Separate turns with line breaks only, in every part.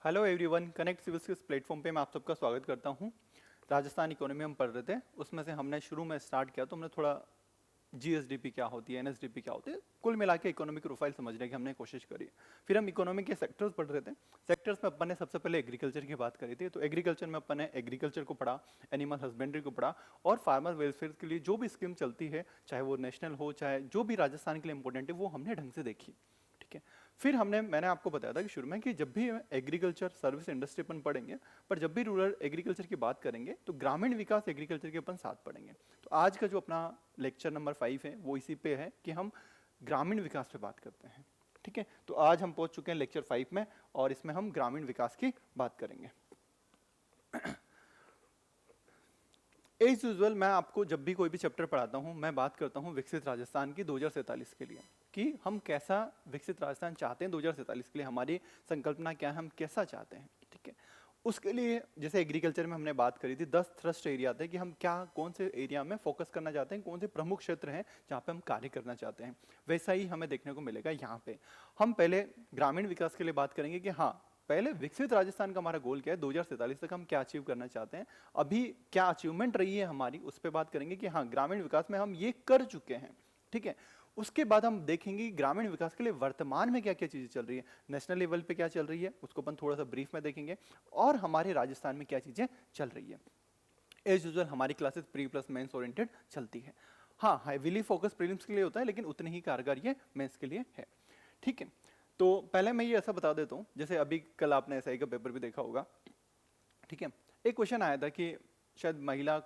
Hello everyone, connect civils के इस platform पे मैं आप सबका स्वागत करता हूँ। राजस्थान इकोनॉमी हम पढ़ रहे थे, उसमें से हमने शुरू में स्टार्ट किया तो हमने थोड़ा जीएसडीपी क्या होती है, एनएसडीपी क्या होती है, कुल मिला के इकोनॉमिक प्रोफाइल समझने की हमने कोशिश करी। फिर हम इकोनॉमी के सेक्टर्स पढ़ रहे थे। सेक्टर्स में अपन ने सबसे पहले एग्रीकल्चर की बात करी थी। तो एग्रीकल्चर में अपन ने एग्रीकल्चर को पढ़ा, एनिमल हस्बेंड्री को पढ़ा और फार्मर वेलफेयर के लिए जो भी स्कीम चलती है, चाहे वो नेशनल हो चाहे जो भी राजस्थान के लिए इंपॉर्टेंट है, वो हमने ढंग से देखी। ठीक है। फिर मैंने आपको बताया था कि शुरू में कि जब भी एग्रीकल्चर सर्विस इंडस्ट्री अपन पढ़ेंगे, पर जब भी रूरल एग्रीकल्चर की बात करेंगे तो ग्रामीण विकास एग्रीकल्चर के अपन साथ पढ़ेंगे। तो आज का जो अपना लेक्चर नंबर 5 है वो इसी पे है कि हम ग्रामीण विकास पे बात करते हैं। ठीक है, तो आज हम पहुंच चुके हैं लेक्चर 5 में और इसमें हम ग्रामीण विकास की बात करेंगे। एज यूजुअल मैं आपको जब भी कोई भी चैप्टर पढ़ाता हूं, मैं बात करता हूं विकसित राजस्थान की 2047 के लिए, कि हम कैसा विकसित राजस्थान चाहते हैं 2047 के लिए, हमारी संकल्पना क्या है, हम कैसा चाहते हैं। ठीक है, उसके लिए जैसे एग्रीकल्चर में हमने बात करी थी 10 थ्रस्ट एरिया थे कि हम क्या कौन से एरिया में फोकस करना चाहते हैं, कौन से प्रमुख क्षेत्र हैं जहाँ पे हम कार्य करना चाहते हैं। वैसा ही हमें देखने को मिलेगा यहाँ पे। हम पहले ग्रामीण विकास के लिए बात करेंगे कि हाँ, पहले विकसित राजस्थान का हमारा गोल क्या है, 2047 तक हम क्या अचीव करना चाहते हैं, अभी क्या अचीवमेंट रही है हमारी, उस पर बात करेंगे कि हाँ ग्रामीण विकास में हम ये कर चुके हैं। ठीक है, उसके बाद हम देखेंगे ग्रामीण विकास के लिए वर्तमान में क्या क्या चीजें चल रही है, नेशनल लेवल पे क्या चल रही है उसको अपन थोड़ा सा ब्रीफ में देखेंगे, और हमारे राजस्थान में क्या चीजें चल रही है। एज यूजुअल हमारी classes pre plus mains oriented चलती है। हाँ, हेवीली फोकस प्रीलिम्स के लिए होता है, लेकिन उतनी ही कारगर ये मेंस के लिए है। ठीक है, तो पहले मैं ये ऐसा बता देता हूँ, जैसे अभी कल आपने एसआई का पेपर भी देखा होगा। ठीक है, एक क्वेश्चन आया था कि शायद महिला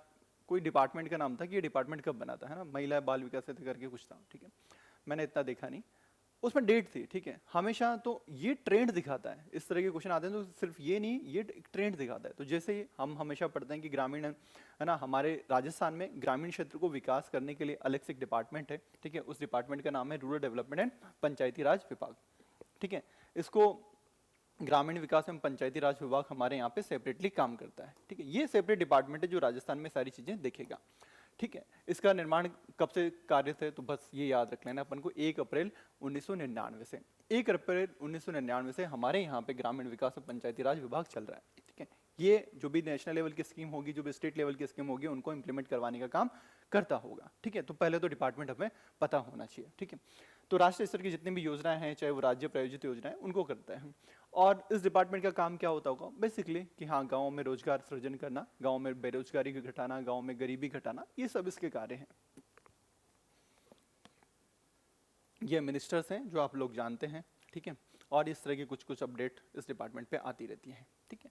कोई डिपार्टमेंट का नाम था कि ये डिपार्टमेंट कब बना था, है ना, महिला बाल विकास से करके कुछ था। ठीक है, मैंने इतना देखा नहीं, उसमें डेट थी। ठीक है, हमेशा तो ये ट्रेंड दिखाता है, इस तरह के क्वेश्चन आते हैं तो सिर्फ ये नहीं, ये एक ट्रेंड दिखाता है। तो जैसे ही हम हमेशा पढ़ते हैं कि ग्रामीण, है ना, हमारे राजस्थान में ग्रामीण क्षेत्र को विकास करने के लिए अलग से एक डिपार्टमेंट है। ठीक है, उस डिपार्टमेंट का नाम है रूरल डेवलपमेंट एंड पंचायती राज विभाग। ठीक है, इसको ग्रामीण विकास एवं पंचायती राज विभाग हमारे यहाँ पे सेपरेटली काम करता है। ठीक है, ये सेपरेट डिपार्टमेंट है जो राजस्थान में सारी चीजें देखेगा। ठीक है, इसका निर्माण कब से कार्य थे, तो बस ये याद रख लेना अपन को, 1 अप्रैल 1999 से। 1 अप्रैल 1999 से हमारे यहाँ पे ग्रामीण विकास और पंचायती राज विभाग चल रहा है। ठीक है, ये जो भी नेशनल लेवल की स्कीम होगी, जो भी स्टेट लेवल की स्कीम होगी, उनको इंप्लीमेंट करवाने का काम करता होगा। ठीक है, तो पहले तो डिपार्टमेंट हमें पता होना चाहिए। ठीक है, तो राष्ट्रीय स्तर की जितनी भी योजनाएं हैं, चाहे वो राज्य प्रायोजित योजनाएं, उनको करते हैं। और इस डिपार्टमेंट का काम क्या होता होगा बेसिकली, कि हाँ गाँव में रोजगार सृजन करना, गाँव में बेरोजगारी को घटाना, गाँव में गरीबी घटाना, ये सब इसके कार्य हैं। ये मिनिस्टर्स हैं जो आप लोग जानते हैं। ठीक है, और इस तरह की कुछ कुछ अपडेट इस डिपार्टमेंट पे आती रहती है। ठीक है,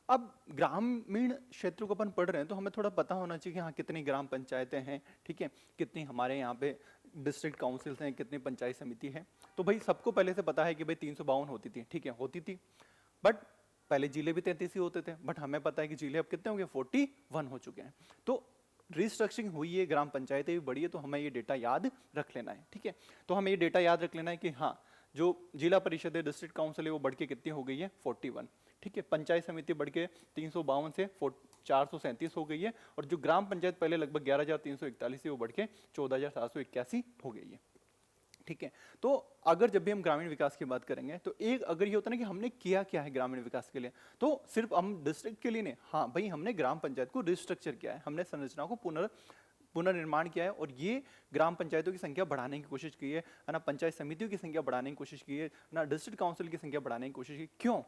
अब ग्रामीण क्षेत्र को अपन पढ़ रहे हैं तो हमें थोड़ा पता होना चाहिए कि हाँ कितनी ग्राम पंचायतें हैं। ठीक है, कितनी हमारे यहाँ पे डिस्ट्रिक्ट काउंसिल्स हैं, कितनी पंचायत समिति है। तो भाई सबको पहले से पता है कि भाई 352 होती थी। ठीक है, होती थी, बट पहले जिले भी 33 ही होते थे, बट हमें पता है कि जिले अब कितने होंगे, 41 हो चुके हैं। तो रिस्ट्रक्चरिंग हुई है, ग्राम पंचायतें भी बढ़ी है, तो हमें ये डेटा याद रख लेना है। ठीक है, तो हमें ये डेटा याद रख लेना है कि हाँ जो जिला परिषद है, डिस्ट्रिक्ट काउंसिल है, वो बढ़ के कितनी हो गई है, 41। ठीक है, पंचायत समिति बढ़ के 352 से 437 हो गई है, और जो ग्राम पंचायत पहले लगभग 11,341 थी, वो बढ़ के 14,781 हो गई है। ठीक है, तो अगर जब भी हम ग्रामीण विकास की बात करेंगे तो एक अगर ये होता है ना कि हमने किया क्या है ग्रामीण विकास के लिए, तो सिर्फ हम डिस्ट्रिक्ट के लिए नहीं, हाँ भाई हमने ग्राम पंचायत को रिस्ट्रक्चर किया है, हमने संरचना को पुनर्निर्माण किया है, और ये ग्राम पंचायतों की संख्या बढ़ाने की कोशिश की है ना, पंचायत समितियों की संख्या बढ़ाने की कोशिश की है ना, डिस्ट्रिक्ट काउंसिल की संख्या बढ़ाने की कोशिश की। क्यों,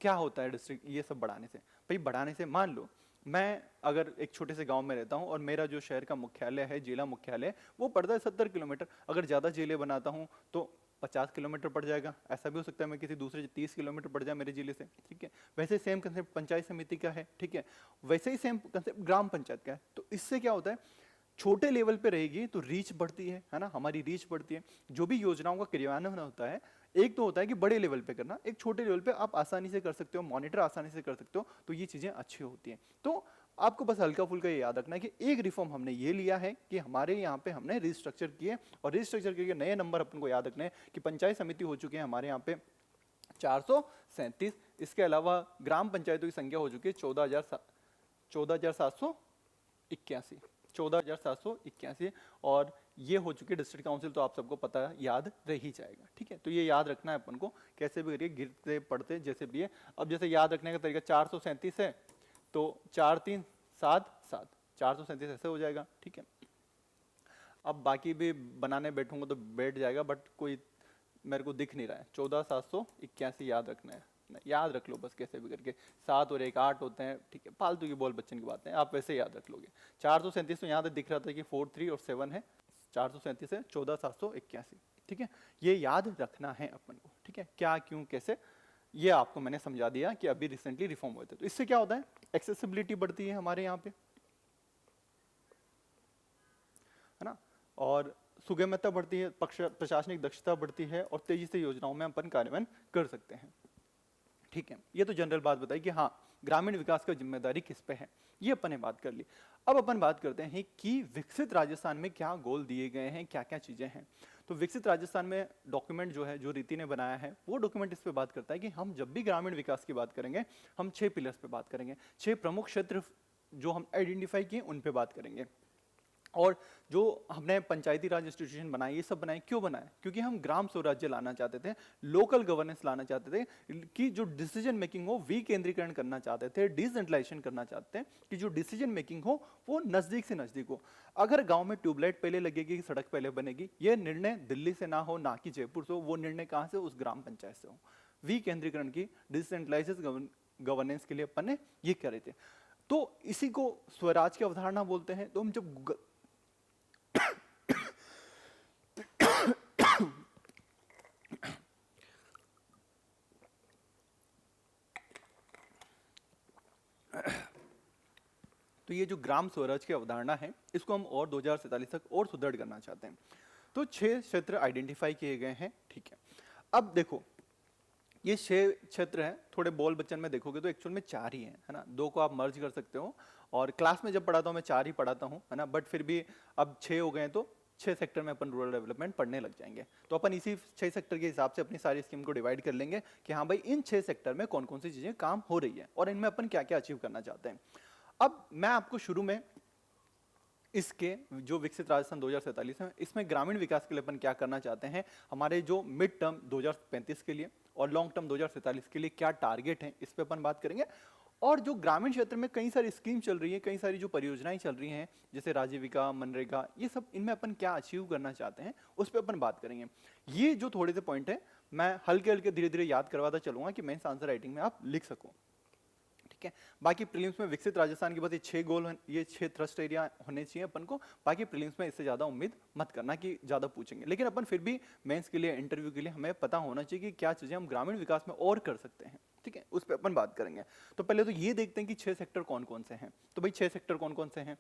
क्या होता है डिस्ट्रिक्ट ये सब बढ़ाने से? भाई बढ़ाने से, मान लो मैं अगर एक छोटे से गांव में रहता हूं और मेरा जो शहर का मुख्यालय है, जिला मुख्यालय, वो पड़ता है 70 किलोमीटर, अगर ज्यादा जिले बनाता हूं तो 50 किलोमीटर पड़ जाएगा। ऐसा भी हो सकता है मैं किसी दूसरे 30 किलोमीटर पड़ जाए मेरे जिले से। ठीक है, वैसे सेम कंसेप्ट पंचायत समिति का है। ठीक है, वैसे ही सेम कंसेप्ट ग्राम पंचायत का है। तो इससे क्या होता है, छोटे लेवल पे रहेगी तो रीच बढ़ती है ना, हमारी रीच बढ़ती है। जो भी योजनाओं का क्रियान्वयन होता है, एक तो होता है कि बड़े लेवल पे करना, एक छोटे लेवल पे आप आसानी से कर सकते हो, मॉनिटर आसानी से कर सकते हो, तो ये चीजें अच्छी होती हैं। तो आपको बस हल्का फुल्का ये याद रखना है कि एक रिफॉर्म हमने ये लिया है कि हमारे यहाँ पे हमने रिस्ट्रक्चर किए, और रिस्ट्रक्चर करके नए नंबर अपन को याद रखने हैं कि पंचायत समिति हो चुके हैं हमारे यहाँ पे 437। इसके अलावा ग्राम पंचायतों की संख्या हो चुकी है 14,781, 14,781, और ये हो चुकी है डिस्ट्रिक्ट काउंसिल, तो आप सबको पता है, याद रह ही जाएगा, ठीक है। तो ये याद रखना है अपन को, कैसे भी करिए, गिरते पढ़ते जैसे भी है। अब जैसे याद रखने का तरीका, 437 है तो 4 3 7 7, 437 ऐसे हो जाएगा, ठीक है। अब बाकी भी बनाने बैठूंगा तो बैठ जाएगा, बट कोई मेरे को दिख नहीं रहा है। 14,781 याद रखना है, याद रख लो बस कैसे भी करके। 7 और 1 8 होते हैं, ठीक है, फालतू की बोल बच्चन की बातें, आप वैसे याद रख लोगे। 437 तो यहाँ पे दिख रहा था कि 4 3 और 7 है, 437 है 14,781, ठीक है। ये याद रखना है अपन को, ठीक है, क्या क्यों कैसे, ये आपको मैंने समझा दिया कि अभी रिसेंटली रिफॉर्म हुए थे। तो इससे क्या होता है, एक्सेसिबिलिटी बढ़ती है हमारे यहाँ पे, है ना, और सुगमता बढ़ती है, प्रशासनिक दक्षता बढ़ती है, और तेजी से योजनाओं में अपन कार्यान्वयन कर सकते हैं, ठीक है। ये तो जनरल बात बताई कि हाँ ग्रामीण विकास का जिम्मेदारी किस पे है, ये अपन ने बात कर ली। अब अपन बात करते हैं कि विकसित राजस्थान में क्या गोल दिए गए हैं, क्या क्या चीजें हैं। तो विकसित राजस्थान में डॉक्यूमेंट जो है, जो रीति ने बनाया है, वो डॉक्यूमेंट इस पे बात करता है कि हम जब भी ग्रामीण विकास की बात करेंगे, हम 6 पिलर्स पे बात करेंगे, 6 प्रमुख क्षेत्र जो हम आइडेंटिफाई किए उन पे बात करेंगे। और जो हमने पंचायती राज इंस्टीट्यूशन बनाए, ये सब बनाए क्यों बनाए, क्योंकि हम ग्राम स्वराज्य लाना चाहते थे, लोकल गवर्नेंस लाना चाहते थे, कि जो डिसीजन मेकिंग हो विकेंद्रीकरण करना चाहते थे, डिसेंट्रलाइजेशन करना चाहते थे, कि जो डिसीजन मेकिंग हो वो नजदीक से नजदीक हो। अगर गांव में ट्यूबलाइट पहले लगेगी, सड़क पहले बनेगी, ये निर्णय दिल्ली से ना हो, ना कि जयपुर से हो, वो निर्णय कहाँ से, उस ग्राम पंचायत से हो। विकेंद्रीकरण की, डिसेंट्रलाइजेशन गवर्नेंस के लिए अपन ने ये करे थे। तो इसी को स्वराज की अवधारणा बोलते हैं। तो हम जब तो ये जो ग्राम स्वराज की अवधारणा है, इसको हम और 2047 तक और सुदृढ़ करना चाहते हैं। तो 6 क्षेत्र आइडेंटिफाई किए गए हैं, ठीक है। अब देखो ये 6 क्षेत्र हैं, थोड़े बोल बच्चन में देखोगे तो एक्चुअल में 4 ही हैं, है ना, 2 को आप मर्ज कर सकते हो, और क्लास में जब पढ़ाता हूँ मैं 4 ही पढ़ाता हूँ, है ना, बट फिर भी अब 6 हो गए हैं, तो 6 सेक्टर में अपन रूरल डेवलपमेंट पढ़ने लग जाएंगे। तो अपन इसी 6 सेक्टर के हिसाब से अपनी सारी स्कीम को डिवाइड कर लेंगे कि हाँ भाई इन 6 सेक्टर में कौन कौन सी चीजें काम हो रही है और इनमें अपन क्या क्या अचीव करना चाहते हैं। अब मैं आपको शुरू में इसके जो विकसित राजस्थान 2047 है, इसमें ग्रामीण विकास के लिए अपन क्या करना चाहते हैं, हमारे जो मिड टर्म 2035 के लिए और लॉन्ग टर्म 2047 के लिए क्या टारगेट हैं, इस पे अपन बात करेंगे। और जो ग्रामीण क्षेत्र में कई सारी स्कीम चल रही है, कई सारी जो परियोजनाएं चल रही हैं, जैसे राजीविका, मनरेगा, ये सब, इनमें अपन क्या अचीव करना चाहते हैं उस पर अपन बात करेंगे। ये जो थोड़े से पॉइंट है मैं हल्के हल्के धीरे धीरे याद करवाता चलूंगा कि मेंस आंसर राइटिंग में आप लिख सको, ठीक है। बाकी प्रीलिम्स में विकसित राजस्थान के बाद ये 6 गोल, ये 6 थ्रस्ट एरिया होने चाहिए अपन को। बाकी प्रीलिम्स में इससे ज्यादा उम्मीद मत करना कि ज्यादा पूछेंगे, लेकिन अपन फिर भी मेंस के लिए, इंटरव्यू के लिए हमें पता होना चाहिए कि क्या चीजें हम ग्रामीण विकास में और कर सकते हैं, ठीक है, उस पर अपन बात करेंगे। तो पहले तो ये देखते हैं कि 6 सेक्टर कौन कौन से हैं। तो भाई 6 सेक्टर कौन कौन से हैं,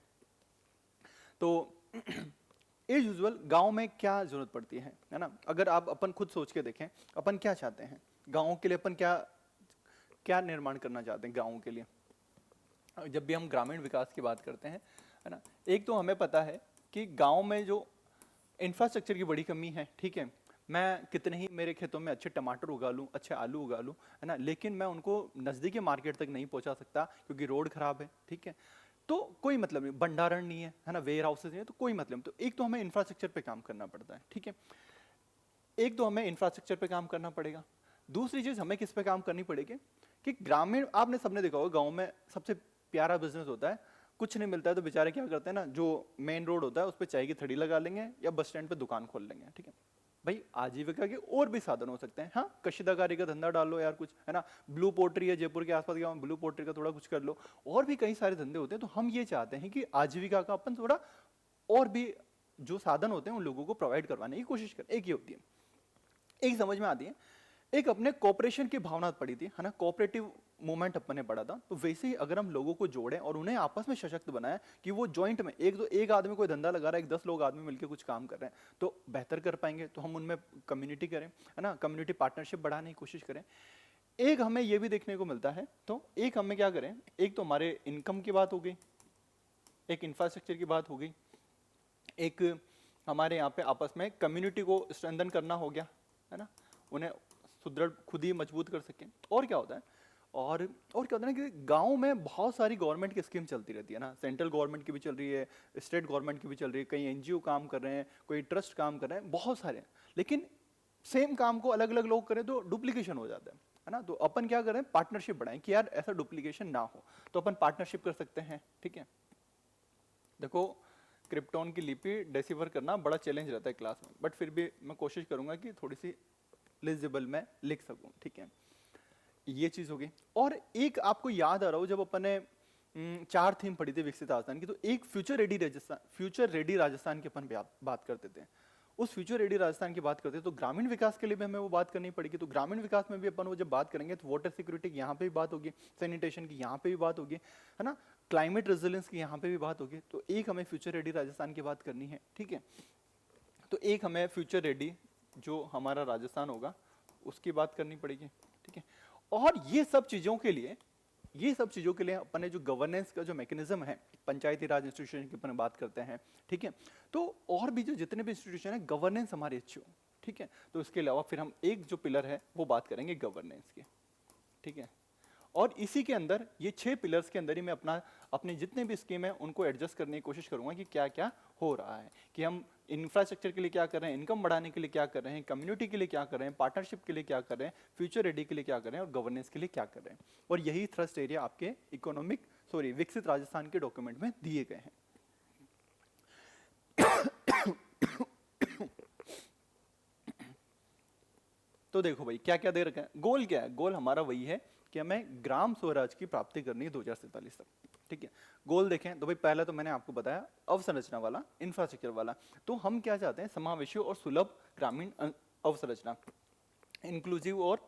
तो एज यूजुअल गांव में क्या जरूरत पड़ती है ना। अगर आप अपन खुद सोच के देखें, अपन क्या चाहते हैं गाँव के लिए, अपन क्या क्या निर्माण करना चाहते हैं गाँव के लिए। जब भी हम ग्रामीण विकास की बात करते हैं, है ना, एक तो हमें पता है कि गांव में जो इंफ्रास्ट्रक्चर की बड़ी कमी है, ठीक है। मैं कितने ही मेरे खेतों में अच्छे टमाटर उगा लूँ, अच्छे आलू उगा लूँ, है ना, लेकिन मैं उनको नज़दीकी मार्केट तक नहीं पहुंचा सकता क्योंकि रोड खराब है, ठीक है। तो कोई मतलब नहीं, भंडारण नहीं है ना, वेयर हाउसेज नहीं है, तो कोई मतलब नहीं। तो एक तो हमें इंफ्रास्ट्रक्चर पे काम करना पड़ता है, ठीक है, एक तो हमें इंफ्रास्ट्रक्चर पे काम करना पड़ेगा। दूसरी चीज हमें किस पे काम करनी पड़ेगी कि ग्रामीण, आपने सबने देखा होगा गांव में सबसे प्यारा बिजनेस होता है, कुछ नहीं मिलता है तो बेचारे क्या करते हैं ना, जो मेन रोड होता है उस पर चाय की थड़ी लगा लेंगे या बस स्टैंड पे दुकान खोल लेंगे, ठीक है। भाई आजीविका के और भी साधन हो सकते हैं, हाँ, कशीदाकारी का धंधा डाल लो यार कुछ, है ना, ब्लू पोट्री है जयपुर के आसपास गाँव में, ब्लू पोट्री का थोड़ा कुछ कर लो, और भी कई सारे धंधे होते हैं। तो हम ये चाहते हैं कि आजीविका का अपन थोड़ा और भी जो साधन होते हैं उन लोगों को प्रोवाइड करवाने की कोशिश करें। एक ये होती है, एक समझ में आती है, एक अपने कोऑपरेशन की भावना पड़ी थी, है ना, कोऑपरेटिव मूवमेंट अपन ने पढ़ा था। तो वैसे ही अगर हम लोगों को जोड़ें और उन्हें आपस में सशक्त बनाएं कि वो जॉइंट में, एक आदमी कोई धंधा लगा रहा है, 10 लोग आदमी मिलकर कुछ काम कर रहे हैं, तो बेहतर कर पाएंगे। तो हम उनमें कम्युनिटी करें, है ना, कम्युनिटी पार्टनरशिप बढ़ाने की कोशिश करें। एक हमें यह भी देखने को मिलता है, तो एक हमें क्या करें, एक तो हमारे इनकम की बात हो गई, एक इंफ्रास्ट्रक्चर की बात हो गई, एक हमारे यहाँ पे आपस में कम्युनिटी को स्ट्रेंथन करना हो गया, है ना, उन्हें सुदृढ़ खुद ही मजबूत कर सकें। और क्या होता है, और क्या होता है ना कि गांव में बहुत सारी गवर्नमेंट की स्कीम चलती रहती है ना, सेंट्रल गवर्नमेंट की भी चल रही है, स्टेट गवर्नमेंट की भी चल रही है, कई एनजीओ काम कर रहे हैं, कोई ट्रस्ट काम कर रहे हैं, बहुत सारे हैं। लेकिन सेम काम को अलग अलग लोग करें तो डुप्लीकेशन हो जाता है ना। तो अपन क्या करें, पार्टनरशिप बढ़ाएं कि यार ऐसा डुप्लीकेशन ना हो, तो अपन पार्टनरशिप कर सकते हैं। ठीक है, देखो क्रिप्टोन की लिपि डेसिफर करना बड़ा चैलेंज रहता है क्लास में, बट फिर भी मैं कोशिश करूंगा कि थोड़ी सी लिजिबल में लिख सकूं। ठीक है, ये चीज होगी। और एक आपको याद आ रहा हो, जब अपन ने 4 थीम पढ़ी थी विकसित राजस्थान की, तो एक फ्यूचर रेडी राजस्थान की अपन बात करते थे। उस फ्यूचर रेडी राजस्थान की बात करते हैं तो ग्रामीण विकास के लिए भी हमें वो बात करनी पड़ेगी। तो ग्रामीण विकास में भी अपन वो जब बात करेंगे तो वाटर सिक्योरिटी की यहाँ पे भी बात होगी, सैनिटेशन की यहाँ पे भी बात होगी, है ना, क्लाइमेट रेजिलियंस की यहाँ पे भी बात होगी। तो एक हमें फ्यूचर रेडी राजस्थान की बात करनी है। ठीक है, तो एक हमें फ्यूचर रेडी जो हमारा राजस्थान होगा उसकी बात करनी पड़ेगी। ठीक है, और ये सब चीजों के लिए अपन ने जो गवर्नेंस का जो मैकेनिज्म है, पंचायती राज इंस्टीट्यूशन की अपन बात करते हैं। ठीक है, तो और भी जो जितने भी इंस्टीट्यूशन है, गवर्नेंस हमारी अच्छी हो। ठीक है, तो इसके अलावा फिर हम एक जो पिलर है वो बात करेंगे गवर्नेंस की। ठीक है, और इसी के अंदर ये 6 पिलर्स के अंदर ही मैं अपने जितने भी स्कीम है उनको एडजस्ट करने की कोशिश करूंगा कि क्या क्या हो रहा है, कि हम इंफ्रास्ट्रक्चर के लिए क्या कर रहे हैं, इनकम बढ़ाने के लिए क्या कर रहे हैं, कम्युनिटी के लिए क्या कर रहे हैं, पार्टनरशिप के लिए क्या कर रहे हैं, फ्यूचर रेडी के लिए क्या कर रहे हैं, और गवर्नेंस के लिए क्या कर रहे हैं। और यही थ्रस्ट एरिया आपके विकसित राजस्थान के डॉक्यूमेंट में दिए गए हैं। तो देखो भाई क्या क्या दे रखा है, गोल क्या है, गोल हमारा वही है कि हमें ग्राम स्वराज की प्राप्ति करनी है 2047 तक। ठीक है, गोल देखें तो भाई पहला तो मैंने आपको बताया अवसंरचना वाला, इंफ्रास्ट्रक्चर वाला। तो हम क्या चाहते हैं, समावेशी और सुलभ ग्रामीण अवसंरचना, इंक्लूसिव और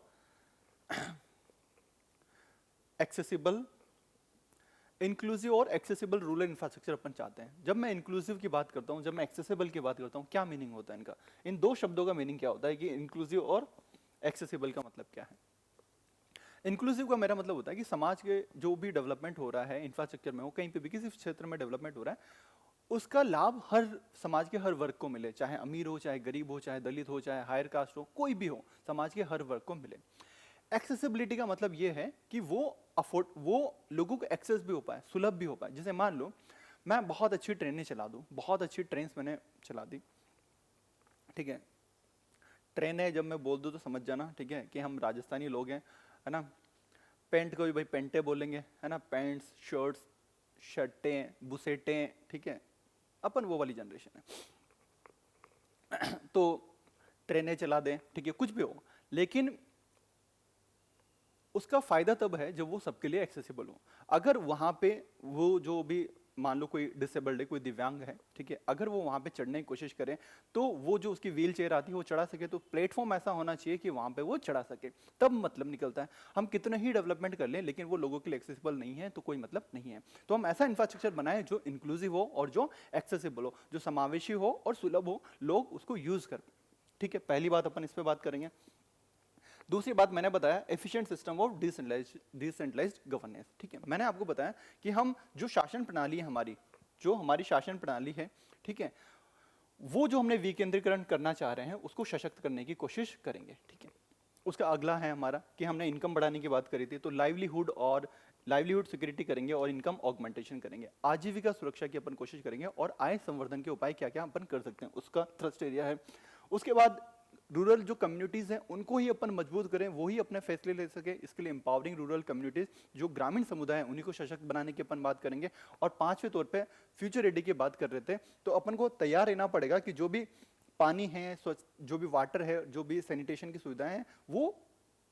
एक्सेसिबल रूरल इंफ्रास्ट्रक्चर अपन चाहते हैं। जब मैं इंक्लूसिव की बात करता हूं, जब मैं एक्सेसिबल की बात करता हूं, क्या मीनिंग होता है इनका, इन दो शब्दों का मीनिंग क्या होता है कि इंक्लूसिव और एक्सेसिबल का मतलब क्या है। इंक्लूसिव का मेरा मतलब होता है कि समाज के जो भी डेवलपमेंट हो रहा है इंफ्रास्ट्रक्चर में हो, कहीं पे भी किसी क्षेत्र में डेवलपमेंट हो रहा है, उसका लाभ हर समाज के हर वर्ग को मिले, चाहे अमीर हो, चाहे गरीब हो, चाहे दलित हो, चाहे हायर कास्ट हो, कोई भी हो, समाज के हर वर्ग को मिले। एक्सेसिबिलिटी का मतलब ये है कि वो लोगों को एक्सेस भी हो पाए, सुलभ भी हो पाए। जैसे मान लो मैं बहुत अच्छी ट्रेनें चला दूं, बहुत अच्छी ट्रेन मैंने चला दी। ठीक है, ट्रेनें जब मैं बोल दूं तो समझ जाना, ठीक है, कि हम राजस्थानी लोग हैं, है ना। पेंट को भी भाई पेंटे बोलेंगे, है ना, पैंट्स, शर्ट्स, शर्टें, बुसेटें। ठीक है, अपन वो वाली जनरेशन है। तो ट्रेनें चला दें, ठीक है, कुछ भी हो, लेकिन उसका फायदा तब है जब वो सबके लिए एक्सेसिबल हो। अगर वहां पे वो जो भी मान लो कोई डिसेबल्ड है, कोई दिव्यांग है, ठीक है, अगर वो वहां पे चढ़ने की कोशिश करे तो वो जो उसकी व्हील चेयर आती है वो चढ़ा सके। तो प्लेटफॉर्म ऐसा होना चाहिए कि वहां पे वो चढ़ा सके, तब मतलब निकलता है। हम कितना ही डेवलपमेंट कर लें लेकिन वो लोगों के लिए एक्सेसिबल नहीं है तो कोई मतलब नहीं है। तो हम ऐसा इंफ्रास्ट्रक्चर बनाएं जो इंक्लूसिव हो और जो एक्सेसिबल हो, जो समावेशी हो और सुलभ हो, लोग उसको यूज कर। ठीक है, पहली बात अपन इस पे बात करेंगे। दूसरी बात मैंने बताया efficient system of decentralised governance. ठीक है, मैंने आपको बताया कि हम जो शासन प्रणाली है हमारी शासन प्रणाली है, ठीक है, वो जो हमने विकेंद्रीकरण करना चाह रहे हैं उसको सशक्त करने की कोशिश करेंगे। ठीक है, उसका अगला है हमारा कि हमने इनकम बढ़ाने की बात करी थी, तो लाइवलीहुड सिक्योरिटी करेंगे और इनकम ऑगमेंटेशन करेंगे, आजीविका सुरक्षा की अपन कोशिश करेंगे, और आय संवर्धन के उपाय क्या क्या अपन कर सकते हैं उसका थ्रस्ट एरिया है। उसके बाद रूरल जो कम्युनिटीज हैं उनको ही अपन मजबूत करें, वो ही अपने फैसले ले सके, इसके लिए एम्पावरिंग रूरल कम्युनिटीज, जो ग्रामीण समुदाय है उन्हीं को सशक्त बनाने की अपन बात करेंगे। और पांचवें तौर पे फ्यूचर रेडी की बात कर रहे थे, तो अपन को तैयार रहना पड़ेगा कि जो भी पानी है, जो भी वाटर है, जो भी सैनिटेशन की सुविधाएं हैं, वो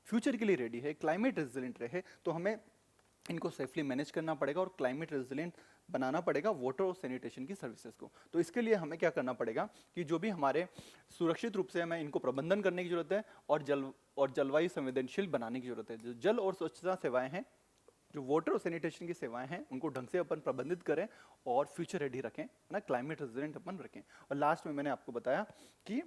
फ्यूचर के लिए रेडी है, क्लाइमेट रेजिलेंट रहे। तो हमें इनको सेफली मैनेज करना पड़ेगा और क्लाइमेट रेजिलेंट बनाना पड़ेगा वाटर और सैनिटेशन की सर्विसेज को। तो इसके लिए हमें क्या करना पड़ेगा कि जो भी हमारे सुरक्षित रूप से हमें इनको प्रबंधन करने की जरूरत है और जलवायु संवेदनशील बनाने की जरूरत है। जो जल और स्वच्छता सेवाएं हैं, जो वाटर और सैनिटेशन की सेवाएं हैं, उनको ढंग से अपन प्रबंधित करें और फ्यूचर रेडी रखें, ना, क्लाइमेट रेजिलेंट अपन रखें। और लास्ट में मैंने आपको बताया कि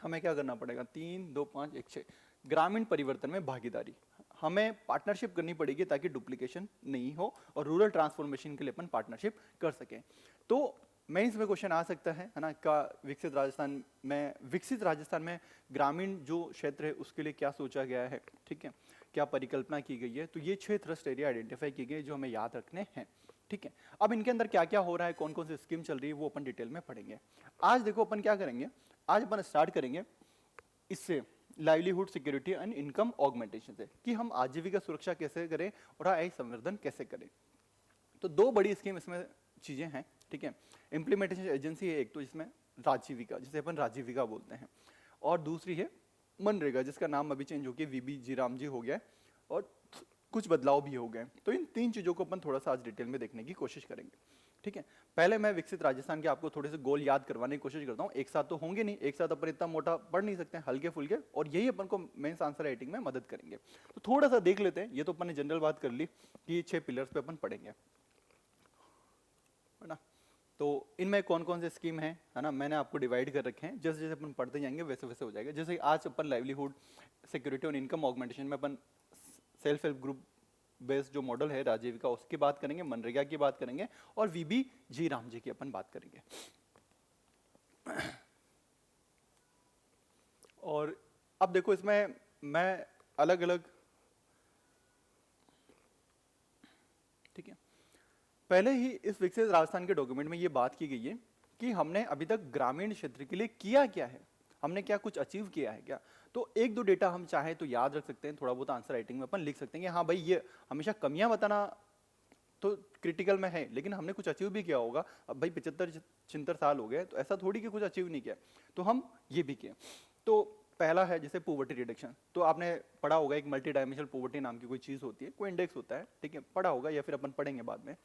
हमें क्या करना पड़ेगा, 3, 2, 5, 1, 6, ग्रामीण परिवर्तन में भागीदारी। हमें पार्टनरशिप करनी पड़ेगी ताकि डुप्लीकेशन नहीं हो और रूरल ट्रांसफॉर्मेशन के लिए अपन पार्टनरशिप कर सकें। तो मेंस में क्वेश्चन आ सकता है ना, का विकसित राजस्थान में ग्रामीण जो क्षेत्र है उसके लिए क्या सोचा गया है, ठीक है, क्या परिकल्पना की गई है। तो ये 6 थ्रस्ट एरिया आइडेंटिफाई किए गए जो हमें याद रखने हैं, ठीक है। अब इनके अंदर क्या क्या हो रहा है, कौन कौन सी स्कीम चल रही है, वो अपन डिटेल में पढ़ेंगे। आज देखो अपन क्या करेंगे, आज अपन स्टार्ट करेंगे इससे livelihood security and income augmentation से, कि हम आजीविका सुरक्षा कैसे करें और आय संवर्धन कैसे करें। तो दो बड़ी स्कीम इसमें चीजें हैं, ठीक है। इम्प्लीमेंटेशन एजेंसी है एक तो, जिसमें राजीविका, जिसे अपन राजीविका बोलते हैं, और दूसरी है मनरेगा, जिसका नाम अभी चेंज हो गया, वीबी जी राम जी हो गया है, और कुछ बदलाव भी हो गए। तो इन तीन चीजों को अपन थोड़ा सा आज डिटेल में देखने की कोशिश करेंगे, ठीक है। पहले मैं विकसित राजस्थान के आपको थोड़े से गोल याद करवाने की कोशिश करता हूँ। एक साथ तो होंगे नहीं, एक साथ अपन इतना मोटा पढ़ नहीं सकते हैं, हल्के फुल्के, और यही अपन को मेंस आंसर राइटिंग में मदद करेंगे। तो थोड़ा सा देख लेते हैं। ये तो अपन ने जनरल बात कर ली कि ये 6 पिलर्स पे अपन पढ़ेंगे, है ना। तो इनमें कौन कौन से स्कीम है ना, मैंने आपको डिवाइड कर रखे हैं। जैसे जैसे अपन पढ़ते जाएंगे वैसे वैसे हो जाएगा। जैसे आज अपन लाइवलीहुड सिक्योरिटी और इनकम ऑगमेंटेशन में अपन सेल्फ हेल्प ग्रुप बेस्ड जो मॉडल है राजीविका उसकी बात करेंगे, मनरेगा की बात करेंगे, और वीबी जी राम जी की अपन बात करेंगे। और अब देखो इसमें मैं अलग अलग, ठीक है, पहले ही इस विकसित राजस्थान के डॉक्यूमेंट में ये बात की गई है कि हमने अभी तक ग्रामीण क्षेत्र के लिए किया क्या है, हमने क्या कुछ अचीव किया है क्या। तो एक दो डेटा हम चाहे तो याद रख सकते हैं, थोड़ा बहुत आंसर राइटिंग में अपन लिख सकते हैं कि हाँ भाई ये हमेशा कमियां बताना तो क्रिटिकल में है, लेकिन हमने कुछ अचीव भी किया होगा। अब भाई 75-76 साल हो गए, तो ऐसा थोड़ी कि कुछ अचीव नहीं किया, तो हम ये भी किए। तो पहला है जैसे पॉवर्टी रिडक्शन, तो आपने पढ़ा होगा एक मल्टी डायमेंशनल पॉवर्टी नाम की कोई चीज होती है, कोई इंडेक्स होता है, ठीक है, पढ़ा होगा या फिर अपन पढ़ेंगे बाद में,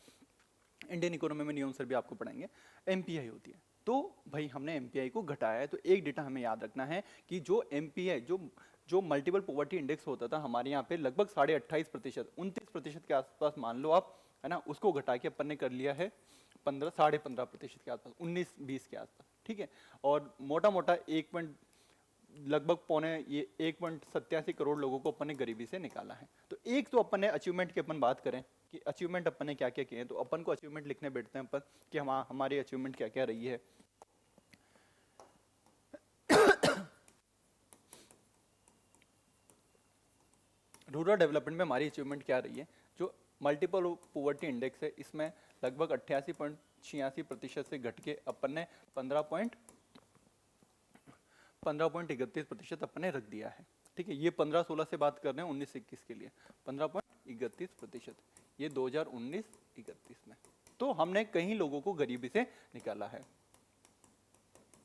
इंडियन इकोनॉमी में नियम सर भी आपको पढ़ाएंगे। एमपीआई होती है, तो भाई हमने एमपीआई को घटाया है। तो एक डेटा हमें याद रखना है कि जो एमपीआई जो मल्टीपल पॉवर्टी इंडेक्स होता था हमारे यहाँ पे लगभग 28.5%, 29% के आसपास मान लो आप, है ना, उसको घटा के अपन ने कर लिया है 15-15.5% के आसपास, 19-20 के आसपास, ठीक है। और मोटा मोटा लगभग 1.87 करोड़ लोगों को अपन ने गरीबी से निकाला है। तो एक तो अपन ने अचीवमेंट की अपन बात करें कि अचीवमेंट अपन ने क्या क्या किए हैं, तो अपन को अचीवमेंट लिखने बैठते हैं अपन कि हमारी अचीवमेंट क्या क्या रही है। रूरल डेवलपमेंट में हमारी अचीवमेंट क्या रही है, जो मल्टीपल पॉवर्टी इंडेक्स है इसमें लगभग 88.86% से घट के अपन ने 15.31% अपन ने रख दिया है, ठीक है। ये 15-16 से बात कर रहे हैं, 19-21 के लिए 15.31%, ये 2019-31 में। तो हमने कई लोगों को गरीबी से निकाला है।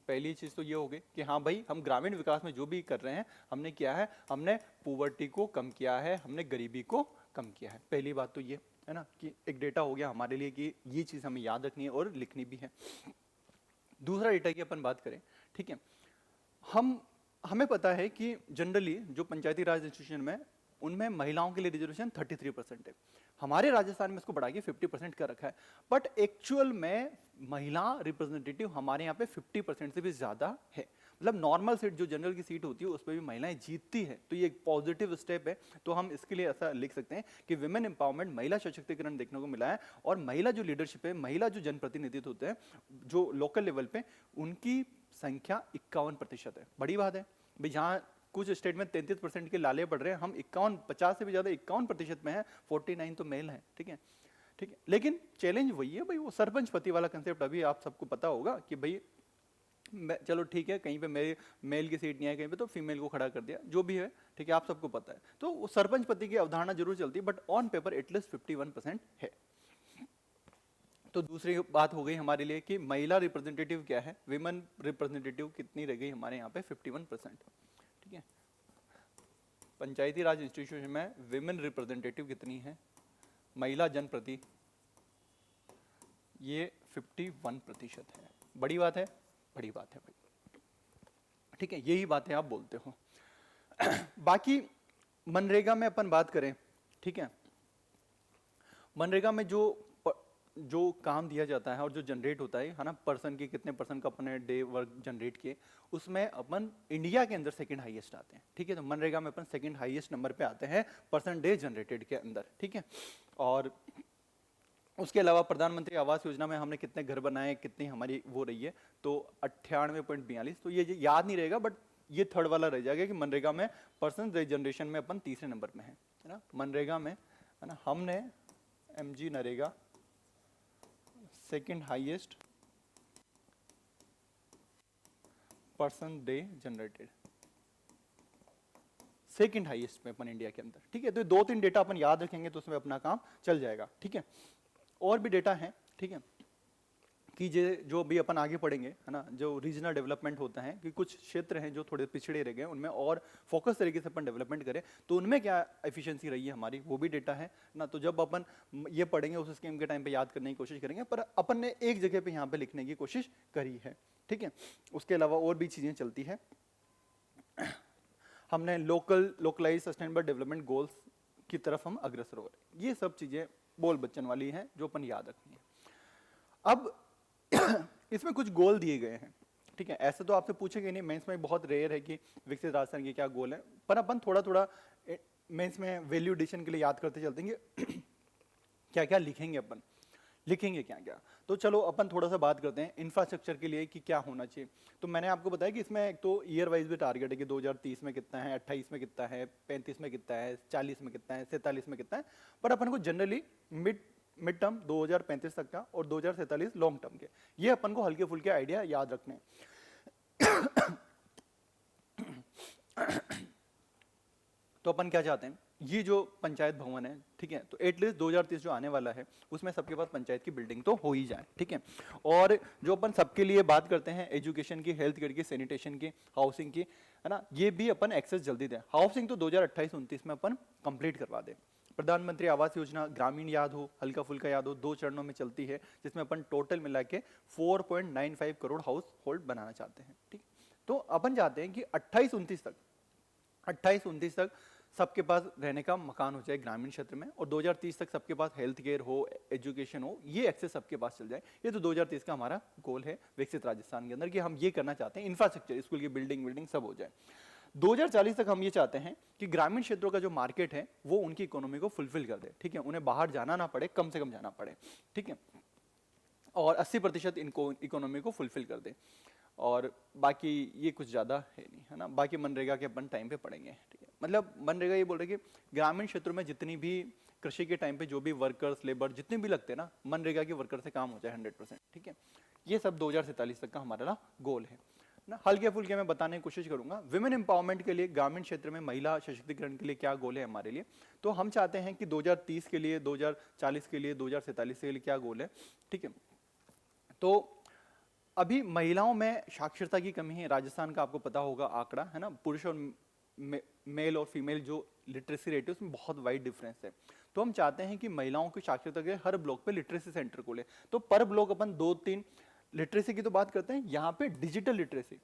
पहली चीज तो ये हो गई कि हाँ भाई हम ग्रामीण विकास में जो भी कर रहे हैं हमने किया है, हमने पॉवर्टी को कम किया है, हमने गरीबी को कम किया है। पहली बात तो ये है ना कि एक डेटा हो गया हमारे लिए कि ये चीज हमें याद रखनी है और लिखनी भी है। दूसरा डेटा की अपन बात करें, ठीक है, हमें पता है कि जनरली जो पंचायती राज इंस्टीट्यूशन में उनमें महिलाओं के लिए रिजर्वेशन 33% है। हमारे राजस्थान में इसको बढ़ा के 50% का रखा है, बट एक्चुअल में महिला रिप्रेजेंटेटिव हमारे यहाँ पे 50% से भी ज्यादा है। मतलब नॉर्मल सीट जो जनरल की सीट होती है उस पर भी महिलाएं जीतती है, तो ये एक पॉजिटिव स्टेप है। तो हम इसके लिए ऐसा लिख सकते हैं कि विमेन एम्पावरमेंट, महिला सशक्तिकरण देखने को मिला है। और महिला जो लीडरशिप है, महिला जो जनप्रतिनिधित्व होते हैं जो लोकल लेवल पे, उनकी संख्या 51% है। बड़ी बात है भाई, जहाँ कुछ स्टेट में 33% के लाले बढ़ रहे हैं, हम 50 से भी ज्यादा 51% में है, 49 तो मेल है, ठीक है, ठीक है। लेकिन चैलेंज वही है भाई, वो सरपंच पति वाला कंसेप्ट अभी आप सबको पता होगा कि भाई चलो ठीक है, कहीं पे मेल की सीट नहीं है, कहीं पे तो फीमेल को खड़ा कर दिया, जो भी है, ठीक है, आप सबको पता है। तो वो सरपंच पति की अवधारणा जरूर चलती है, बट ऑन पेपर एटलीस्ट 51% है। तो दूसरी बात हो गई हमारे लिए कि महिला रिप्रेजेंटेटिव क्या है, विमेन रिप्रेजेंटेटिव कितनी रह गई हमारे यहाँ पे, 51%, ठीक है। पंचायती राज इंस्टीट्यूशन में विमेन रिप्रेजेंटेटिव कितनी है, महिला जनप्रति, ये 51% है। बड़ी बात है, बड़ी बात है भाई, ठीक है, यही बातें आप बोलते हो। बाकी मनरेगा में अपन बात करें, ठीक है, मनरेगा में जो काम दिया जाता है और जो जनरेट होता है ना, पर्सन की कितने पर्सन का अपने डे वर्क जनरेट किए, उसमें अपन इंडिया के अंदर सेकंड हाईएस्ट आते हैं, ठीक है। तो मनरेगा में अपन सेकंड हाईएस्ट नंबर पे आते हैं पर्सन डे जनरेटेड के अंदर, ठीक है। और उसके अलावा प्रधानमंत्री आवास योजना में हमने कितने घर बनाए, कितनी हमारी वो रही है, तो 98.42। तो ये याद नहीं रहेगा, बट ये थर्ड वाला रह जाएगा कि मनरेगा में पर्सन जनरेशन में अपन तीसरे नंबर में है ना। मनरेगा में है ना, हमने MG NREGA second highest person day generated, second highest में अपन इंडिया के अंदर, ठीक है। तो दो तीन डेटा अपन याद रखेंगे तो उसमें अपना काम चल जाएगा, ठीक है। और भी डेटा है, ठीक है, कि जो भी अपन आगे पढ़ेंगे है ना, जो रीजनल डेवलपमेंट होता है कि कुछ क्षेत्र हैं जो थोड़े पिछड़े रह गए, उनमें और फोकस तरीके से अपन डेवलपमेंट करें तो उनमें क्या एफिशिएंसी रही है हमारी, वो भी डेटा है ना। तो जब अपन ये पढ़ेंगे उस स्कीम के टाइम पे याद करने की कोशिश करेंगे, पर अपन ने एक जगह पे यहाँ पे लिखने की कोशिश करी है, ठीक है। उसके अलावा और भी चीजें चलती है। हमने लोकलाइज सस्टेनेबल डेवलपमेंट गोल्स की तरफ हम अग्रसर हो रहे हैं। ये सब चीजें बोल बच्चन वाली हैं जो अपन याद रखनी है। अब इसमें कुछ गोल दिए गए हैं, ठीक है। ऐसे तो आपसे पूछेंगे नहीं, मेंस में बहुत रेयर है कि विकसित राजस्थान के क्या गोल है, पर अपन थोड़ा थोड़ा मेंस में वैल्यू एडिशन के लिए याद करते चलते हैं क्या क्या लिखेंगे अपन, लिखेंगे क्या क्या। तो चलो अपन थोड़ा सा बात करते हैं इंफ्रास्ट्रक्चर के लिए कि क्या होना चाहिए। तो मैंने आपको बताया कि इसमें एक तो ईयर वाइज भी टारगेट है कि 2030 में कितना है, 28 में कितना है, 35 में कितना है, 40 में कितना है, 47 में कितना है। पर अपन को जनरली मिड टर्म 2035 तक का और 2047 लॉन्ग टर्म के, ये अपन को हल्के फुल्के आइडिया याद रखने हैं। तो अपन क्या चाहते हैं, ये जो पंचायत भवन है, ठीक है, तो एटलीस्ट 2030 जो आने वाला है उसमें सबके पास पंचायत की बिल्डिंग तो हो ही जाए, ठीक है। और जो अपन सबके लिए बात करते हैं एजुकेशन की, हेल्थ केयर की, सैनिटेशन की, हाउसिंग की, है ना, ये भी अपन एक्सेस जल्दी दें। हाउसिंग तो 2028-29 में अपन कंप्लीट करवा दें। प्रधानमंत्री आवास योजना ग्रामीण याद हो, हल्का फुल्का याद हो, 2 चरणों में चलती है, जिसमें अपन टोटल मिला के 4.95 करोड़ हाउस होल्ड बनाना चाहते हैं, ठीक। तो अपन चाहते हैं कि 28-29 तक सबके पास रहने का मकान हो जाए ग्रामीण क्षेत्र में, और 2030 तक सबके पास हेल्थ केयर हो, एजुकेशन हो, ये एक्सेस सबके पास चल जाए। ये तो 2030 का हमारा गोल है विकसित राजस्थान के अंदर कि हम ये करना चाहते हैं। इंफ्रास्ट्रक्चर, स्कूल की बिल्डिंग सब हो जाए। 2040 तक हम ये चाहते हैं कि ग्रामीण क्षेत्रों का जो मार्केट है वो उनकी इकोनॉमी को फुलफिल कर दे, ठीक है, उन्हें बाहर जाना ना पड़े, कम से कम जाना पड़े, ठीक है, और 80% इनको इकोनॉमी को फुलफिल कर दे। और बाकी ये कुछ ज़्यादा है नहीं, है ना। बाकी मनरेगा के अपन टाइम पे पढ़ेंगे, ठीक है। मतलब मनरेगा ये बोल रहे कि ग्रामीण क्षेत्रों में जितनी भी कृषि के टाइम पे जो भी वर्कर्स, लेबर जितने भी लगते हैं ना, मनरेगा के वर्कर से काम हो जाए 100%, ठीक है। ये सब 2047 तक का हमारा गोल है ना। हल्के फुल्के मैं बताने की कोशिश करूंगा। विमेन एम्पावरमेंट के लिए, ग्रामीण क्षेत्र में महिला सशक्तिकरण के लिए क्या गोल है हमारे लिए, तो हम चाहते हैं कि 2030 के लिए, 2040 के लिए, 2047 के लिए क्या गोल है, ठीक है। तो अभी महिलाओं में साक्षरता की कमी है। राजस्थान का आपको पता होगा आंकड़ा, है ना, पुरुष और मेल और फीमेल जो लिटरेसी रेट है उसमें बहुत वाइड डिफरेंस है। तो हम चाहते हैं कि महिलाओं की साक्षरता के हर ब्लॉक पे लिटरेसी सेंटर खोले। तो पर ब्लॉक अपन 2-3 लिटरेसी की तो बात करते हैं, यहाँ पे डिजिटल लिटरेसी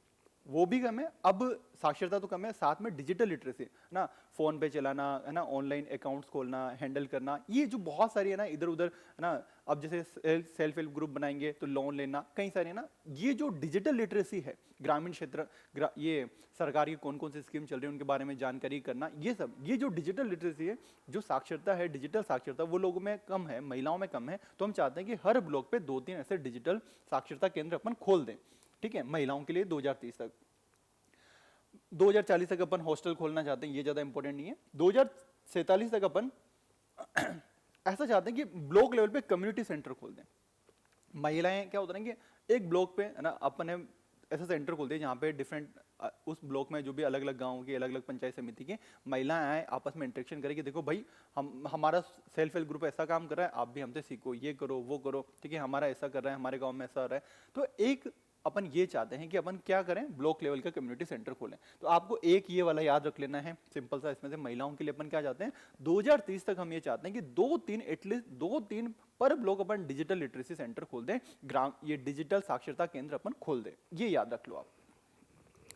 वो भी कम है, अब साक्षरता तो कम है, साथ में डिजिटल लिटरेसी ना, फोन पे चलाना, है ना, ऑनलाइन अकाउंट्स खोलना, हैंडल करना, ये जो बहुत सारी है ना इधर उधर, है ना। अब जैसे सेल्फ हेल्प ग्रुप बनाएंगे तो लोन लेना, कई सारे ना, ये जो डिजिटल लिटरेसी है ग्रामीण क्षेत्र, ये सरकारी कौन कौन सी स्कीम चल रही है उनके बारे में जानकारी करना, ये सब, ये जो डिजिटल लिटरेसी है, जो साक्षरता है, डिजिटल साक्षरता, वो लोगों में कम है, महिलाओं में कम है। तो हम चाहते हैं कि हर ब्लॉक पे 2-3 ऐसे डिजिटल साक्षरता केंद्र अपन खोल दें, ठीक है, महिलाओं के लिए 2030 तक। 2040 तक अपन हॉस्टल खोलना चाहते हैं, ये ज्यादा इंपॉर्टेंट नहीं है। 2047 तक अपन ऐसा चाहते हैं कि ब्लॉक लेवल पे कम्युनिटी सेंटर खोल दें। महिलाएं क्या होता है कि एक ब्लॉक पे, है ना, अपन ने ऐसा सेंटर खोल दिया जहाँ पे डिफरेंट उस ब्लॉक में जो भी अलग अलग गांव की, अलग अलग पंचायत समिति की महिलाएं आए, आपस में इंटरेक्शन करें कि देखो भाई, हमारा सेल्फ हेल्प ग्रुप ऐसा काम कर रहा है, आप भी हमसे सीखो, ये करो वो करो, ठीक है, हमारा ऐसा कर रहा है, हमारे गाँव में ऐसा हो रहा है। तो एक अपन ये चाहते हैं कि अपन क्या करें, ब्लॉक लेवल का कम्युनिटी सेंटर खोलें। तो आपको एक ये वाला याद रख लेना है सिंपल सा। इसमें से महिलाओं के लिए अपन क्या चाहते हैं, 2030 तक हम ये चाहते हैं कि 2-3 एटलीस्ट 2-3 पर ब्लॉक अपन डिजिटल लिटरेसी सेंटर खोल दें, ये डिजिटल साक्षरता केंद्र अपन खोल दें, ये याद रख लो आप,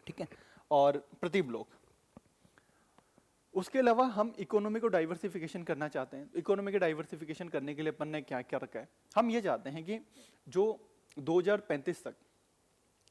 ठीक है। और प्रति ब्लॉक, उसके अलावा हम इकोनॉमी को डाइवर्सिफिकेशन करना चाहते हैं। इकोनॉमी के डाइवर्सिफिकेशन करने के लिए अपन ने क्या क्या रखा है, हम ये चाहते हैं कि जो 2035 तक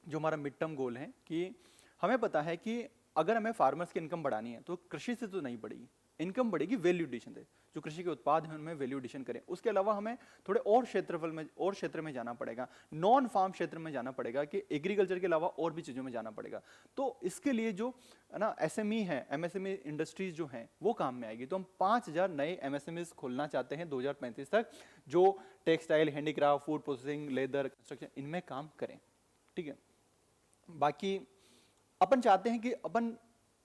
जो हमारा मिड टर्म गोल है, कि हमें पता है कि अगर हमें फार्मर्स की इनकम बढ़ानी है तो कृषि से तो नहीं बढ़ेगी, इनकम बढ़ेगी वैल्यू एडिशन से, जो कृषि के उत्पाद हैं उनमें वैल्यू एडिशन करें। उसके अलावा हमें थोड़े और क्षेत्रफल में और क्षेत्र में जाना पड़ेगा, नॉन फार्म क्षेत्र में जाना पड़ेगा, कि एग्रीकल्चर के अलावा और भी चीज़ों में जाना पड़ेगा। तो इसके लिए जो है ना एसएमई है, एमएसएमई इंडस्ट्रीज जो हैं वो काम में आएगी। तो हम 5000 नए एमएसएमईज खोलना चाहते हैं 2035 तक, जो textile, handicraft, food processing, leather, construction इनमें काम करें। ठीक है, बाकी अपन चाहते हैं कि अपन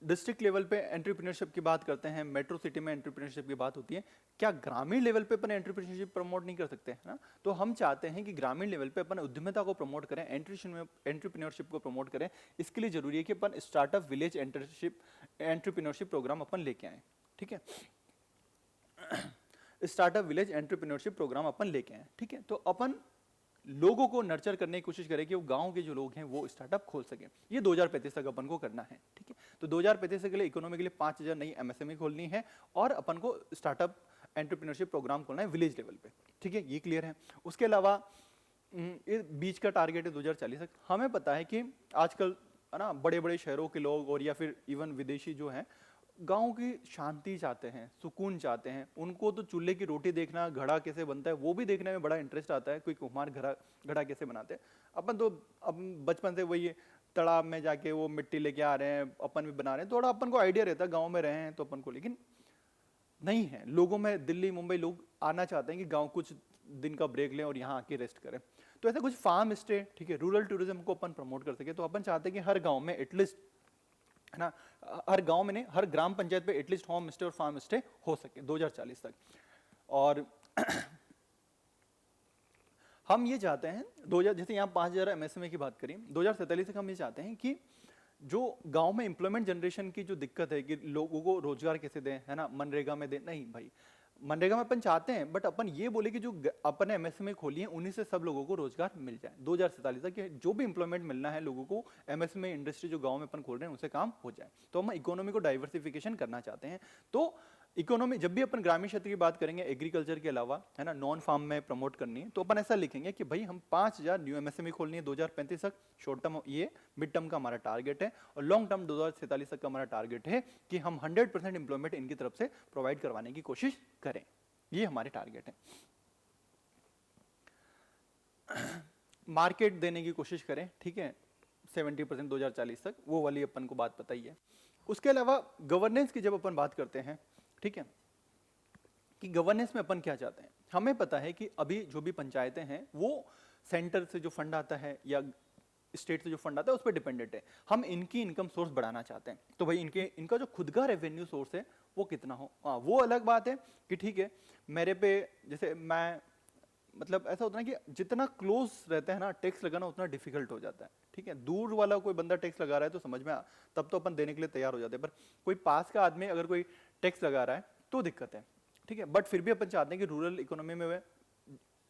डिस्ट्रिक्ट लेवल पे एंटरप्रेन्योरशिप की बात करते हैं, मेट्रो सिटी में एंटरप्रेन्योरशिप की बात होती है, क्या ग्रामीण लेवल पे अपन एंटरप्रेन्योरशिप प्रमोट नहीं कर सकते हैं ना? तो हम चाहते हैं कि ग्रामीण लेवल पे अपन उद्यमिता को प्रमोट करें, एंटरप्रेन्योरशिप को प्रमोट करें। इसके लिए जरूरी है कि अपन स्टार्टअप विलेज एंटरप्रेन्योरशिप प्रोग्राम अपन लेके आए। ठीक है, स्टार्टअप विलेज एंटरप्रेन्योरशिप प्रोग्राम अपन लेके आए। ठीक है, तो अपन लोगों को नर्चर करने की कोशिश करें कि वो गांव के जो लोग हैं वो स्टार्टअप खोल सकें। ये 2035 तक अपन को करना है। ठीक है, तो 2035 के लिए इकोनॉमी के लिए 5000 नई एमएसएमई खोलनी है और अपन को स्टार्टअप एंटरप्रेन्योरशिप प्रोग्राम खोलना है विलेज लेवल पे। ठीक है, ये क्लियर है। उसके अलावा ये बीच का टारगेट है 2040 तक। हमें पता है कि आजकल है ना बड़े बड़े शहरों के लोग और या फिर इवन विदेशी जो हैं गांव की शांति चाहते हैं, सुकून चाहते हैं। उनको तो चूल्हे की रोटी देखना, घड़ा कैसे बनता है वो भी देखने में बड़ा इंटरेस्ट आता है, कोई कुम्हार घड़ा कैसे बनाते हैं। अपन तो अब बचपन से वही तालाब में जाके वो मिट्टी लेके आ रहे हैं, अपन भी बना रहे हैं, थोड़ा अपन को आइडिया रहता है, गाँव में रहे हैं तो अपन को। लेकिन नहीं है लोगों में, दिल्ली मुंबई लोग आना चाहते हैं कि गाँव कुछ दिन का ब्रेक लें और यहाँ आके रेस्ट करें। तो ऐसा कुछ फार्म स्टे, ठीक है, रूरल टूरिज्म को अपन प्रमोट कर सके। तो अपन चाहते हैं कि हर गाँव में एटलीस्ट है ना, हर गांव में नहीं, हर ग्राम पंचायत पे एटलीस्ट होम स्टे और फार्म स्टे हो सके 2040 तक। और हम ये चाहते हैं 2000, जैसे यहाँ 5000 एमएसएमई की बात करी, 2047 तक हम ये चाहते हैं कि जो गांव में एम्प्लॉयमेंट जनरेशन की जो दिक्कत है कि लोगों को रोजगार कैसे दें, है ना, मनरेगा में दें, नहीं भाई, मनरेगा में अपन चाहते हैं, बट अपन ये बोले कि जो अपन एमएसएमई खोली है उन्हीं से सब लोगों को रोजगार मिल जाए 2047 तक, जो भी एम्प्लॉयमेंट मिलना है लोगों को, एमएसएमई इंडस्ट्री जो गांव में अपन खोल रहे हैं उनसे काम हो जाए। तो हम इकोनॉमी को डाइवर्सिफिकेशन करना चाहते हैं। तो इकोनॉमी जब भी अपन ग्रामीण क्षेत्र की बात करेंगे एग्रीकल्चर के अलावा, है ना, नॉन फार्म में प्रमोट करनी है, तो अपन ऐसा लिखेंगे कि भाई हम 5000 न्यू एमएसएमई खोलनी है 2035 तक। शॉर्ट टर्म ये, मिड टर्म का हमारा टारगेट है, और लॉन्ग टर्म 2047 तक का हमारा टारगेट है कि हम 100% एम्प्लॉयमेंट इनकी तरफ से प्रोवाइड करवाने की कोशिश करें। ये हमारे टारगेट है। मार्केट देने की कोशिश करें, ठीक है, 70% 2040 तक, वो वाली अपन को बात पता ही है। उसके अलावा गवर्नेंस की जब अपन बात करते हैं, ठीक है, कि गवर्नेंस में अपन क्या चाहते हैं, हमें पता है कि अभी जो भी पंचायतें हैं वो सेंटर से जो फंड आता है या स्टेट से जो फंड आता है उस पर डिपेंडेंट है। हम इनकी इनकम सोर्स बढ़ाना चाहते हैं। तो भाई इनका जो खुद का रेवेन्यू सोर्स है वो कितना हो, हाँ वो अलग बात है कि ठीक है, मेरे पे जैसे मैं, मतलब ऐसा होता है कि जितना क्लोज रहते हैं ना टैक्स लगाना उतना डिफिकल्ट हो जाता है। ठीक है, दूर वाला कोई बंदा टैक्स लगा रहा है तो समझ में तब तो अपन देने के लिए तैयार हो जाते हैं, पर कोई पास का आदमी अगर कोई टैक्स लगा रहा है तो दिक्कत है। ठीक है, बट फिर भी अपन चाहते हैं कि रूरल इकोनॉमी में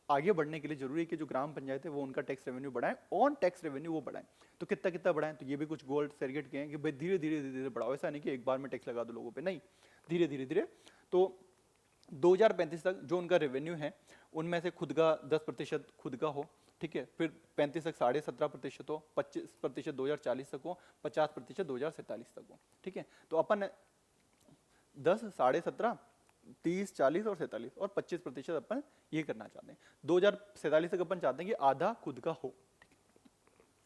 आगे बढ़ने के लिए जरूरी है कि जो ग्राम पंचायत है वो उनका टैक्स रेवेन्यू बढ़ाएं, ऑन टैक्स रेवेन्यू वो बढ़ाएं। तो कितना कितना बढ़ाएं, तो ये भी कुछ गोल्ड सेट किए हैं कि भाई धीरे धीरे धीरे धीरे बढ़ाओ, ऐसा नहीं कि एक बार में टैक्स लगा दो लोगों पे, नहीं, धीरे धीरे धीरे। तो 2035 तक जो उनका रेवेन्यू है उनमें से खुद का 10% खुद का हो, ठीक है, फिर 35 तक 17.5% हो, 25% 2040 तक हो, 50% 2047 तक हो। ठीक है, तो अपन 10, 17.5, 30, 40 और 47 और 25% अपन ये करना चाहते हैं। 2047 तक अपन चाहते हैं कि आधा खुद का हो।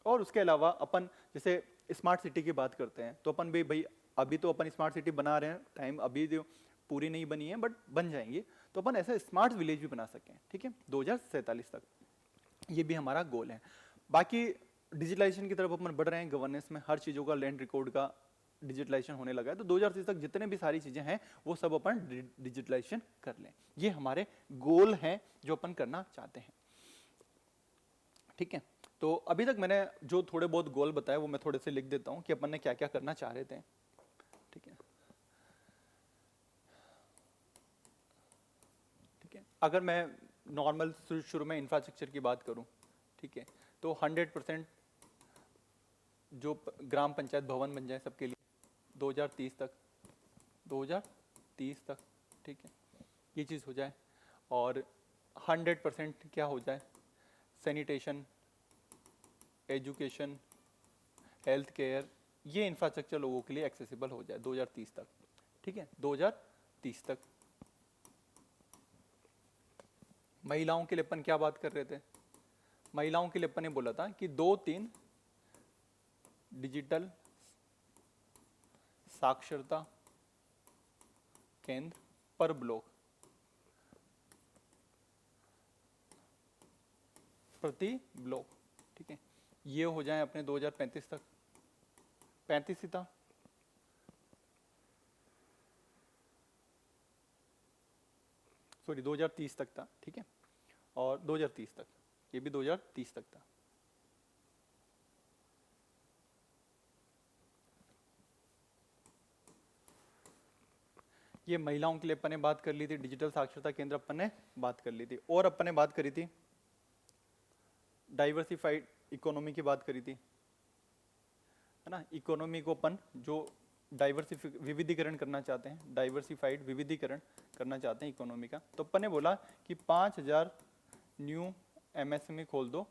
और उसके अलावा अपन जैसे स्मार्ट सिटी की बात करते हैं तो अपन भी भाई अभी तो अपन स्मार्ट सिटी बना रहे हैं, टाइम अभी जो पूरी नहीं बनी है बट बन जाएंगी, तो अपन ऐसा स्मार्ट विलेज भी बना सकें। ठीक है, 2047 तक ये भी हमारा गोल है। बाकी डिजिटलाइजेशन की तरफ अपन बढ़ रहे हैं, गवर्नेंस में हर चीज़ों का लैंड रिकॉर्ड का डिजिटलाइजेशन होने लगा है, तो 2030 तक जितने भी सारी चीज़ें हैं वो सब अपन डिजिटलाइजेशन कर लें। ये हमारे गोल हैं जो अपन करना चाहते हैं। ठीक है, तो अभी तक मैंने जो थोड़े बहुत गोल बताए वो मैं थोड़े से लिख देता हूँ कि अपन ने क्या क्या करना चाह रहे थे। ठीक है, ठीक है, अगर मैं नॉर्मल शुरू में इंफ्रास्ट्रक्चर की बात करूँ, ठीक है, तो 100% जो ग्राम पंचायत भवन बन जाए सबके लिए 2030 तक, 2030 तक, ठीक है, ये चीज़ हो जाए। और 100% क्या हो जाए, सैनिटेशन, एजुकेशन, हेल्थ केयर, ये इंफ्रास्ट्रक्चर लोगों के लिए एक्सेसिबल हो जाए 2030 तक। ठीक है, 2030 2030 तक। महिलाओं के लिए अपन क्या बात कर रहे थे? महिलाओं के लिए अपन ने बोला था कि 2-3 डिजिटल साक्षरता केंद्र पर ब्लॉक प्रति ब्लॉक, ठीक है, ये हो जाए अपने 2035 तक। 35 ही था, सॉरी 2030 तक था, ठीक है, और 2030 तक, ये भी 2030 तक था। ये महिलाओं के लिए अपन ने बात कर ली थी, डिजिटल साक्षरता केंद्र अपन ने बात कर ली थी, और अपन ने बात करी थी डाइवर्सिफाइड इकोनॉमी की बात करी थी, है ना। इकोनॉमी को अपन जो विविधीकरण करना चाहते हैं, डाइवर्सिफाइड विविधीकरण करना चाहते हैं इकोनॉमी का, तो अपन ने बोला कि 5000 न्यू एमएसएमई खोल दो,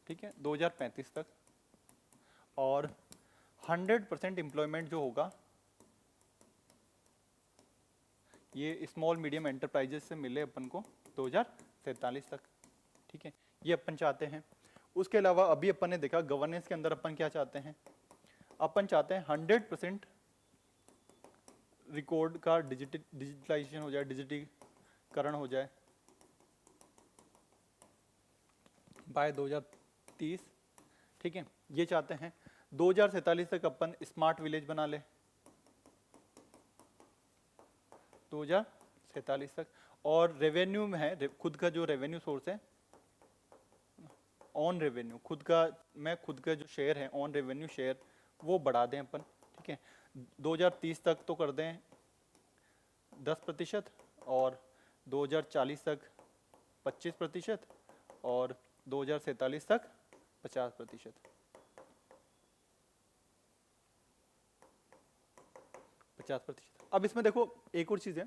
ठीक है, 2035 तक, और 100% एम्प्लॉयमेंट जो होगा ये स्मॉल मीडियम एंटरप्राइजेस से मिले अपन को 2047 तक, ठीक है, ये अपन चाहते हैं। उसके अलावा अभी अपन ने देखा गवर्नेंस के अंदर अपन क्या चाहते हैं, अपन चाहते हैं 100% रिकॉर्ड का डिजिटलाइजेशन हो जाए, डिजिटीकरण हो जाए बाय 2030, ठीक है, ये चाहते हैं। 2047 तक अपन स्मार्ट विलेज बना ले, 2047 तक, और रेवेन्यू में है खुद का जो रेवेन्यू सोर्स है, ऑन रेवेन्यू खुद का जो शेयर है, ऑन रेवेन्यू शेयर, वो बढ़ा दें अपन, ठीक है। 2030 तक तो कर दें 10%, और 2040 तक 25%, और 2047 तक 50%। 50%। अब इसमें देखो एक और चीज है,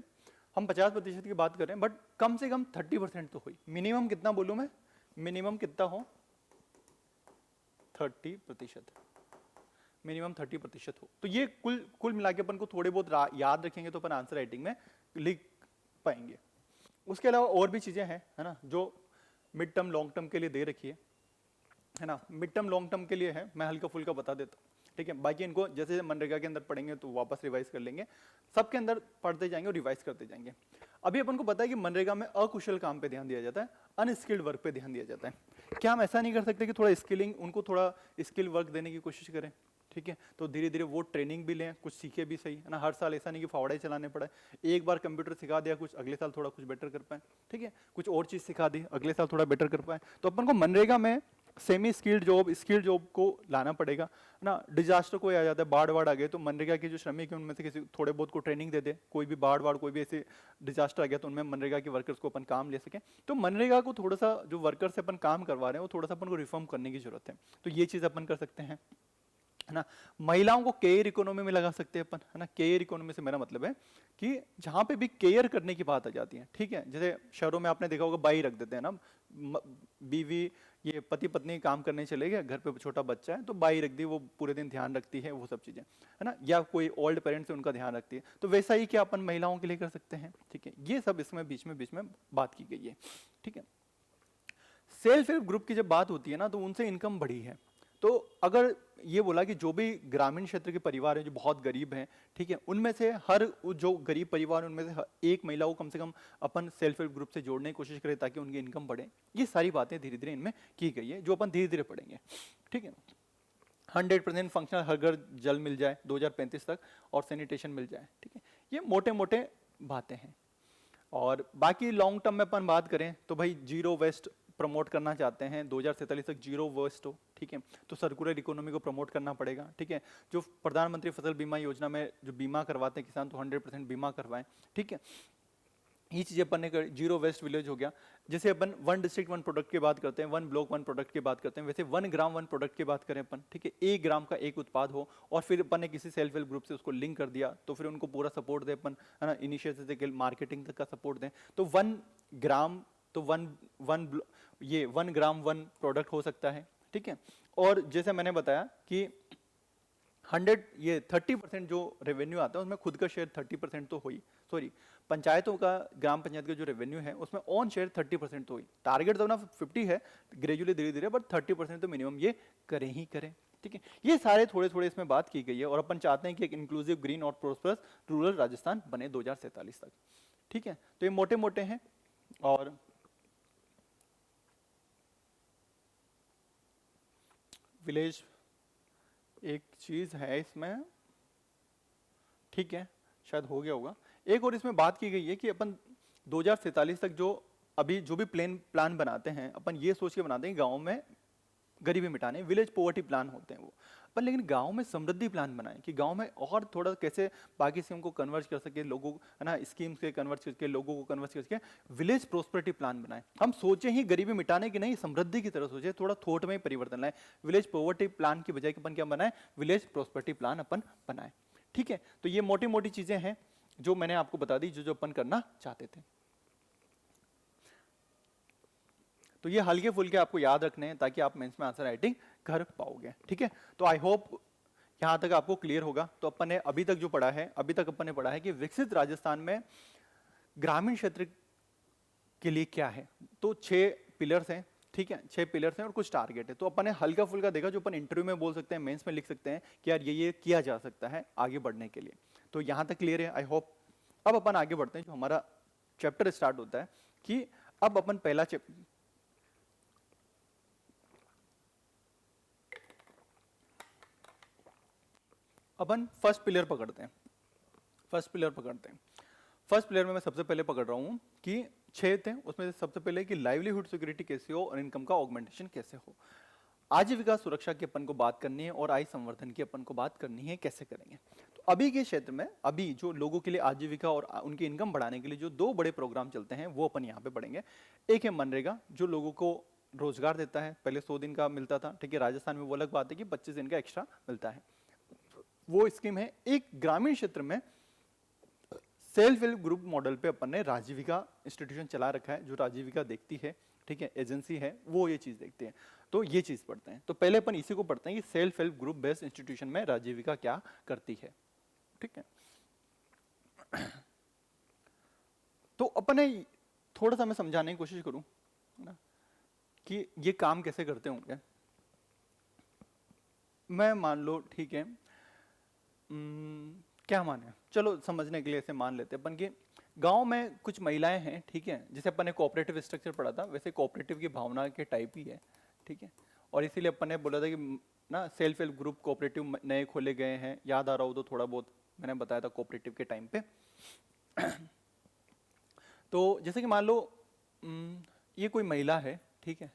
हम 50% की बात कर रहे हैं, बट कम से कम 30% तो हुई। मिनिमम कितना बोलूं मैं? मिनिमम कितना हो? 30%, मिनिमम 30% हो। तो ये कुल मिला के अपन को थोड़े बहुत याद रखेंगे तो अपन आंसर राइटिंग में लिख पाएंगे। उसके अलावा और भी चीजें हैं, है ना, जो मिड टर्म लॉन्ग टर्म के लिए दे रखी है ना। मिड टर्म लॉन्ग टर्म के लिए है, मैं हल्का फुल्का बता देता हूँ, ठीक है। बाकी इनको जैसे मनरेगा के अंदर पढ़ेंगे तो वापस रिवाइज कर लेंगे, सबके अंदर पढ़ते जाएंगे और रिवाइज करते जाएंगे। अभी अपन को पता है कि मनरेगा में अकुशल काम पे ध्यान दिया जाता है, अनस्किल्ड वर्क पे ध्यान दिया जाता है। क्या हम ऐसा नहीं कर सकते कि थोड़ा स्किलिंग, उनको थोड़ा स्किल वर्क देने की कोशिश करें, ठीक है, तो धीरे धीरे वो ट्रेनिंग भी लें, कुछ सीखे भी, सही है ना। हर साल ऐसा नहीं कि फावड़ा ही चलाने पड़े, एक बार कंप्यूटर सिखा दिया कुछ, अगले साल थोड़ा कुछ बेटर कर पाए, ठीक है, कुछ और चीज सिखा दी, अगले साल थोड़ा बेटर कर पाए। तो अपन को मनरेगा में सेमी स्किल्ड जॉब को लाना पड़ेगा ना। डिजास्टर कोई आ जाता है, बाढ़ आ गए, तो मनरेगा के जो श्रमिक हैं उनमें से किसी थोड़े बहुत को ट्रेनिंग दे दे, कोई भी बाढ़ कोई भी ऐसे डिजास्टर आ गया तो उनमें मनरेगा के वर्कर्स को अपन काम ले सकें। तो मनरेगा को थोड़ा सा, जो वर्कर्स से अपन काम करवा रहे हैं, वो थोड़ा सा अपन को रिफॉर्म करने की जरूरत है। तो ये चीज अपन कर सकते हैं, है ना। महिलाओं को केयर इकोनॉमी में लगा सकते हैं अपन, है ना। केयर इकोनॉमी से मेरा मतलब है कि जहां पे भी केयर करने की बात आ जाती है, ठीक है, जैसे शहरों में आपने देखा होगा बाई रख देते हैं ना, बीवी, ये पति पत्नी काम करने चले गए, घर पे छोटा बच्चा है तो बाई रख दी, वो पूरे दिन ध्यान रखती है, वो सब चीजें, है ना। या कोई ओल्ड पेरेंट्स है उनका ध्यान रखती है, तो वैसा ही क्या अपन महिलाओं के लिए कर सकते हैं, ठीक है। ये सब इसमें बीच में बात की गई है, ठीक है। सेल्फ हेल्प ग्रुप की जब बात होती है ना, तो उनसे इनकम बढ़ी है। तो अगर ये बोला कि जो भी ग्रामीण क्षेत्र के परिवार हैं जो बहुत गरीब हैं, ठीक है, उनमें से हर जो गरीब परिवार, उनमें से एक महिला को कम से कम अपन सेल्फ हेल्प ग्रुप से जोड़ने की कोशिश करें ताकि उनकी इनकम बढ़े। ये सारी बातें धीरे धीरे इनमें की गई है, जो अपन धीरे धीरे पढ़ेंगे, ठीक है। 100% फंक्शनल हर घर जल मिल जाए 2035 तक, और सैनिटेशन मिल जाए, ठीक है। ये मोटे मोटे बातें हैं। और बाकी लॉन्ग टर्म में अपन बात करें तो भाई जीरो वेस्ट प्रमोट करना चाहते हैं, 2047 तक जीरो वेस्ट हो, ठीक है, तो सर्कुलर इकोनॉमी को प्रमोट करना पड़ेगा, ठीक है। जो प्रधानमंत्री फसल बीमा योजना में जो बीमा करवाते हैं किसान, तो 100% बीमा करवाएं, ठीक है। ये चीजें अपन ने कर, जीरो वेस्ट विलेज हो गया। जैसे अपन 1 डिस्ट्रिक्ट 1 प्रोडक्ट की बात करते हैं, 1 ब्लॉक 1 प्रोडक्ट की बात करते हैं, वैसे 1 ग्राम 1 प्रोडक्ट की बात करें अपन, ठीक है, 1 ग्राम का एक उत्पाद हो, और फिर अपन ने किसी सेल्फ हेल्प ग्रुप से उसको लिंक कर दिया, तो फिर उनको पूरा सपोर्ट दे अपन, है ना, इनिशिएटिव से मार्केटिंग तक का सपोर्ट दें। तो 1 ग्राम, तो 1 ग्राम 1 प्रोडक्ट हो सकता है, ठीक है। और जैसे मैंने बताया कि 30% जो रेवेन्यू आता है उसमें खुद का शेयर 30% तो हो ही, सॉरी पंचायतों का, ग्राम पंचायत का जो रेवेन्यू है उसमें ऑन शेयर 30% तो ही, टारगेट तो ना 50 है ग्रेजुअली धीरे धीरे, बट 30% तो मिनिमम ये करें ही करें। ठीक है, ये सारे थोड़े थोड़े इसमें बात की गई है और अपन चाहते हैं कि एक इंक्लूसिव ग्रीन और प्रोस्परस रूरल राजस्थान बने 2047 तक। ठीक है, तो ये मोटे मोटे हैं। और विलेज एक चीज है इसमें, ठीक है शायद हो गया होगा। एक और इसमें बात की गई है कि अपन 2047 तक जो अभी जो भी प्लान बनाते हैं, अपन ये सोच के बनाते हैं गाँव में गरीबी मिटाने, विलेज पॉवर्टी प्लान होते हैं वो अपन, लेकिन गांव में समृद्धि प्लान बनाएं कि गांव में और थोड़ा कैसे बाकी स्कीम को कन्वर्ट कर सके, लोगों है ना, स्कीम्स के कन्वर्ट करके लोगों को कन्वर्ट करके विलेज प्रोस्पेरिटी प्लान बनाएं। हम सोचें ही गरीबी मिटाने की नहीं, समृद्धि की तरफ सोचे, थोड़ा थॉट में परिवर्तन लाएं। विलेज पॉवर्टी प्लान की बजाय अपन क्या बनाए, विलेज प्रोस्पेरिटी प्लान अपन बनाए। ठीक है, तो ये मोटी मोटी चीजें हैं जो मैंने आपको बता दी, जो अपन करना चाहते थे। तो ये हल्के फुल्के आपको याद रखने हैं ताकि आप मेंस में आंसर राइटिंग कर पाओगे। ठीक है, तो आई होप यहां तक आपको क्लियर होगा। तो अपन ने अभी तक जो पढ़ा है, अभी तक अपन ने पढ़ा है कि विकसित राजस्थान में ग्रामीण क्षेत्र के लिए क्या है। तो 6 पिलर्स हैं, ठीक है, 6 पिलर्स हैं और कुछ टारगेट है। तो अपन ने हल्का फुल्का देखा, जो अपन इंटरव्यू में बोल सकते हैं, मेंस में लिख सकते हैं कि यार ये किया जा सकता है आगे बढ़ने के लिए। तो यहां तक क्लियर है आई होप। अब अपन आगे बढ़ते हैं, जो हमारा चैप्टर स्टार्ट होता है कि अब अपन पहला अपन फर्स्ट पिलर पकड़ते हैं। फर्स्ट पिलर में मैं सबसे पहले पकड़ रहा हूं कि 6 थे, उसमें से सबसे पहले कि लाइवलीहुड सिक्योरिटी कैसे हो और इनकम का ऑगमेंटेशन कैसे हो। आजीविका सुरक्षा की अपन को बात करनी है और आय संवर्धन की अपन को बात करनी है, कैसे करेंगे। तो अभी के क्षेत्र में अभी जो लोगों के लिए आजीविका और उनकी इनकम बढ़ाने के लिए जो 2 बड़े प्रोग्राम चलते हैं वो अपन यहाँ पे पढ़ेंगे। एक है मनरेगा, जो लोगों को रोजगार देता है, पहले 100 दिन का मिलता था, ठीक है, राजस्थान में वो अलग बात है कि 25 दिन का एक्स्ट्रा मिलता है, वो स्कीम है। एक ग्रामीण क्षेत्र में सेल्फ हेल्प ग्रुप मॉडल पे अपन ने राजीविका इंस्टीट्यूशन चला रखा है, जो राजीविका देखती है, ठीक है, एजेंसी है, वो ये चीज देखती है। तो ये चीज पढ़ते हैं। तो पहले अपन इसी को पढ़ते हैं कि self help group based institution में राजीविका क्या करती है। ठीक है, तो अपन ने थोड़ा सा मैं समझाने की कोशिश करूं ना कि ये काम कैसे करते होंगे। मैं मान लो, ठीक है, क्या माने, चलो समझने के लिए ऐसे मान लेते हैं अपन कि गांव में कुछ महिलाएं हैं, ठीक है, जैसे अपन ने कोऑपरेटिव स्ट्रक्चर पढ़ा था, वैसे कोऑपरेटिव की भावना के टाइप ही है। ठीक है, और इसीलिए अपन ने बोला था कि ना सेल्फ हेल्प ग्रुप कोऑपरेटिव नए खोले गए हैं, याद आ रहा हो तो थोड़ा बहुत मैंने बताया था कोऑपरेटिव के टाइम पे। तो जैसे कि मान लो ये कोई महिला है, ठीक है,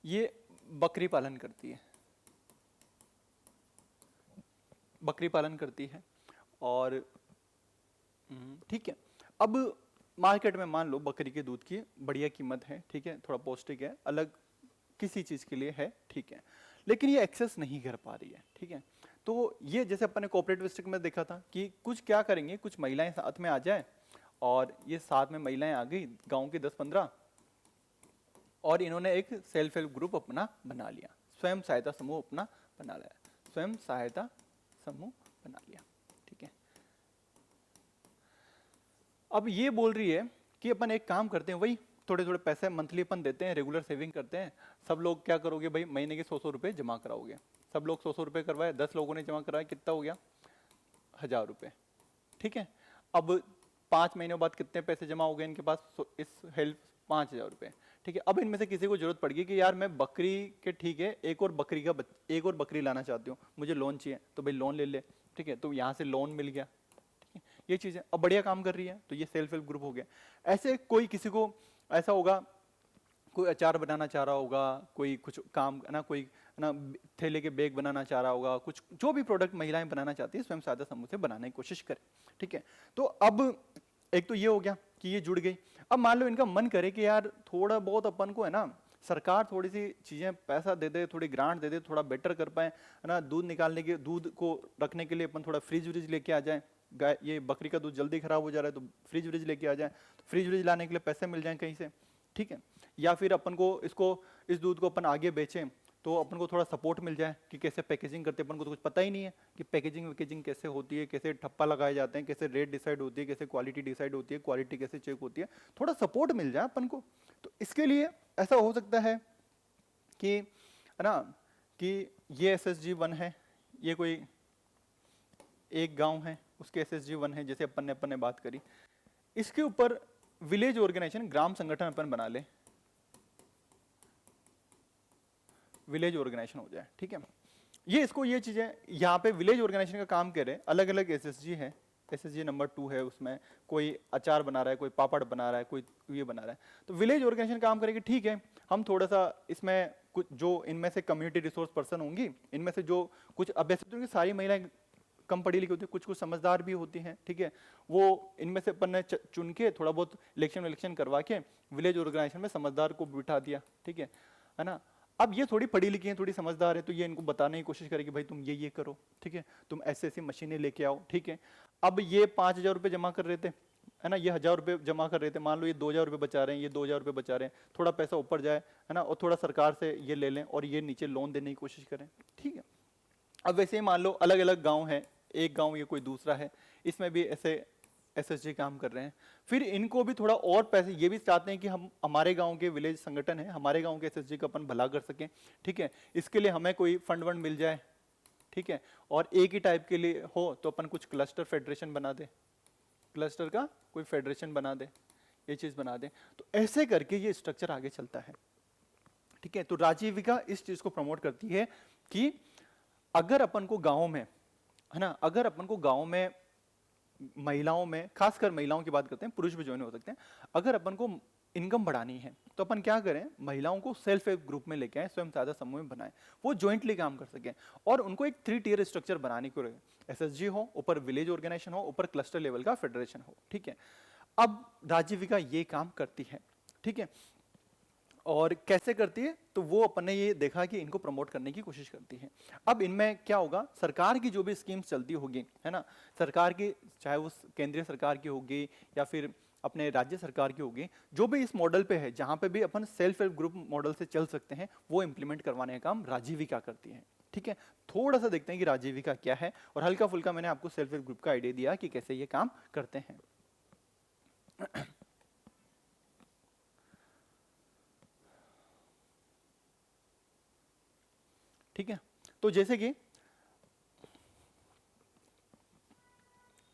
ये बकरी पालन करती है, बकरी पालन करती है और ठीक है, अब मार्केट में मान लो बकरी के दूध की बढ़िया कीमत है, ठीक है, थोड़ा पौष्टिक है, अलग किसी चीज के लिए है, ठीक है, लेकिन ये एक्सेस नहीं कर पा रही है। ठीक है, तो ये जैसे अपन ने कोऑपरेटिव स्ट्रक्चर में देखा था कि कुछ क्या करेंगे, कुछ महिलाएं साथ में आ जाए, और ये साथ में महिलाएं आ गई गांव की 10-15, और इन्होंने एक सेल्फ हेल्प ग्रुप अपना बना लिया, स्वयं सहायता समूह अपना बना लिया, स्वयं सहायता समूह बना लिया। ठीक है, अब ये बोल रही है कि अपन एक काम करते हैं, वही थोड़े थोड़े पैसे मंथली अपन देते हैं, रेगुलर सेविंग करते हैं। सब लोग क्या करोगे भाई, महीने के 100-100 रुपए जमा कराओगे। सब लोग 100-100 रुपए करवाए, 10 लोगों ने जमा कराया, कितना हो गया, 1000 रुपए। ठीक है, अब 5 महीनों बाद कितने पैसे जमा हो गए इनके पास इस हेल्प, 5000 रुपए। ठीक है, अब इनमें से किसी को जरूरत पड़ गई कि यार मैं बकरी के, ठीक है, एक और बकरी लाना चाहती हूँ, मुझे लोन चाहिए, तो भाई लोन ले ले। ठीक है, तो यहाँ से लोन मिल गया। ठीक है, ये चीज़ है, अब बढ़िया काम कर रही है, तो ये सेल्फ हेल्प ग्रुप हो गया। ऐसे कोई किसी को ऐसा होगा, कोई अचार बनाना चाह रहा होगा, कोई कुछ काम ना, कोई ना थैले के बैग बनाना चाह रहा होगा, कुछ जो भी प्रोडक्ट महिलाएं बनाना चाहती है स्वयं सहायता समूह से बनाने की कोशिश करें। ठीक है, तो अब एक तो ये हो गया कि ये जुड़ गई। अब मान लो इनका मन करे कि यार थोड़ा बहुत अपन को है ना, सरकार थोड़ी सी चीजें पैसा दे दे, थोड़ी ग्रांट दे दे, थोड़ा बेटर कर पाए, है ना, दूध निकालने के, दूध को रखने के लिए अपन थोड़ा फ्रिज व्रिज लेके आ जाए, गाय ये बकरी का दूध जल्दी खराब हो जा रहा है तो फ्रिज व्रिज लेके आ जाए, तो फ्रिज व्रिज लाने के लिए पैसे मिल जाए कहीं से। ठीक है, या फिर अपन को इस दूध को अपन आगे बेचें तो अपन को थोड़ा सपोर्ट मिल जाए कि कैसे पैकेजिंग करते हैं, अपन को तो कुछ पता ही नहीं है कि पैकेजिंग वैकेजिंग कैसे होती है, कैसे ठप्पा लगाए जाते हैं, कैसे रेट डिसाइड होती है, कैसे क्वालिटी डिसाइड होती है, क्वालिटी कैसे चेक होती है, थोड़ा सपोर्ट मिल जाए अपन को। तो इसके लिए ऐसा हो सकता है कि, है ना, कि ये SSG 1 है, ये कोई एक गांव है, उसके SSG 1 है, जैसे अपन ने बात करी। इसके ऊपर विलेज ऑर्गेनाइजेशन, ग्राम संगठन अपन बना ले, विलेज ऑर्गेनाइजेशन हो जाए, ठीक है। ये चीजें यहाँ पे विलेज ऑर्गेनाइजेशन का काम करे, अलग अलग SSG है, SSG नंबर 2 है, उसमें कोई अचार बना रहा है, कोई पापड़ बना रहा है, कोई ये बना रहा है। तो विलेज ऑर्गेनाइजेशन काम करेगी, ठीक है, हम थोड़ा सा इसमें कुछ जो इनमें से कम्युनिटी रिसोर्स पर्सन होंगी, इनमें से जो कुछ, अब वैसे तो सारी महिलाएं कम पढ़ी लिखी होती है, कुछ कुछ समझदार भी होती हैं, ठीक है, वो इनमें से अपन ने चुन के थोड़ा बहुत इलेक्शन करवा के विलेज ऑर्गेनाइजेशन में समझदार को बिठा दिया, ठीक है ना। अब ये थोड़ी पढ़ी लिखी हैं, थोड़ी समझदार है, तो ये इनको बताने की कोशिश करेगी, भाई तुम ये करो, ठीक है, तुम ऐसी मशीनें लेके आओ, ठीक है। अब ये 5,000 रुपये जमा कर रहे थे, है ना, ये 1,000 रुपये जमा कर रहे थे, मान लो ये 2,000 रुपये बचा रहे हैं, ये 2,000 रुपये बचा रहे हैं, थोड़ा पैसा ऊपर जाए, है ना, और थोड़ा सरकार से ये ले लें और ये नीचे लोन देने की कोशिश करें, ठीक है। अब वैसे ही मान लो अलग अलग गाँव है, एक गाँव ये कोई दूसरा है, इसमें भी ऐसे SSG काम कर रहे हैं, फिर इनको भी थोड़ा और पैसे, ये भी चाहते हैं कि हम, हमारे गांव के विलेज संगठन है, हमारे गांव के SSG का अपन भला कर सकें, ठीक है, इसके लिए हमें कोई फंड वंड मिल जाए, ठीक है, और एक ही टाइप के लिए हो तो अपन कुछ क्लस्टर फेडरेशन बना दे, क्लस्टर का कोई फेडरेशन बना दे, ये चीज बना दे। तो ऐसे करके ये स्ट्रक्चर आगे चलता है, ठीक है। तो राजीविका इस चीज को प्रमोट करती है कि अगर अपन को गाँव में, है ना, अगर अपन को गाँव में महिलाओं में, खासकर महिलाओं की बात करते हैं, पुरुष भी ज्वाइन हो सकते हैं, अगर अपन को इनकम बढ़ानी है तो अपन क्या करें, महिलाओं को सेल्फ हेल्प ग्रुप में लेके आए, स्वयं सहायता समूह में बनाएं, वो ज्वाइंटली काम कर सकें, और उनको एक 3 टियर स्ट्रक्चर बनाने को रहे, SSG हो, ऊपर विलेज ऑर्गेनाइजेशन हो, ऊपर क्लस्टर लेवल का फेडरेशन हो, ठीक है। अब राजीविका ये काम करती है, ठीक है, और कैसे करती है, तो वो अपन ने ये देखा कि इनको प्रमोट करने की कोशिश करती है। अब इनमें क्या होगा, सरकार की जो भी स्कीम्स चलती होगी, है ना, सरकार की, चाहे वो केंद्रीय सरकार की होगी या फिर अपने राज्य सरकार की होगी, जो भी इस मॉडल पे है, जहां पे भी अपन सेल्फ हेल्प ग्रुप मॉडल से चल सकते हैं, वो इंप्लीमेंट करवाने का काम राजीविका करती है, ठीक है। थोड़ा सा देखते हैं कि राजीविका क्या है, और हल्का फुल्का मैंने आपको सेल्फ हेल्प ग्रुप का आइडिया दिया कि कैसे ये काम करते हैं। ठीक है, तो जैसे कि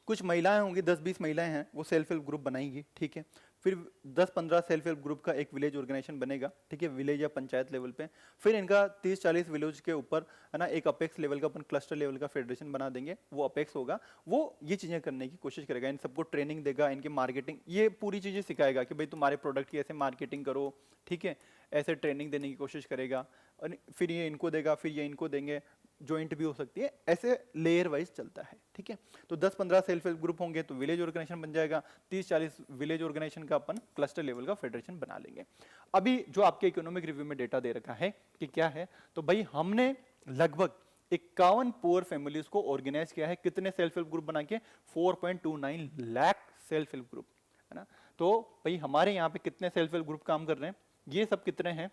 कुछ महिलाएं होंगी, 10-20 महिलाएं हैं, वो सेल्फ हेल्प ग्रुप बनाएंगी, ठीक है, फिर 10-15 सेल्फ हेल्प ग्रुप का एक विलेज ऑर्गेनाइजेशन बनेगा, ठीक है, विलेज या पंचायत लेवल पे, फिर इनका 30-40 विलेज के ऊपर, है ना, एक अपेक्स लेवल का, अपन क्लस्टर लेवल का फेडरेशन बना देंगे, वो अपेक्स होगा, वो ये चीजें करने की कोशिश करेगा, इन सबको ट्रेनिंग देगा, इनकी मार्केटिंग, ये पूरी चीजें सिखाएगा कि भाई तुम्हारे प्रोडक्ट की ऐसे मार्केटिंग करो, ठीक है, ऐसे ट्रेनिंग देने की कोशिश करेगा, और फिर ये इनको देगा, फिर ये इनको देंगे, ज्वाइंट भी हो सकती है, ऐसे लेयर वाइज चलता है, ठीक है। तो 10-15 सेल्फ हेल्प ग्रुप होंगे तो विलेज ऑर्गेनाइजेशन बन जाएगा, 30-40 विलेज ऑर्गेनाइजेशन का अपन क्लस्टर लेवल का फेडरेशन बना लेंगे। अभी जो आपके इकोनॉमिक रिव्यू में डेटा दे रखा है कि क्या है, तो भाई हमने लगभग 51 पुअर फैमिलीज को ऑर्गेनाइज किया है, कितने सेल्फ हेल्प ग्रुप बना के, 4.29 लाख सेल्फ हेल्प ग्रुप, है ना। तो भाई हमारे यहाँ पे कितने सेल्फ हेल्प ग्रुप काम कर रहे हैं, ये सब कितने हैं,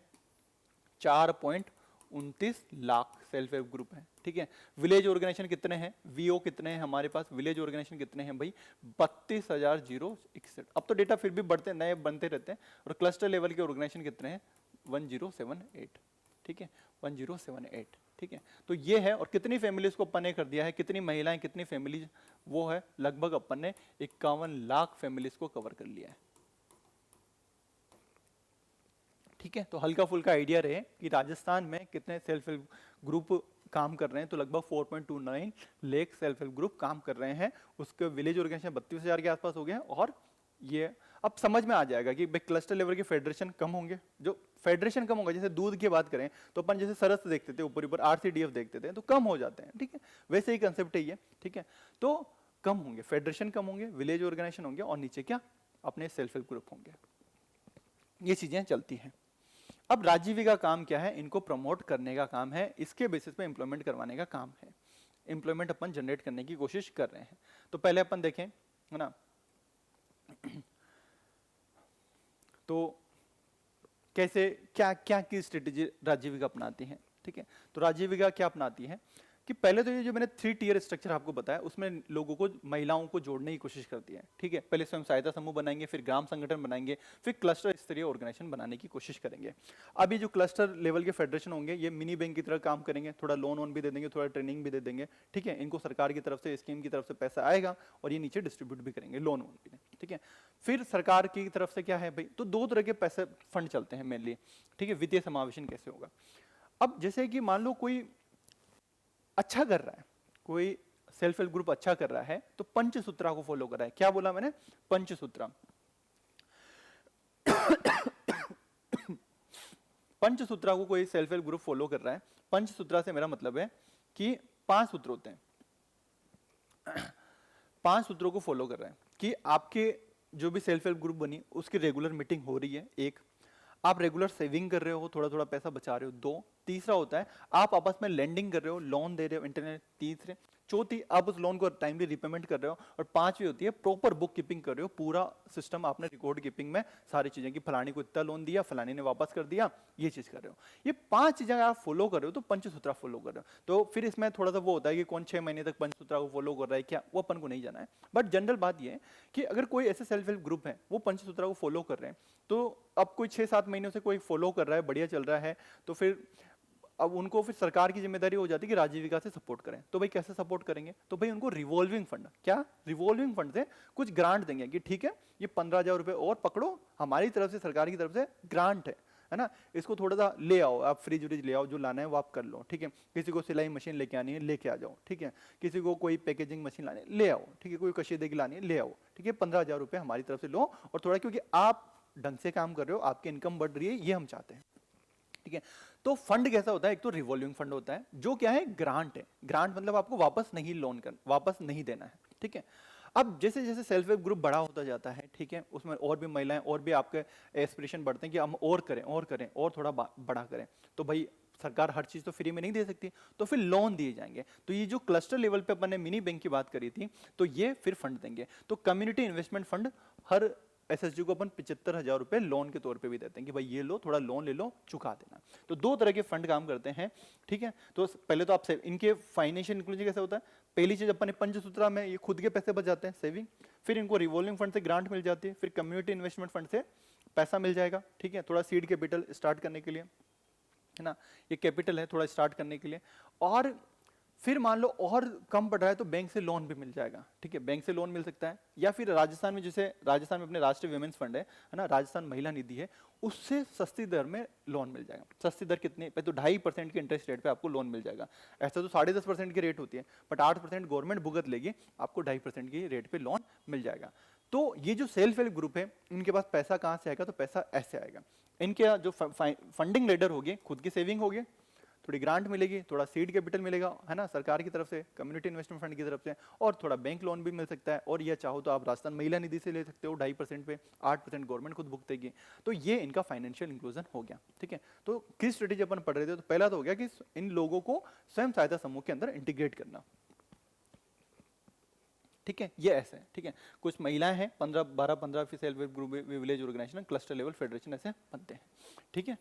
4.29 लाख सेल्फ हेल्प ग्रुप है, ठीक है। विलेज ऑर्गेनाइजेशन कितने हैं, VO कितने हैं हमारे पास, विलेज ऑर्गेनाइजेशन कितने हैं भाई, 32,061। अब तो डेटा फिर भी बढ़ते, नए बनते रहते हैं, और क्लस्टर लेवल के ऑर्गेनाइजेशन कितने हैं, 1078, ठीक है, 1078, ठीक है। तो ये है, और कितनी फैमिलीज को अपन ने कर दिया है, कितनी महिलाएं, कितनी फैमिलीज, वो है लगभग अपन ने 51 लाख फैमिलीज को कवर कर लिया है, ठीक है। तो हल्का फुल्का आइडिया रहे कि राजस्थान में कितने सेल्फ हेल्प ग्रुप काम कर रहे हैं, तो लगभग 4.29 लाख सेल्फ हेल्प ग्रुप काम कर रहे हैं, उसके विलेज ऑर्गेनाइजेशन 32,000 के आसपास हो गए हैं, और ये अब समझ में आ जाएगा कि भाई क्लस्टर लेवल के फेडरेशन कम होंगे, जो फेडरेशन कम होगा, जैसे दूध की बात करें तो अपन जैसे सरस देखते थे ऊपर ऊपर, RCDF देखते थे, तो कम हो जाते हैं, ठीक है, वैसे ही कंसेप्ट है ये, ठीक है। तो कम होंगे, फेडरेशन कम होंगे, विलेज ऑर्गेनाइजेशन होंगे, और नीचे क्या, अपने सेल्फ हेल्प ग्रुप होंगे, ये चीजें चलती हैं। अब राजीविका का काम क्या है, इनको प्रमोट करने का काम है, इसके बेसिस पे एम्प्लॉयमेंट करवाने का काम है, एम्प्लॉयमेंट अपन जनरेट करने की कोशिश कर रहे हैं। तो पहले अपन देखें, है ना, तो कैसे, क्या क्या की स्ट्रेटेजी राजीविका अपनाती है, ठीक है। तो राजीविका क्या अपनाती है कि पहले तो ये जो मैंने 3 टियर स्ट्रक्चर आपको बताया उसमें लोगों को, महिलाओं को जोड़ने की कोशिश करती है, ठीक है। पहले स्वयं सहायता समूह बनाएंगे, फिर ग्राम संगठन बनाएंगे, फिर क्लस्टर स्तरीय ऑर्गेनाइजेशन बनाने की कोशिश करेंगे। अब ये जो क्लस्टर लेवल के फेडरेशन होंगे ये मिनी बैंक की तरह काम करेंगे, थोड़ा लोन वोन भी दे देंगे, थोड़ा ट्रेनिंग भी दे देंगे, ठीक है। इनको सरकार की तरफ से, स्कीम की तरफ से पैसा आएगा और ये नीचे डिस्ट्रीब्यूट भी करेंगे, लोन वोन भी, ठीक है। फिर सरकार की तरफ से क्या है भाई, तो 2 तरह के पैसे फंड चलते हैं मेनली, ठीक है। वित्तीय समावेशन कैसे होगा, अब जैसे कि मान लो कोई अच्छा कर रहा है, कोई सेल्फ हेल्प ग्रुप अच्छा कर रहा है, तो पंचसूत्रा को फॉलो कर रहा है। क्या बोला मैंने, पंचसूत्रा। पंचसूत्रा को कोई सेल्फ हेल्प ग्रुप फॉलो कर रहा है, पंचसूत्रा से मेरा मतलब है कि 5 सूत्र होते हैं, 5 सूत्रों को फॉलो कर रहा है कि आपके जो भी सेल्फ हेल्प ग्रुप बनी उसकी रेगुलर मीटिंग हो रही है, एक, आप रेगुलर सेविंग कर रहे हो, थोड़ा थोड़ा पैसा बचा रहे हो, 2, तीसरा होता है आप आपस में लेंडिंग कर रहे हो, लोन दे रहे हो इंटरनेट, तीसरे, चौथी आप उस लोन को टाइमली रिपेमेंट कर रहे हो, और 5वीं होती है प्रॉपर बुक कीपिंग कर रहे हो, पूरा सिस्टम आपने रिकॉर्ड कीपिंग में सारी चीजें कि फलानी को इतना लोन दिया, फलानी ने वापस कर दिया, ये चीज कर रहे हो। ये 5 चीजें आप फॉलो कर रहे हो तो पंचसूत्रा फॉलो कर रहे हो। तो फिर इसमें थोड़ा सा वो होता है कि कौन 6 महीने तक पंचसूत्रा को फॉलो कर रहा है क्या, वो अपन को नहीं जाना है, बट जनरल बात ये है कि अगर कोई ऐसे सेल्फ हेल्प ग्रुप है वो पंचसूत्रा को फॉलो कर रहे हैं, तो अब कोई 6-7 महीनों से कोई फॉलो कर रहा है, बढ़िया चल रहा है, तो फिर अब उनको फिर सरकार की जिम्मेदारी हो जाती है कि राजीविका से सपोर्ट करें। तो भाई कैसे सपोर्ट करेंगे, तो भाई उनको रिवॉल्विंग फंड, क्या रिवॉल्विंग फंड से कुछ ग्रांट देंगे कि ठीक है ये 15,000 रुपए और पकड़ो, हमारी तरफ से, सरकार की तरफ से ग्रांट है ना, इसको थोड़ा सा ले आओ, आप फ्रिज व्रिज ले आओ, जो लाना है वो आप कर लो, ठीक है। किसी को सिलाई मशीन लेके आनी है लेके आ जाओ, ठीक है। किसी को कोई पैकेजिंग मशीन लानी है ले आओ, ठीक है। कोई कशीदगी लानी है ले आओ, ठीक है। 15,000 रुपए हमारी तरफ से लो, और थोड़ा क्योंकि आप ढंग से काम कर रहे हो, आपकी इनकम बढ़ रही है, ये हम चाहते हैं, ठीक है। तो फंड कैसा होता है, एक तो रिवॉल्विंग फंड होता है जो क्या है, ग्रांट है। ग्रांट मतलब आपको वापस नहीं लोन कर, वापस नहीं देना है, ठीक है। अब जैसे जैसे सेल्फ हेल्प ग्रुप बड़ा होता जाता है, ठीक है, उसमें और भी महिलाएं और भी आपके एस्पिरेशन बढ़ते हैं कि हम और करें और करें और थोड़ा बड़ा करें, तो भाई सरकार हर चीज तो फ्री में नहीं दे सकती, तो फिर लोन दिए जाएंगे। तो ये जो क्लस्टर लेवल पे अपन ने मिनी बैंक की बात करी थी, तो ये फिर फंड देंगे। तो कम्युनिटी इन्वेस्टमेंट फंड हर एसएसजी को अपन 75,000 रुपए लोन के तौर पे भी देते हैं कि भाई ये लो, थोड़ा लोन ले लो, चुका देना। तो 2 तरह के फंड काम करते हैं, ठीक है। तो पहले तो आपसे इनके फाइनेंशियल इंक्लूजन कैसे होता है, पहली चीज अपन ने पंचसूत्रा में ये खुद के पैसे बच जाते हैं, सेविंग, फिर इनको रिवॉल्विंग फंड से ग्रांट मिल जाती है, फिर कम्युनिटी इन्वेस्टमेंट फंड से पैसा मिल जाएगा, ठीक है, थोड़ा सीड कैपिटल स्टार्ट करने के लिए, है ना, ये कैपिटल है थोड़ा स्टार्ट करने के लिए। और फिर मान लो और कम पड़ रहा है तो बैंक से लोन भी मिल जाएगा, ठीक है, बैंक से लोन मिल सकता है। या फिर राजस्थान में, जैसे राजस्थान में अपने राष्ट्रीय विमेंस फंड है ना, राजस्थान महिला निधि है, उससे सस्ती दर में लोन मिल जाएगा। सस्ती दर कितनी पे, तो 2.5% के इंटरेस्ट रेट पे आपको लोन मिल जाएगा। ऐसा तो 10.5% की रेट होती है, बट 8% गवर्नमेंट भुगत लेगी, आपको 2.5% की रेट पे लोन मिल जाएगा। तो ये जो सेल्फ हेल्प ग्रुप है इनके पास पैसा कहाँ से आएगा, तो पैसा ऐसे आएगा। इनके जो फंडिंग लेडर होगी, खुद की सेविंग होगी, थोड़ी ग्रांट मिलेगी, थोड़ा सीड कैपिटल मिलेगा, है ना, सरकार की तरफ से, कम्युनिटी इन्वेस्टमेंट फंड की तरफ से, और थोड़ा बैंक लोन भी मिल सकता है। और ये चाहो तो आप राजस्थान महिला निधि से ले सकते हो 2.5% पे, 8% गवर्नमेंट खुद भुगतेगी। तो ये इनका फाइनेंशियल इंक्लूजन हो गया, ठीक है। तो किस स्ट्रेटेजी अपन पढ़ रहे थे, तो पहला तो हो गया कि इन लोगों को स्वयं सहायता समूह के अंदर इंटीग्रेट करना, ठीक है, ये ऐसे है, ठीक है। कुछ महिलाएं हैं, 12-15 self help group, village organisation, cluster level federation ऐसे बनते हैं, ठीक है।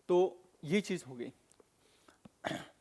तो ये चीज हो गई।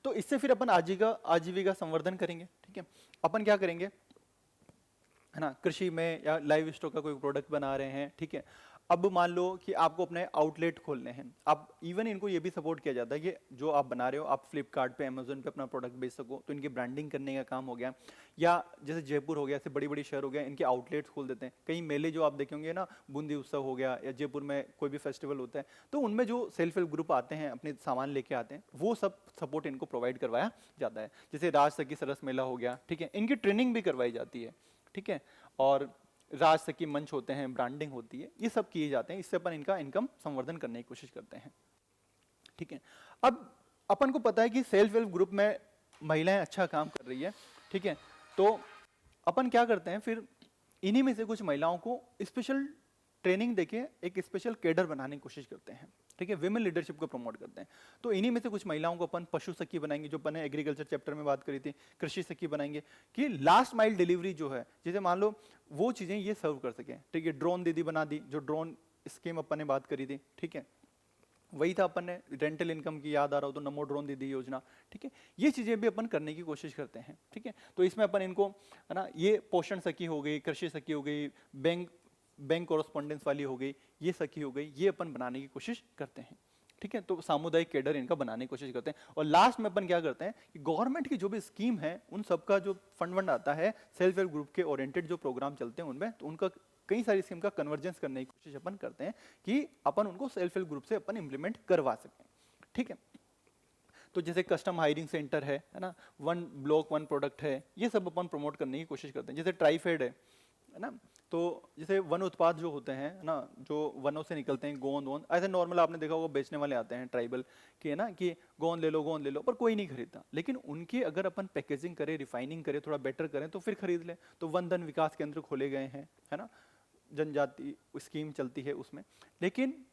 तो इससे फिर अपन आजीविका संवर्धन करेंगे, ठीक है। अपन क्या करेंगे, है ना, कृषि में या लाइव स्टॉक का कोई प्रोडक्ट बना रहे हैं, ठीक है। अब मान लो कि आपको अपने आउटलेट खोलने हैं, आप इवन इनको ये भी सपोर्ट किया जाता है कि जो आप बना रहे हो आप फ्लिपकार्ट पे, अमेजोन पे अपना प्रोडक्ट बेच सको, तो इनकी ब्रांडिंग करने का काम हो गया। या जैसे जयपुर हो गया, ऐसे बड़ी बड़ी शहर हो गया, इनके आउटलेट्स खोल देते हैं। कई मेले जो आप देखेंगे ना, बूंदी उत्सव हो गया, या जयपुर में कोई भी फेस्टिवल होता है, तो उनमें जो सेल्फ हेल्प ग्रुप आते हैं, अपने सामान लेके आते हैं, वो सब सपोर्ट इनको प्रोवाइड करवाया जाता है। जैसे राज सखी सरस मेला हो गया, ठीक है, इनकी ट्रेनिंग भी करवाई जाती है, ठीक है। और राज सखी मंच होते हैं, ब्रांडिंग होती है, ये सब किए जाते हैं। इससे अपन इनका इनकम संवर्धन करने की कोशिश करते हैं, ठीक है। अब अपन को पता है कि सेल्फ हेल्प ग्रुप में महिलाएं अच्छा काम कर रही है, ठीक है। तो अपन क्या करते हैं, फिर इन्हीं में से कुछ महिलाओं को स्पेशल ट्रेनिंग देके एक स्पेशल कैडर बनाने की कोशिश करते हैं, ठीक है, विमेन लीडरशिप को प्रमोट करते हैं। तो इन्हीं में से कुछ महिलाओं को अपन पशु सखी बनाएंगे, जो अपन ने एग्रीकल्चर चैप्टर में बात करी थी, कृषि सखी बनाएंगे कि लास्ट माइल डिलीवरी जो है, जैसे मान लो वो चीजें ये सर्व कर सकें, ठीक है। ड्रोन दीदी बना दी, जो ड्रोन स्कीम अपन ने बात करी थी, ठीक है, वही था अपन ने रेंटल इनकम की, याद आ रहा हो तो नमो ड्रोन दीदी योजना, ठीक है, ये चीजें भी अपन करने की कोशिश करते हैं, ठीक है। तो इसमें अपन इनको, है ना, ये पोषण सखी हो गई, कृषि सखी हो गई, बैंक बैंक कोरस्पॉन्डेंस वाली हो गई, ये सखी हो गई, ये अपन बनाने की कोशिश करते हैं, ठीक है। तो सामुदायिक केडर इनका बनाने की कोशिश करते हैं। और लास्ट में अपन क्या करते हैं कि गवर्नमेंट की जो भी स्कीम है उन सबका जो फंड आता है, सेल्फ हेल्प ग्रुप के ओरिएंटेड जो प्रोग्राम चलते हैं उनमें, तो उनका कई सारी स्कीम का कन्वर्जेंस करने की कोशिश अपन करते हैं कि अपन उनको सेल्फ हेल्प ग्रुप से अपन इंप्लीमेंट करवा सकें, ठीक है। तो जैसे कस्टम हायरिंग सेंटर है ना, वन ब्लॉक वन प्रोडक्ट है, ये सब अपन प्रमोट करने की कोशिश करते हैं। जैसे ट्राइफेड है ना, तो जैसे वन उत्पाद जो होते हैं ना, जो वनों से निकलते हैं, गोंद वोंद, ऐसे नॉर्मल आपने देखा होगा बेचने वाले आते हैं ट्राइबल कि, है ना, कि गोंद ले लो, पर कोई नहीं खरीदता। लेकिन उनकी अगर अपन पैकेजिंग करें, रिफाइनिंग करें, थोड़ा बेटर करें तो फिर खरीद ले। तो वन धन विकास केंद्र खोले गए हैं, है ना, जनजाति स्कीम चलती है उसमें। लेकिन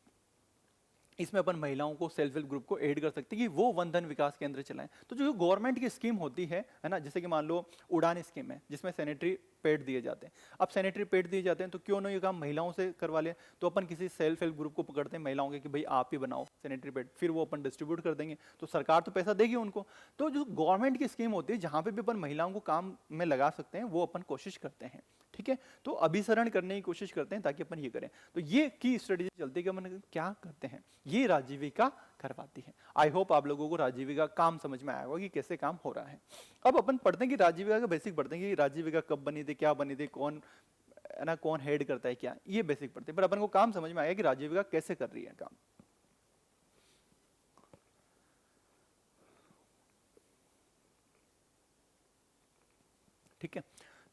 इसमें अपन महिलाओं को, सेल्फ हेल्प ग्रुप को ऐड कर सकते हैं कि वो वन धन विकास केंद्र चलाएं। तो जो गवर्नमेंट की स्कीम होती है ना, जैसे कि मान लो उड़ान स्कीम है जिसमें सैनिटरी पैड दिए जाते हैं। अब सैनिटरी पैड दिए जाते हैं तो क्यों ना ये काम महिलाओं से करवा लें। तो अपन किसी सेल्फ हेल्प ग्रुप को पकड़ते हैं महिलाओं के कि भाई आप ही बनाओ सैनिटरी पैड, फिर वो अपन डिस्ट्रीब्यूट कर देंगे, तो सरकार तो पैसा देगी उनको। तो जो गवर्नमेंट की स्कीम होती है जहां पे भी अपन महिलाओं को काम में लगा सकते हैं वो अपन कोशिश करते हैं, ठीक है। तो अभिसरण करने की कोशिश करते हैं ताकि अपन ये करें। तो ये की स्ट्रेटेजी चलती है कि अपन क्या करते हैं, ये राजीविका करवाती है। आई होप आप लोगों को राजीविका काम समझ में आया होगा कि कैसे काम हो रहा है। अब अपन पढ़ते हैं कि राजीविका का बेसिक पढ़ते हैं कि राजीविका कब बनी थी, क्या बनी थी, कौन, है ना, कौन हेड करता है क्या, ये बेसिक पढ़ते हैं। पर अपन को काम समझ में आया कि राजीविका कैसे कर रही है काम। ठीक है,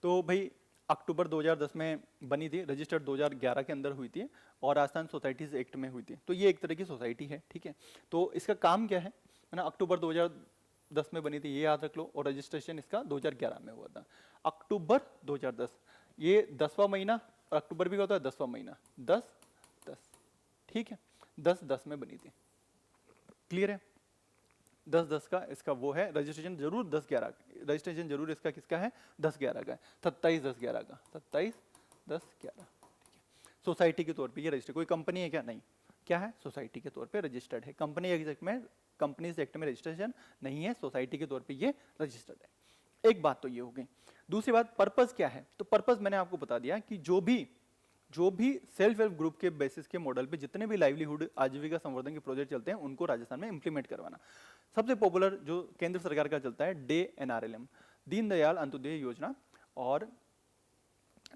तो भाई अक्टूबर 2010 में बनी थी, रजिस्टर्ड 2011 के अंदर हुई थी और राजस्थान सोसाइटीज एक्ट में हुई थी। तो ये एक तरह की सोसाइटी है, ठीक है। तो इसका काम क्या है ना, अक्टूबर 2010 में बनी थी, ये याद रख लो, और रजिस्ट्रेशन इसका 2011 में हुआ था। अक्टूबर 2010, ये 10वां महीना, और अक्टूबर भी होता है 10वां महीना, 10-10, ठीक है, 10-10 में बनी थी। क्लियर है? 10-10 का इसका वो है, रजिस्ट्रेशन जरूर 10-11, रजिस्ट्रेशन जरूर इसका किसका है, 10-11 का है, 27-10-11 का, 27-10-11, सोसाइटी के तौर पे ये रजिस्टर, कोई कंपनी है क्या, नहीं, क्या है, सोसाइटी के तौर पे रजिस्टर्ड है। कंपनी एक्ट में, कंपनीज एक्ट में रजिस्ट्रेशन नहीं है, सोसाइटी के तौर पे ये रजिस्टर्ड है। एक बात तो ये हो गई। दूसरी बात, पर्पस क्या है, तो पर्पस मैंने आपको बता दिया कि जो भी सेल्फ हेल्प ग्रुप के बेसिस के मॉडल पे जितने भी लाइवलीहुड आजीविका संवर्धन के प्रोजेक्ट चलते हैं उनको राजस्थान में इंप्लीमेंट करवाना। सबसे पॉपुलर जो केंद्र सरकार का चलता है डे एनआरएलएम, दीनदयाल अंत्योदय योजना, और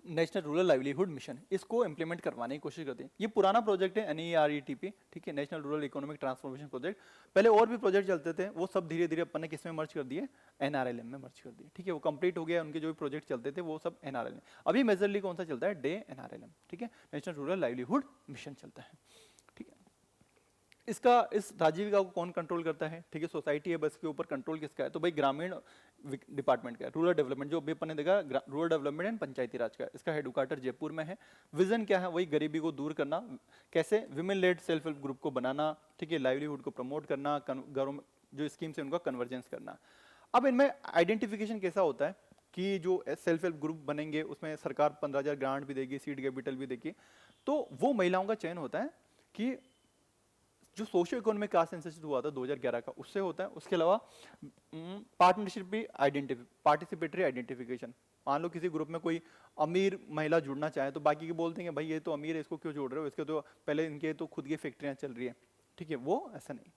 नेशनल रूरल लाइवलीहुड मिशन, इसको इंप्लीमेंट करवाने की कोशिश करते हैं। ये पुराना प्रोजेक्ट है NERETP, ठीक है, national rural economic transformation project. पहले और भी प्रोजेक्ट चलते थे, वो सब धीरे धीरे अपन ने किस में मर्ज कर दिए, NRLM में मर्ज कर दिए, ठीक है। वो कंप्लीट हो गया, उनके जो भी प्रोजेक्ट चलते थे वो सब NRLM। अभी मेजरली कौन सा चलता है, डे NRLM, ठीक है, नेशनल रूरल लाइवलीहुड मिशन चलता है, ठीक है। इसका, इस राजीविका को कौन कंट्रोल करता है, ठीक है, सोसाइटी है, बस के ऊपर कंट्रोल किसका है, तो भाई ग्रामीण डिपार्टमेंट का है, रूरल डेवलपमेंट, जो अभी अपन ने देखा रूरल डेवलपमेंट एंड पंचायती राज का, इसका हेडक्वार्टर जयपुर में है। विजन क्या है, वही गरीबी को दूर करना, कैसे, women lead self help group को बनाना, ठीक है, लाइवलीहुड को प्रमोट करना, घरों में जो स्कीम से उनका कन्वर्जेंस करना। अब इनमें आइडेंटिफिकेशन कैसा होता है कि जो सेल्फ हेल्प ग्रुप बनेंगे उसमें सरकार 15,000 ग्रांट भी देगी, सीड कैपिटल भी देगी, तो वो महिलाओं का चयन होता है कि जो सोशियो इकोनॉमिक कास्ट सेंसस हुआ था 2011 का, उससे होता है। उसके अलावा पार्टिसिपेटरी आइडेंटिफिकेशन, मान लो किसी ग्रुप में कोई अमीर महिला जुड़ना चाहे तो बाकी के बोलते हैं भाई ये तो अमीर है, इसको क्यों जोड़ रहे हो, इसके तो पहले इनके तो खुद की फैक्ट्रियां चल रही है, ठीक है, वो ऐसा नहीं।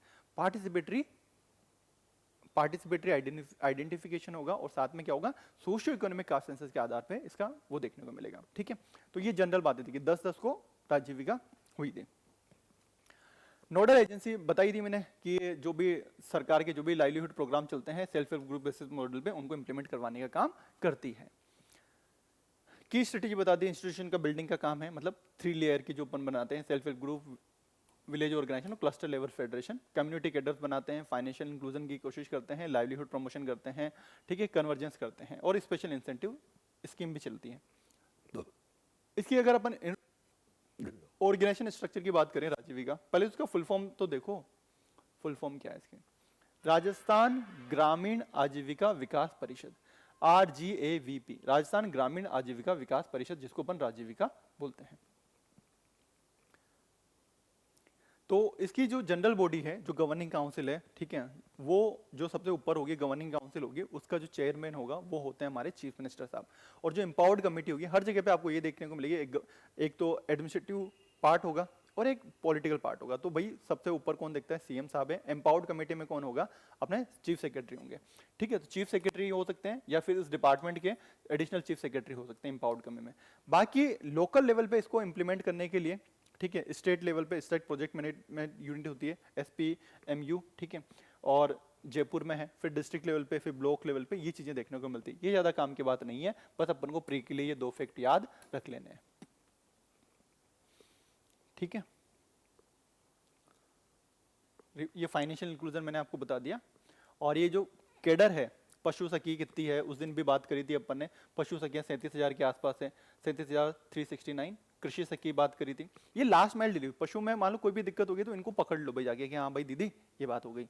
पार्टिसिपेटरी आइडेंटिफिकेशन होगा, और साथ में क्या होगा, सोशियो इकोनॉमिक कास्ट सेंसस के आधार पे इसका वो देखने को मिलेगा, ठीक है। तो ये जनरल बातें थी कि 10-10 को राजीविका हुई थी। नोडल एजेंसी बताई थी मैंने कि जो भी सरकार के जो भी लाइवलीहुड प्रोग्राम चलते हैं self help group basis model पे, उनको इंप्लीमेंट करवाने का काम करती है। की स्ट्रेटेजी बता दी, इंस्टीट्यूशन का बिल्डिंग का काम है, मतलब 3 लेयर की जो अपन बनाते हैं, self help group, village organisation और cluster level federation, community cadres बनाते हैं, फाइनेंशियल इंक्लूजन की कोशिश करते हैं, लाइवलीहुड प्रमोशन करते हैं, ठीक है, कन्वर्जेंस करते हैं, और स्पेशल इंसेंटिव स्कीम भी चलती है। इसकी अगर अपन ऑर्गेनाइजेशन स्ट्रक्चर की बात करें राजीविका, पहले उसका फुल फॉर्म तो देखो, फुल फॉर्म क्या है इसकी, राजस्थान ग्रामीण आजीविका विकास परिषद, RGAVP, राजस्थान ग्रामीण आजीविका विकास परिषद, जिसको अपन राजीविका बोलते हैं। तो इसकी जो जनरल बॉडी है, जो गवर्निंग काउंसिल है, ठीक है, वो जो सबसे ऊपर होगी गवर्निंग काउंसिल होगी, उसका जो चेयरमैन होगा वो होते हैं हमारे चीफ मिनिस्टर साहब। और जो एम्पावर्ड कमेटी होगी, हर जगह पे आपको ये देखने को मिलेगी, एक तो एडमिनिस्ट्रेटिव पार्ट होगा और एक पॉलिटिकल पार्ट होगा। तो भाई सबसे ऊपर कौन देखता है, सीएम साहब है। एम्पावर्ड कमेटी में कौन होगा, अपने चीफ सेक्रेटरी होंगे, ठीक है। तो चीफ सेक्रेटरी हो सकते हैं या फिर इस डिपार्टमेंट के एडिशनल चीफ सेक्रेटरी हो सकते हैं एम्पावर्ड कमेटी में। बाकी लोकल लेवल पे इसको इंप्लीमेंट करने के लिए, ठीक है, स्टेट लेवल पे स्टेट प्रोजेक्ट मैनेजमेंट यूनिट होती है, SPMU, ठीक है, और जयपुर में है। फिर डिस्ट्रिक्ट लेवल पे, फिर ब्लॉक लेवल पे ये चीजें देखने को मिलती है। ये ज्यादा काम की बात नहीं है, बस अपन को प्री के लिए ये 2 फैक्ट याद रख लेने हैं, ठीक है। ये फाइनेंशियल इंक्लूजन मैंने आपको बता दिया। और ये जो कैडर है, पशु सखी कितनी है, उस दिन भी बात करी थी अपन ने, पशु सखियां 37,000 के आसपास है, 37,369। कृषि सखी बात करी थी, ये लास्ट माइल डिलीवरी। पशु में मान लो कोई भी दिक्कत होगी तो इनको पकड़ लो भाई जाके कि हाँ भाई दीदी ये बात हो गई।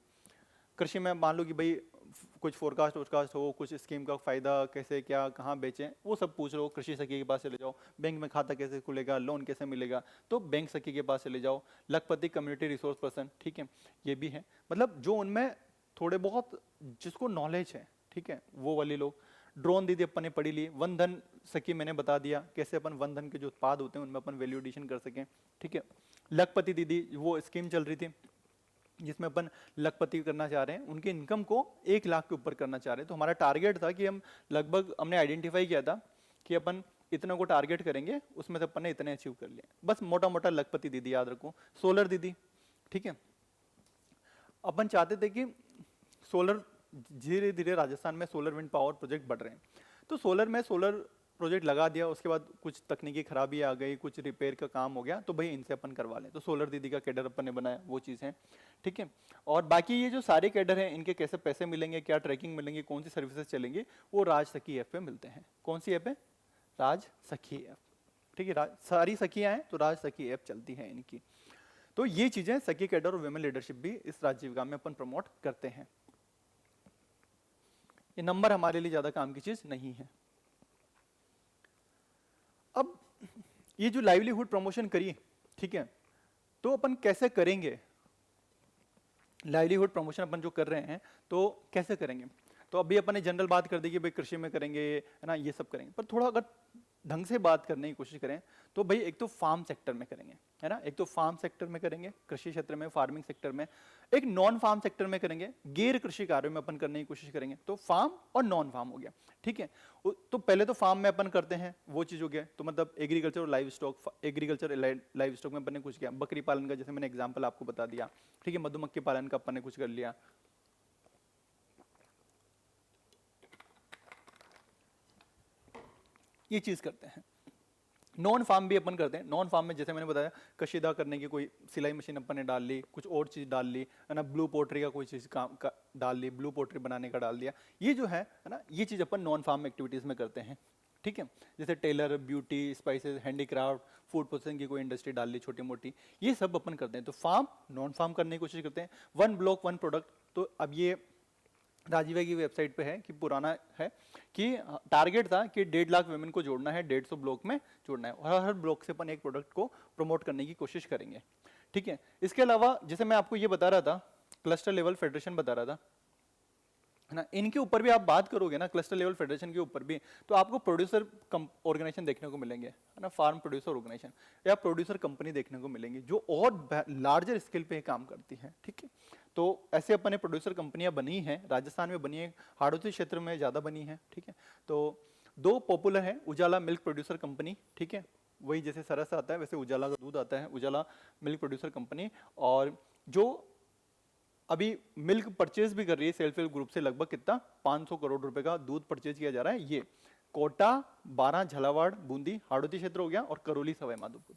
कृषि में मान लो कि भाई कुछ फोरकास्ट हो, कुछ स्कीम का फायदा कैसे क्या कहाँ बेचें, वो सब पूछ लो, कृषि सखी के पास चले जाओ। बैंक में खाता कैसे खुलेगा, लोन कैसे मिलेगा, तो बैंक सखी के पास चले जाओ। लखपति कम्युनिटी रिसोर्स पर्सन, ठीक है, ये भी है। मतलब जो उनमें थोड़े बहुत जिसको नॉलेज है, ठीक है, वो वाले लोग। ड्रोन दीदी अपन ने पढ़ी ली। वन धन सखी मैंने बता दिया, कैसे अपन वन धन के जो उत्पाद होते हैं उनमें अपन वैल्यू एडिशन कर सकें, ठीक है। लखपति दीदी वो स्कीम चल रही थी जिसमें अपन लखपति करना चाह रहे हैं, उनके इनकम को 1 लाख के ऊपर करना चाह रहे हैं। तो हमारा टारगेट था कि हम लगभग, हमने आइडेंटिफाई किया था कि अपन इतना को टारगेट करेंगे, उसमें से अपन ने इतने अचीव कर लिए। बस मोटा मोटा लखपति दीदी याद रखो। सोलर दीदी, ठीक है, अपन चाहते थे कि सोलर, धीरे धीरे राजस्थान में सोलर विंड पावर प्रोजेक्ट बढ़ रहे हैं, तो सोलर में सोलर प्रोजेक्ट लगा दिया। उसके बाद कुछ तकनीकी खराबी आ गई, कुछ रिपेयर का काम हो गया, तो भाई इनसे अपन करवा लें। तो सोलर दीदी का कैडर अपन ने बनाया, वो चीज़ है, ठीक है। और बाकी ये जो सारे कैडर हैं, इनके कैसे पैसे मिलेंगे, क्या ट्रैकिंग मिलेंगे, कौन सी सर्विसेज चलेंगी, वो राज सखी ऐप पे मिलते हैं। कौन सी ऐप है, राज सखी ऐप, ठीक है। सारी सखियाँ हैं तो राज सखी ऐप चलती है इनकी। तो ये चीजें सखी कैडर और वुमेन लीडरशिप भी इस राजीविका में अपन प्रमोट करते हैं। ये नंबर हमारे लिए ज्यादा काम की चीज नहीं है। अब ये जो लाइवलीहुड प्रमोशन करिए, ठीक है, तो अपन कैसे करेंगे लाइवलीहुड प्रमोशन, अपन जो कर रहे हैं तो कैसे करेंगे। तो अभी अपन ने जनरल बात कर दी कि भाई कृषि में करेंगे, है ना, ये सब करेंगे, पर थोड़ा अगर ढंग से बात करने की कोशिश करें तो भाई एक तो फार्म सेक्टर में करेंगे, है ना, एक तो फार्म सेक्टर में करेंगे, कृषि क्षेत्र में, फार्मिंग सेक्टर में। एक नॉन फार्म सेक्टर में करेंगे, गैर कृषि कार्यों में अपन करने की कोशिश करेंगे। तो फार्म और नॉन फार्म हो गया, ठीक है। तो पहले तो फार्म में अपन करते हैं, वो चीज हो गया। तो मतलब एग्रीकल्चर और live stock, agriculture live stock में अपन ने कुछ किया, बकरी पालन का जैसे मैंने एग्जाम्पल आपको बता दिया, ठीक है, मधुमक्खी पालन का अपन ने कुछ कर लिया। ये चीज करते हैं। नॉन फार्म भी अपन करते हैं। नॉन फार्म में जैसे मैंने बताया, कशीदा करने की कोई सिलाई मशीन अपन ने डाल ली, कुछ और चीज डाल ली, है ना, ब्लू पोट्री का कोई चीज काम का डाल ली, ब्लू पोट्री बनाने का डाल दिया। ये जो है ना, ये चीज अपन नॉन फार्म एक्टिविटीज में करते हैं, ठीक है। जैसे tailor, beauty, spices, handicraft, food processing की कोई इंडस्ट्री डाल ली छोटी मोटी, ये सब अपन करते हैं। तो फार्म, नॉन फार्म करने की कोशिश करते हैं। 1 ब्लॉक 1 प्रोडक्ट। तो अब ये राजीव की वेबसाइट पे है कि पुराना है कि टारगेट था कि 1.5 लाख वुमेन को जोड़ना है, 150 ब्लॉक में जोड़ना है, और हर ब्लॉक से अपन एक प्रोडक्ट को प्रमोट करने की कोशिश करेंगे, ठीक है। इसके अलावा जैसे मैं आपको ये बता रहा था, क्लस्टर लेवल फेडरेशन बता रहा था, है ना, इनके ऊपर भी आप बात करोगे ना, क्लस्टर लेवल फेडरेशन के ऊपर भी, तो आपको प्रोड्यूसर ऑर्गेनाइजेशन देखने को मिलेंगे, है ना, फार्म प्रोड्यूसर ऑर्गेनाइजेशन या प्रोड्यूसर कंपनी देखने को मिलेंगी, जो और लार्जर स्केल पे काम करती है, ठीक है। तो ऐसे अपने प्रोड्यूसर कंपनियां बनी हैं, राजस्थान में बनी है, हाड़ौती क्षेत्र में ज्यादा बनी है, ठीक है। तो 2 पॉपुलर है, उजाला मिल्क प्रोड्यूसर कंपनी, ठीक है, वही जैसे सरस आता है वैसे उजाला का दूध आता है, उजाला मिल्क प्रोड्यूसर कंपनी। और जो अभी मिल्क परचेज भी कर रही है सेल्फ हेल्प ग्रुप से, लगभग कितना 500 करोड़ रुपए का दूध परचेज किया जा रहा है। ये कोटा, 12 झालावाड़, बूंदी, हाड़ौती क्षेत्र हो गया, और करौली, सवाई माधोपुर,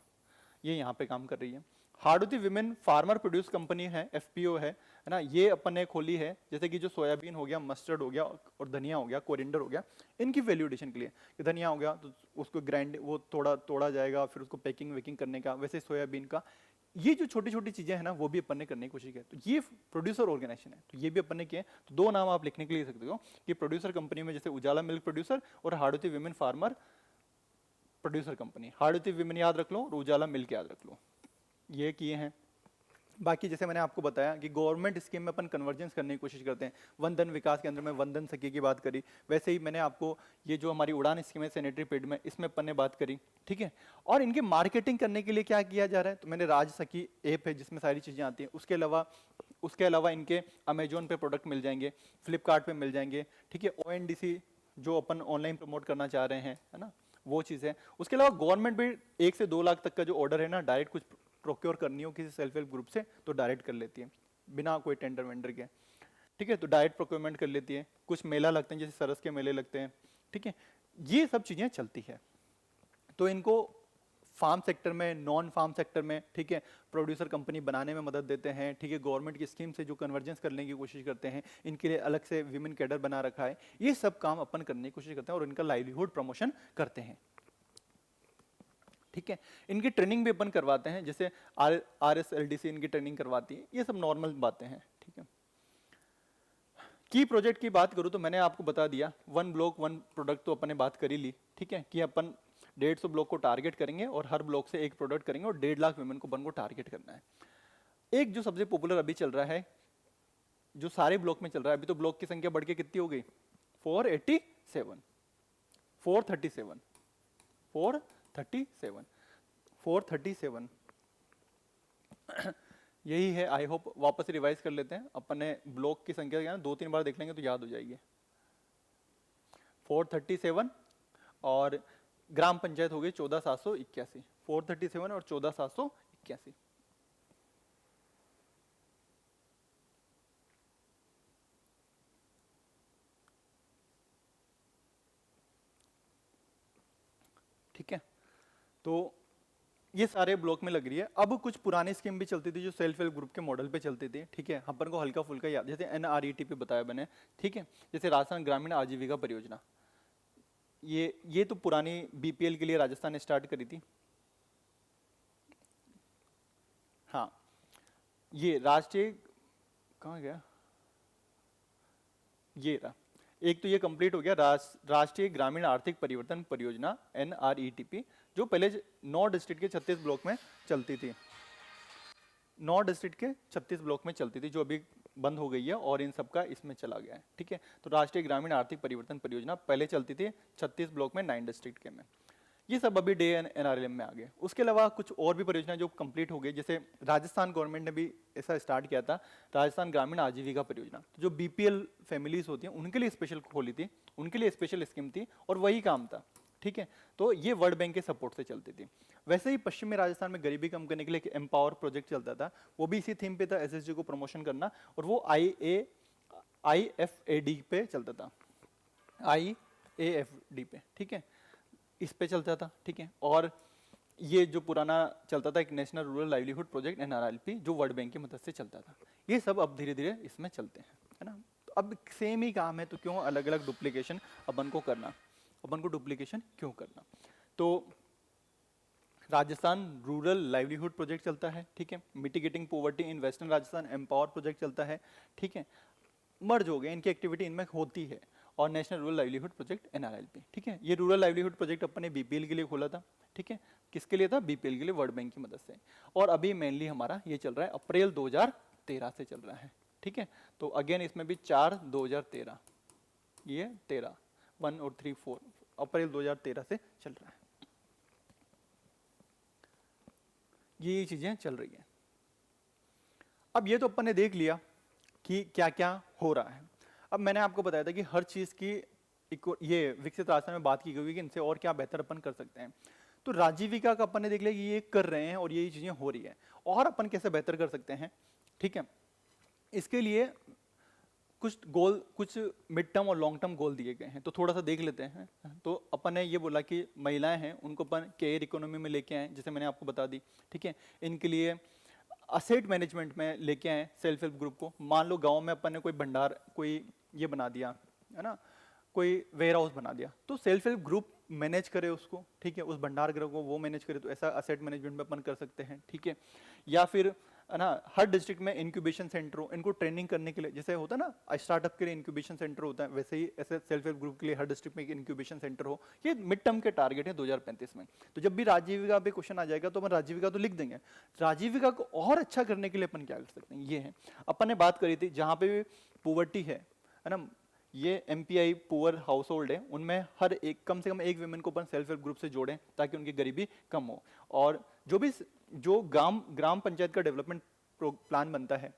ये यहाँ पे काम कर रही है। Hadoti women farmer produce company है, FPO है ना, ये अपन ने खोली है। जैसे कि जो सोयाबीन हो गया, मस्टर्ड हो गया, और धनिया हो गया, कोरिएंडर हो गया, इनकी वैल्यू एडिशन के लिए। कि धनिया हो गया तो उसको ग्राइंड, वो तोड़ा जाएगा, फिर उसको पैकिंग वेकिंग करने का, वैसे सोयाबीन का, ये जो छोटी छोटी चीजें हैं ना, वो भी अपन ने करने की कोशिश की। तो ये प्रोड्यूसर ऑर्गेनाइजेशन है, तो ये भी अपन ने किया। तो 2 नाम आप लिखने के लिए सकते हो कि प्रोड्यूसर कंपनी में जैसे उजाला मिल्क प्रोड्यूसर और Hadoti women farmer producer company. Hadoti women याद रख लो और उजाला मिल्क याद रख लो, ये किए हैं। बाकी जैसे मैंने आपको बताया कि गवर्नमेंट स्कीम में अपन कन्वर्जेंस करने की कोशिश करते हैं। वंदन विकास के अंदर में वंदन सखी की बात करी, वैसे ही मैंने आपको ये जो हमारी उड़ान स्कीम है सैनिटरी पैड में, इसमें अपन ने बात करी, ठीक है। और इनकी मार्केटिंग करने के लिए क्या किया जा रहा है, तो मैंने राज सखी ऐप है जिसमें सारी चीज़ें आती हैं। उसके अलावा इनके अमेजोन पे प्रोडक्ट मिल जाएंगे, फ्लिपकार्ट पे मिल जाएंगे, ठीक है। ONDC जो अपन ऑनलाइन प्रमोट करना चाह रहे हैं, है ना, वो चीज़ है। उसके अलावा गवर्नमेंट भी 1 से 2 लाख तक का जो ऑर्डर है ना, डायरेक्ट कुछ प्रोक्योर करनी हो किसी सेल्फ हेल्प ग्रुप से तो डायरेक्ट कर लेती है, बिना कोई टेंडर वेंडर के, ठीक है। तो डायरेक्ट प्रोक्योरमेंट कर लेती है। कुछ मेला लगते हैं, जैसे सरस के मेले लगते हैं, ठीक है। ये सब चीज़ें चलती है। तो इनको फार्म सेक्टर में, नॉन फार्म सेक्टर में, ठीक है, प्रोड्यूसर कंपनी बनाने में मदद देते हैं, ठीक है। गवर्नमेंट की स्कीम से जो कन्वर्जेंस करने की कोशिश करते हैं, इनके लिए अलग से विमेन कैडर बना रखा है। ये सब काम अपन करने की कोशिश करते हैं और इनका लाइवलीहुड प्रमोशन करते हैं, ठीक है। इनकी ट्रेनिंग भी अपन करवाते हैं, जैसे RSLDC इनकी ट्रेनिंग करवाती है। ये सब नॉर्मल बातें हैं, ठीक है। की प्रोजेक्ट की बात करूं तो मैंने आपको बता दिया, 1 ब्लॉक 1 प्रोडक्ट तो अपन ने बात कर ही ली, ठीक है, कि अपन 150 ब्लॉक को टारगेट करेंगे और हर ब्लॉक से एक प्रोडक्ट करेंगे और 1.5 लाख वुमेन को अपन को टारगेट करना है। एक जो सबसे पॉपुलर अभी चल रहा है, जो सारे ब्लॉक में चल रहा है, अभी तो ब्लॉक की संख्या बढ़ के कितनी हो गई, 487 437 437 437 यही है। आई होप वापस रिवाइज कर लेते हैं अपन ने। ब्लॉक की संख्या क्या है, 2-3 बार देख लेंगे तो याद हो जाएगी। 437 और ग्राम पंचायत हो गई 14,781। 437 और 14,781। ठीक है, तो ये सारे ब्लॉक में लग रही है। अब कुछ पुरानी स्कीम भी चलती थी जो सेल्फ हेल्प ग्रुप के मॉडल पे चलती थी, ठीक है। अपन को हल्का फुल्का याद, जैसे NRET पे बताया मैंने, ठीक है। जैसे राजस्थान ग्रामीण आजीविका परियोजना, ये तो पुरानी BPL के लिए राजस्थान ने स्टार्ट करी थी। हाँ, ये राष्ट्रीय, कहाँ गया, ये रहा। एक तो ये कंप्लीट हो गया, राष्ट्रीय ग्रामीण आर्थिक परिवर्तन परियोजना NRETP, जो पहले 9 डिस्ट्रिक्ट के 36 ब्लॉक में चलती थी। 9 डिस्ट्रिक्ट के 36 ब्लॉक में चलती थी, जो अभी बंद हो गई है और इन सब का इसमें चला गया है, ठीक है। तो राष्ट्रीय ग्रामीण आर्थिक परिवर्तन परियोजना पहले चलती थी 36 ब्लॉक में 9 डिस्ट्रिक्ट के में। ये सब अभी NRLM में आ गए। उसके अलावा कुछ और भी परियोजनाएं जो कंप्लीट हो गई, जैसे राजस्थान गवर्नमेंट ने भी ऐसा स्टार्ट किया था, राजस्थान ग्रामीण आजीविका परियोजना, जो BPL फैमिलीज होती हैं उनके लिए स्पेशल खोली थी, उनके लिए स्पेशल स्कीम थी और वही काम था, ठीक है। तो ये वर्ल्ड बैंक के सपोर्ट से चलती थी। वैसे ही पश्चिमी राजस्थान में गरीबी कम करने के लिए एम्पावर प्रोजेक्ट चलता था, वो भी इसी थीम पे था, SSG को प्रमोशन करना, और वो IFAD पे चलता था, IAFD पे, ठीक है, इस पे चलता था, ठीक है। और ये जो पुराना चलता था एक national rural livelihood project NRLP, जो वर्ल्ड बैंक की मदद से चलता था। ये सब अब धीरे धीरे इसमें चलते हैं, है ना। तो अब सेम ही काम है, तो क्यों अलग अलग डुप्लीकेशन अपन को करना, अपन को डुप्लीकेशन क्यों करना। तो राजस्थान रूरल लाइवलीहुड प्रोजेक्ट चलता है, ठीक है। Mitigating poverty in western Rajasthan empower project चलता है, ठीक है। मर्ज हो गए, इनकी एक्टिविटी इनमें होती है। और national rural livelihood project NRLP, ठीक है। ये रूरल लाइवलीहुड प्रोजेक्ट अपन ने BPL के लिए खोला था, ठीक है। किसके लिए था, BPL के लिए, वर्ल्ड बैंक की मदद से। और अभी मेनली हमारा ये चल रहा है अप्रैल 2013 से चल रहा है, ठीक है। तो अगेन इसमें भी 4/2013, ये 13 1 और 3 4 अप्रैल 2013 से चल रहा है। ये चीजें चल रही हैं। अब ये तो अपन ने देख लिया कि क्या क्या हो रहा है। अब मैंने आपको बताया था कि हर चीज की ये विकसित राजस्थान में बात की गई कि इनसे और क्या बेहतर अपन कर सकते हैं। तो राजीविका का अपन ने देख लिया कि ये कर रहे हैं और ये चीजें हो रही है, और अपन कैसे बेहतर कर सकते हैं, ठीक है। इसके लिए कुछ गोल, कुछ मिड टर्म और लॉन्ग टर्म गोल दिए गए हैं, तो थोड़ा सा देख लेते हैं। तो अपन ने ये बोला कि महिलाएं हैं उनको अपन केयर इकोनॉमी में लेके आए, जैसे मैंने आपको बता दी, ठीक है। इनके लिए असेट मैनेजमेंट में लेके आए सेल्फ हेल्प ग्रुप को। मान लो गांव में अपन ने कोई भंडार, कोई ये बना दिया, है ना, कोई वेयर हाउस बना दिया, तो सेल्फ हेल्प ग्रुप मैनेज करे उसको, ठीक है, उस भंडार गृह को वो मैनेज करे, तो ऐसा असेट मैनेजमेंट में अपन कर सकते हैं, ठीक है। या फिर है ना, हर डिस्ट्रिक्ट में इंक्यूबेशन सेंटर हो, इनको ट्रेनिंग करने के लिए, जैसे होता है ना स्टार्टअप के लिए इंक्यूबेशन सेंटर होता है, वैसे ही ऐसे सेल्फ हेल्प ग्रुप के लिए हर डिस्ट्रिक्ट में एक इंक्यूबेशन सेंटर हो। ये मिड टर्म के टारगेट है 2035 में। तो जब भी राजीविका पे क्वेश्चन आ जाएगा तो अपन राजीविका तो लिख देंगे, राजीविका को और अच्छा करने के लिए अपन क्या कर सकते हैं, ये है। अपन ने बात करी थी जहाँ पे भी पुवर्टी है ना, ये एमपीआई पुअर हाउस होल्ड है, उनमें हर एक कम से कम एक विमेन को अपन सेल्फ हेल्प ग्रुप से जोड़ें ताकि उनकी गरीबी कम हो। और जो ग्राम पंचायत का डेवलपमेंट प्लान बनता है,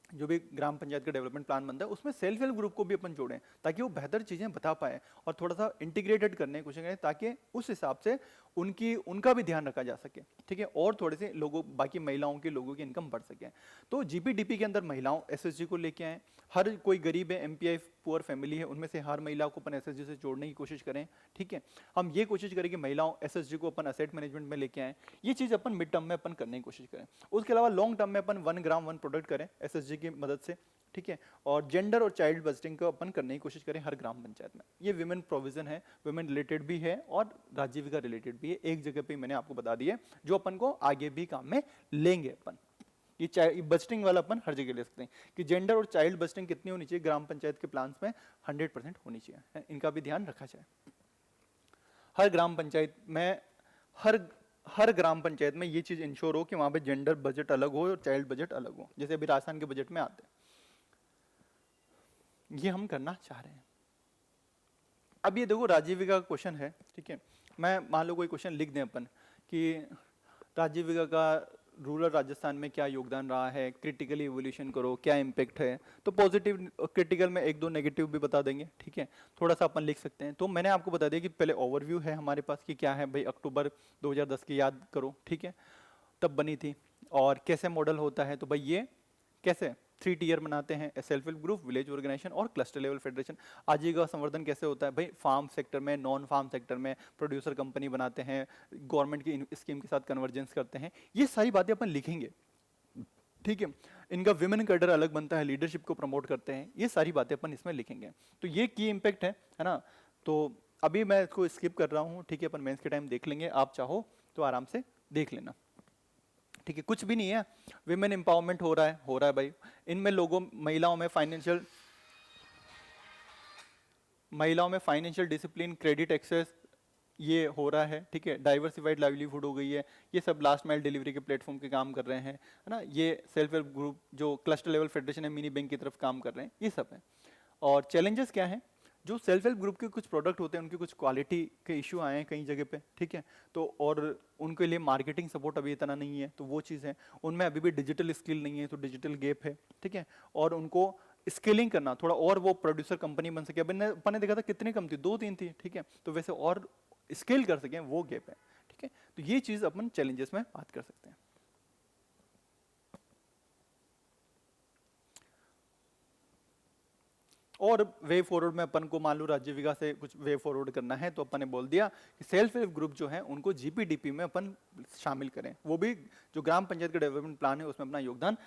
जो भी ग्राम पंचायत का डेवलपमेंट प्लान बनता है, उसमें सेल्फ हेल्प ग्रुप को भी अपन जोड़ें ताकि वो बेहतर चीजें बता पाए और थोड़ा सा इंटीग्रेटेड करने की कोशिश करें ताकि उस हिसाब से उनका भी ध्यान रखा जा सके, ठीक है, और थोड़े से लोगों बाकी महिलाओं के लोगों की इनकम बढ़ सके। तो जीपीडीपी के अंदर महिलाओं एसएसजी को लेके आए, हर कोई गरीब है, एमपीआई पुअर फैमिली है, उनमें से हर महिला को अपन एसएसजी से जोड़ने की कोशिश करें, ठीक है। हम ये कोशिश करें कि महिलाओं एसएसजी को अपन असेट मैनेजमेंट में लेके आए, ये चीज अपन मिड टर्म में अपन करने की कोशिश करें। उसके अलावा लॉन्ग टर्म में अपन 1 ग्राम 1 प्रोडक्ट करें एसएसजी की मदद से, ठीक है। और जेंडर और चाइल्ड बजटिंग को अपन करने की कोशिश करें हर ग्राम पंचायत में। ये विमेन प्रोविजन है, विमेन रिलेटेड भी है और राजीविका रिलेटेड भी है, एक जगह पे मैंने आपको बता दिया जो अपन को आगे भी काम में लेंगे अपन। ये बजटिंग वाला अपन हर जगह ले सकते हैं कि जेंडर और चाइल्ड बजटिंग कितनी होनी चाहिए ग्राम पंचायत के प्लान्स में, 100% होनी चाहिए, इनका भी ध्यान रखा जाए। हर ग्राम पंचायत में हर ग्राम पंचायत में ये चीज इंश्योर हो कि वहां पे जेंडर बजट अलग हो और चाइल्ड बजट अलग हो, जैसे अभी राजस्थान के बजट में आते हैं, ये हम करना चाह रहे हैं। अब ये देखो राजीविका का क्वेश्चन है, ठीक है, मैं मान लो कोई क्वेश्चन लिख दें अपन कि राजीविका का रूरल राजस्थान में क्या योगदान रहा है, क्रिटिकली इवोल्यूशन करो, क्या इम्पैक्ट है, तो पॉजिटिव क्रिटिकल में 1-2 नेगेटिव भी बता देंगे, ठीक है, थोड़ा सा अपन लिख सकते हैं। तो मैंने आपको बता दिया कि पहले ओवरव्यू है हमारे पास कि क्या है भाई, अक्टूबर 2010 की याद करो, ठीक है, तब बनी थी, और कैसे मॉडल होता है, तो भाई ये कैसे 3 टियर बनाते हैं, self help group, village organisation और क्लस्टर लेवल फेडरेशन। आजीविका संवर्धन कैसे होता है भाई, फार्म सेक्टर में, नॉन फार्म सेक्टर में प्रोड्यूसर कंपनी बनाते हैं, गवर्नमेंट की स्कीम के साथ कन्वर्जेंस करते हैं, ये सारी बातें अपन लिखेंगे, ठीक है। इनका विमेन कैडर अलग बनता है, लीडरशिप को प्रमोट करते हैं, ये सारी बातें अपन इसमें लिखेंगे। तो ये की इम्पैक्ट है ना। तो अभी मैं इसको स्किप कर रहा हूँ, ठीक है, अपन मेंस के टाइम देख लेंगे, आप चाहो तो आराम से देख लेना, ठीक है, कुछ भी नहीं है, विमेन एम्पावरमेंट हो रहा है भाई, इनमें महिलाओं में फाइनेंशियल डिसिप्लिन, क्रेडिट एक्सेस, ये हो रहा है, ठीक है, डाइवर्सिफाइड लाइवलीहुड हो गई है, ये सब लास्ट माइल डिलीवरी के प्लेटफॉर्म के काम कर रहे हैं, है ना, ये सेल्फ हेल्प ग्रुप जो क्लस्टर लेवल फेडरेशन है, मिनी बैंक की तरफ काम कर रहे हैं, ये सब है। और चैलेंजेस क्या है, जो सेल्फ हेल्प ग्रुप के कुछ प्रोडक्ट होते हैं उनकी कुछ क्वालिटी के इशू आए हैं कई जगह पे, ठीक है, तो और उनके लिए मार्केटिंग सपोर्ट अभी इतना नहीं है, तो वो चीज़ है, उनमें अभी भी डिजिटल स्किल नहीं है, तो डिजिटल गैप है, ठीक है, और उनको स्केलिंग करना थोड़ा और, वो प्रोड्यूसर कंपनी बन सके, अपन ने देखा था कितनी कम थी, 2-3 थी, ठीक है, तो वैसे और स्केल कर सकें, वो गैप है, ठीक है, तो ये चीज़ अपन चैलेंजेस में बात कर सकते हैं। और वे फॉरवर्ड में अपन को मान लो राजीविका से कुछ वे फॉरवर्ड करना है, तो अपन ने बोल दिया कि सेल्फ हेल्प ग्रुप जो है उनको जीपीडीपी में अपन शामिल करें, वो भी जो ग्राम पंचायत का डेवलपमेंट प्लान है उसमें अपना योगदान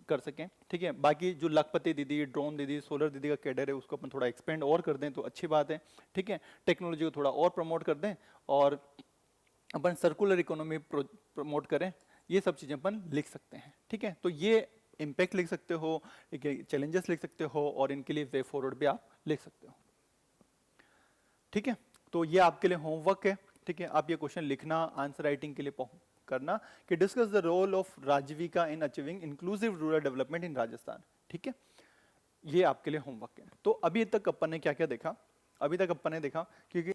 कर सकें, ठीक है। बाकी जो लखपति दीदी, ड्रोन दीदी, सोलर दीदी का कैडर है उसको अपन थोड़ा एक्सपेंड और कर दें तो अच्छी बात है, ठीक है, टेक्नोलॉजी को थोड़ा और प्रमोट कर दें, और अपन सर्कुलर इकोनॉमी प्रमोट करें, ये सब चीज़ें अपन लिख सकते हैं, ठीक है। तो ये इम्पैक्ट लिख सकते हो, चैलेंजेस लिख सकते हो, और इनके लिए वे फॉरवर्ड भी आप लिख सकते हो, ठीक है। तो ये आपके लिए होमवर्क है, ठीक है, आप ये क्वेश्चन लिखना, आंसर राइटिंग के लिए करना कि discuss the role of Rajeevika in achieving inclusive rural development in Rajasthan, ठीक है, ये आपके लिए होमवर्क है। तो अभी तक अपन ने क्या क्या देखा, अभी तक अपन ने देखा क्योंकि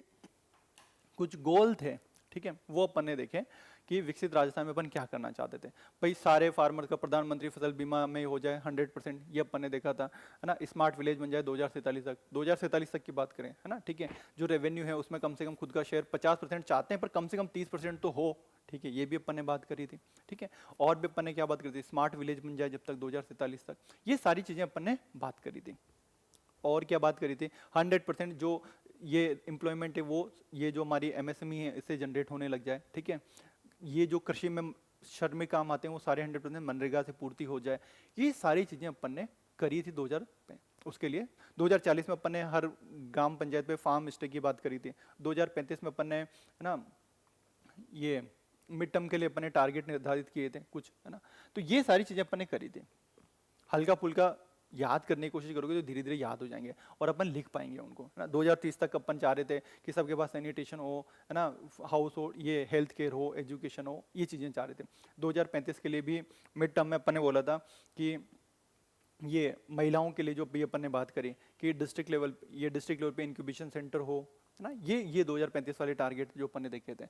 कुछ गोल थे, ठीक है, वो अपन ने देखे कि विकसित राजस्थान में अपन क्या करना चाहते थे, भाई सारे फार्मर का प्रधानमंत्री फसल बीमा में हो जाए 100%, ये अपन ने देखा था, है ना, स्मार्ट विलेज बन जाए 2047 तक की बात करें, है ना, ठीक है, जो रेवेन्यू है उसमें कम से कम खुद का शेयर 50% चाहते हैं, पर कम से कम 30% तो हो, ठीक है, ये भी अपन ने बात करी थी, ठीक है। और भी अपन ने क्या बात करी थी, स्मार्ट विलेज बन जाए जब तक 2047 तक, ये सारी चीजें अपन ने बात करी थी। और क्या बात करी थी, 100% जो ये एम्प्लॉयमेंट है वो, ये जो हमारी एमएसएमई है इससे जनरेट होने लग जाए, ठीक है, ये जो कृषि में श्रमिक काम आते हैं वो सारे 100% मनरेगा से पूर्ति हो जाए, ये सारी चीजें अपन ने करी थी 2000 में। उसके लिए 2040 में अपन ने हर ग्राम पंचायत पे फार्म स्टे की बात करी थी। 2035 में अपन ने, है ना, ये मिड टर्म के लिए अपन ने टारगेट निर्धारित किए थे कुछ, है ना। तो ये सारी चीजें अपन ने करी थी। हल्का फुल्का याद करने की कोशिश करोगे तो धीरे धीरे याद हो जाएंगे और अपन लिख पाएंगे उनको, है ना। 2030 तक अपन चाह रहे थे कि सबके पास सैनिटेशन हो, है ना, हाउस हो, ये हेल्थ केयर हो, एजुकेशन हो, ये चीजें चाह रहे थे। 2035 के लिए भी मिड टर्म में अपन ने बोला था कि ये महिलाओं के लिए जो भी अपन ने बात करी कि डिस्ट्रिक्ट लेवल पे इंक्यूबेशन सेंटर हो, है ना। ये 2035 वाले टारगेट जो अपन ने देखे थे।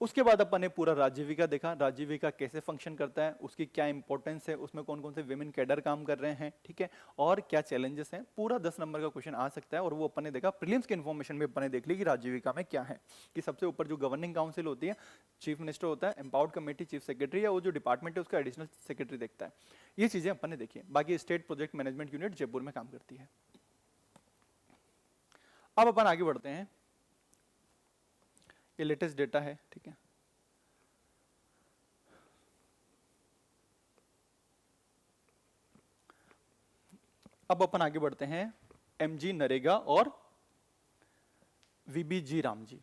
उसके बाद अपन ने पूरा राजीविका देखा, राजीविका कैसे फंक्शन करता है, उसकी क्या इंपॉर्टेंस है, उसमें कौन कौन से विमेन कैडर काम कर रहे हैं, ठीक है, और क्या चैलेंजेस हैं। पूरा 10 नंबर का क्वेश्चन आ सकता है और वो अपन ने देखा। प्रीलिम्स की इन्फॉर्मेशन में अपन ने देख ली कि राजीविका में क्या है, कि सबसे ऊपर जो गवर्निंग काउंसिल होती है, चीफ मिनिस्टर होता है, एम्पावर्ड कमेटी चीफ सेक्रेटरी, या वो जो डिपार्टमेंट है उसका एडिशनल सेक्रेटरी देखता है। ये चीजें अपन ने देखी है। बाकी state project management unit Jaipur में काम करती है। अब अपन आगे बढ़ते हैं। ये लेटेस्ट डेटा है, ठीक है। अब अपन आगे बढ़ते हैं एमजी नरेगा और वीबीजी राम जी।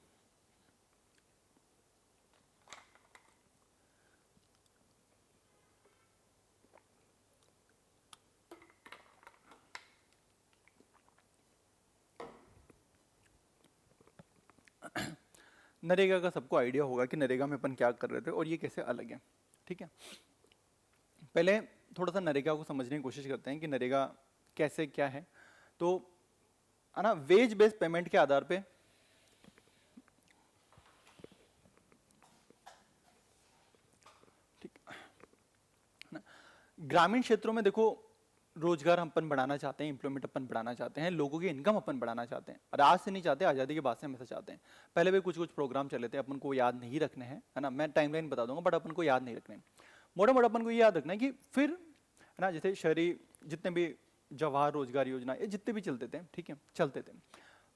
नरेगा का सबको आइडिया होगा कि नरेगा में अपन क्या कर रहे थे और ये कैसे अलग है, ठीक है। पहले थोड़ा सा नरेगा को समझने की कोशिश करते हैं कि नरेगा कैसे क्या है। तो, है ना, वेज बेस्ड पेमेंट के आधार पे ठीक है ना, ग्रामीण क्षेत्रों में देखो रोजगार हम अपन बढ़ाना चाहते हैं, एम्प्लॉयमेंट अपन बढ़ाना चाहते हैं, लोगों की इनकम अपन बढ़ाना चाहते हैं। और आज से नहीं चाहते, आजादी के बाद से हमेशा चाहते हैं। पहले भी कुछ कुछ प्रोग्राम चले थे, अपन को याद नहीं रखने हैं, है ना। मैं टाइमलाइन बता दूंगा बट अपन को याद नहीं रखने हैं। मोटा मोटा अपन को ये याद रखना है कि फिर, है ना, जैसे शहरी जितने भी जवाहर रोजगार योजना, ये जितने भी चलते थे, ठीक है, चलते थे।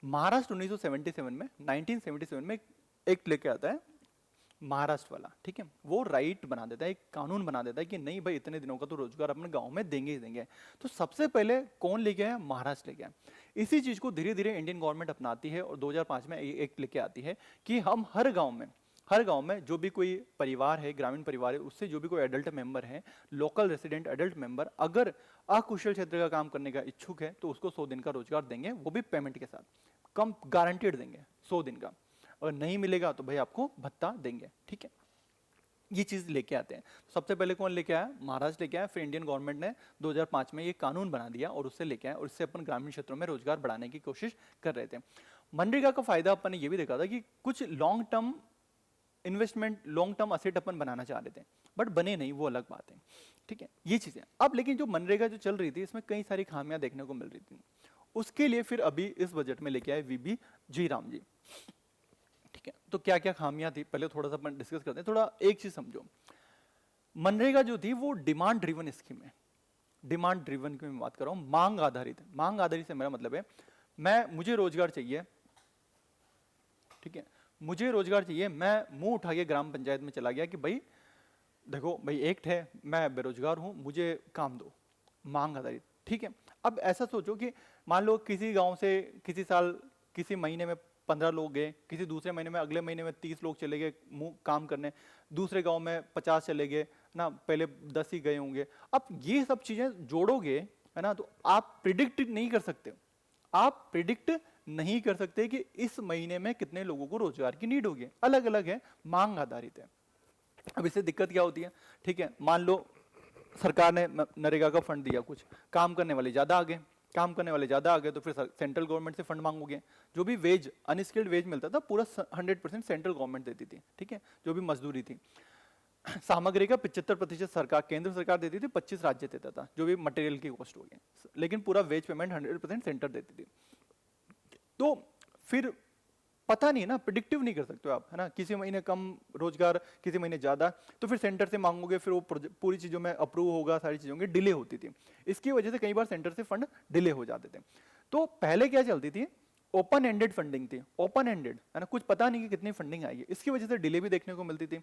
महाराष्ट्र 1977 में एक लेके आता है महाराष्ट्र वाला, ठीक है। वो राइट बना देता है, एक कानून बना देता है कि नहीं भाई इतने दिनों का तो रोजगार अपने गांव में देंगे ही देंगे। तो सबसे पहले कौन लेके आया? महाराष्ट्र लेके आया। इसी चीज को धीरे धीरे इंडियन गवर्नमेंट अपनाती है और 2005 में एक लेके आती है कि हम हर गांव में जो भी कोई परिवार है, ग्रामीण परिवार है, उससे जो भी कोई एडल्ट मेंबर है, लोकल रेसिडेंट एडल्ट मेंबर, अगर अकुशल क्षेत्र का काम करने का इच्छुक है तो उसको 100 दिन का रोजगार देंगे, वो भी पेमेंट के साथ, कम गारंटेड देंगे 100 दिन का। अगर नहीं मिलेगा तो भाई आपको भत्ता देंगे, ठीक है। ये चीज लेके आते हैं। सबसे पहले कौन लेके आया? महाराष्ट्र लेके आया। फिर इंडियन गवर्नमेंट ने 2005 में ये कानून बना दिया और उससे लेके आए और इससे अपन ग्रामीण क्षेत्रों में रोजगार बढ़ाने की कोशिश कर रहे थे। मनरेगा का फायदा अपन ने ये भी देखा था कि कुछ long term investment, long term asset अपन बनाना चाह रहे थे, बट बने नहीं, वो अलग बात है, ठीक है। ये चीजें अब, लेकिन जो मनरेगा जो चल रही थी इसमें कई सारी खामियां देखने को मिल रही थी। उसके लिए फिर अभी इस बजट में लेके आए वीबी जी राम जी, ठीक है। तो क्या क्या खामियां थी पहले थोड़ा सा अपन डिस्कस करते हैं। थोड़ा एक चीज समझो, मनरेगा जो थी वो डिमांड ड्रिवन स्कीम है। डिमांड ड्रिवन की मैं बात कर रहा हूं, मांग आधारित है। मांग आधारित से मेरा मतलब है मुझे रोजगार चाहिए, ठीक है, मुझे रोजगार चाहिए, मैं मुंह उठा के ग्राम पंचायत में चला गया कि भाई देखो भाई एक्ट है, मैं बेरोजगार हूं, मुझे काम दो। मांग आधारित, ठीक है। अब ऐसा सोचो कि मान लो किसी गांव से किसी साल किसी महीने में 15 लोग गए, किसी दूसरे महीने में अगले महीने में 30 लोग चले गए काम करने, दूसरे गांव में 50 चले गए ना, पहले 10 ही गए होंगे। अब ये सब चीजें जोड़ोगे, है ना, तो आप प्रिडिक्ट नहीं कर सकते। आप प्रिडिक्ट नहीं कर सकते कि इस महीने में कितने लोगों को रोजगार की नीड होगी। अलग अलग है, मांग आधारित है। अब इससे दिक्कत क्या होती है, ठीक है, मान लो सरकार ने नरेगा का फंड दिया, कुछ काम करने वाले ज्यादा आ गए, तो फिर सेंट्रल गवर्नमेंट से फंड मांगोगे। जो भी वेज, अनस्किल्ड वेज मिलता था पूरा 100% सेंट्रल गवर्नमेंट देती थी, ठीक है। जो भी मजदूरी थी, सामग्री का 75% सरकार, केंद्र सरकार देती थी, 25 राज्य देता था, जो भी मटेरियल की कॉस्ट हो गई, लेकिन पूरा वेज पेमेंट 100% सेंटर देती थी। तो फिर पता नहीं है ना, प्रिडिक्टिव नहीं कर सकते हो आप, है ना। किसी महीने कम रोजगार, किसी महीने ज्यादा, तो फिर सेंटर से मांगोगे, फिर वो पूरी चीजों में अप्रूव होगा, सारी चीजों की डिले होती थी। इसकी वजह से कई बार सेंटर से फंड डिले हो जाते थे। तो पहले क्या चलती थी, ओपन एंडेड फंडिंग थी, ओपन एंडेड, है ना, कुछ पता नहीं कि कितनी फंडिंग आएगी, इसकी वजह से डिले भी देखने को मिलती थी।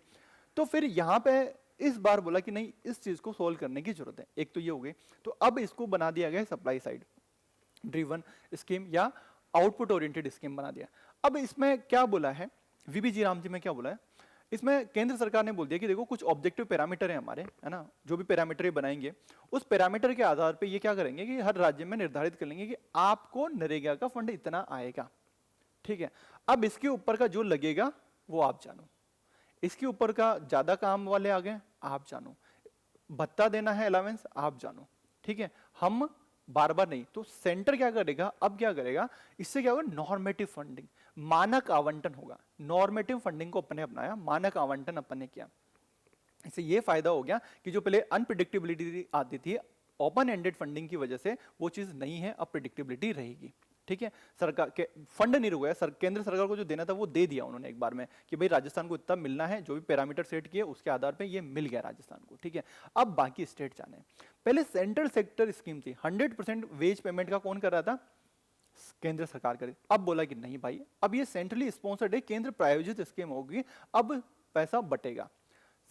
तो फिर यहाँ पे इस बार बोला कि नहीं, इस चीज को सोल्व करने की जरूरत है। एक तो ये हो गई, तो अब इसको बना दिया गया सप्लाई साइड। ड्रिवन स्कीम या आउटपुट ओरिएंटेड स्कीम बना दिया। अब इसमें क्या बोला है वीबीजी राम जी में, क्या बोला है इसमें, केंद्र सरकार ने बोल दिया कि देखो कुछ ऑब्जेक्टिव पैरामीटर है हमारे, है ना, जो भी पैरामीटर ये बनाएंगे उस पैरामीटर के आधार पे ये क्या करेंगे कि हर राज्य में निर्धारित कर लेंगे कि आपको नरेगा का फंड इतना आएगा, ठीक है। अब इसके ऊपर का जो लगेगा वो आप जानो, इसके ऊपर का ज्यादा काम वाले आ गए आप जानो, भत्ता देना है अलावेंस आप जानो, ठीक है। हम बार बार नहीं, तो सेंटर क्या करेगा, अब क्या करेगा, इससे क्या होगा, नॉर्मेटिव फंडिंग, मानक आवंटन होगा। नॉर्मेटिव फंडिंग को अपने अपनाया, मानक आवंटन अपन ने किया। इससे ये फायदा हो गया कि जो पहले अनप्रिडिक्टेबिलिटी आती थी ओपन एंडेड फंडिंग की वजह से, वो चीज नहीं है, अब प्रिडिक्टेबिलिटी रहेगी, ठीक है। सरकार के फंड नहीं रुका है, केंद्र सरकार को जो देना था वो दे दिया उन्होंने एक बार में कि भाई राजस्थान को इतना मिलना है, जो भी पैरामीटर सेट किए उसके आधार पे ये मिल गया राजस्थान को, ठीक है। अब बाकी स्टेट जाने, पहले सेंट्रल सेक्टर स्कीम थी, 100% वेज पेमेंट का कौन कर रहा था, केंद्र सरकार करे। अब बोला कि नहीं भाई, अब ये सेंट्रली स्पॉन्सर्ड है, केंद्र प्रायोजित स्कीम होगी, अब पैसा बटेगा,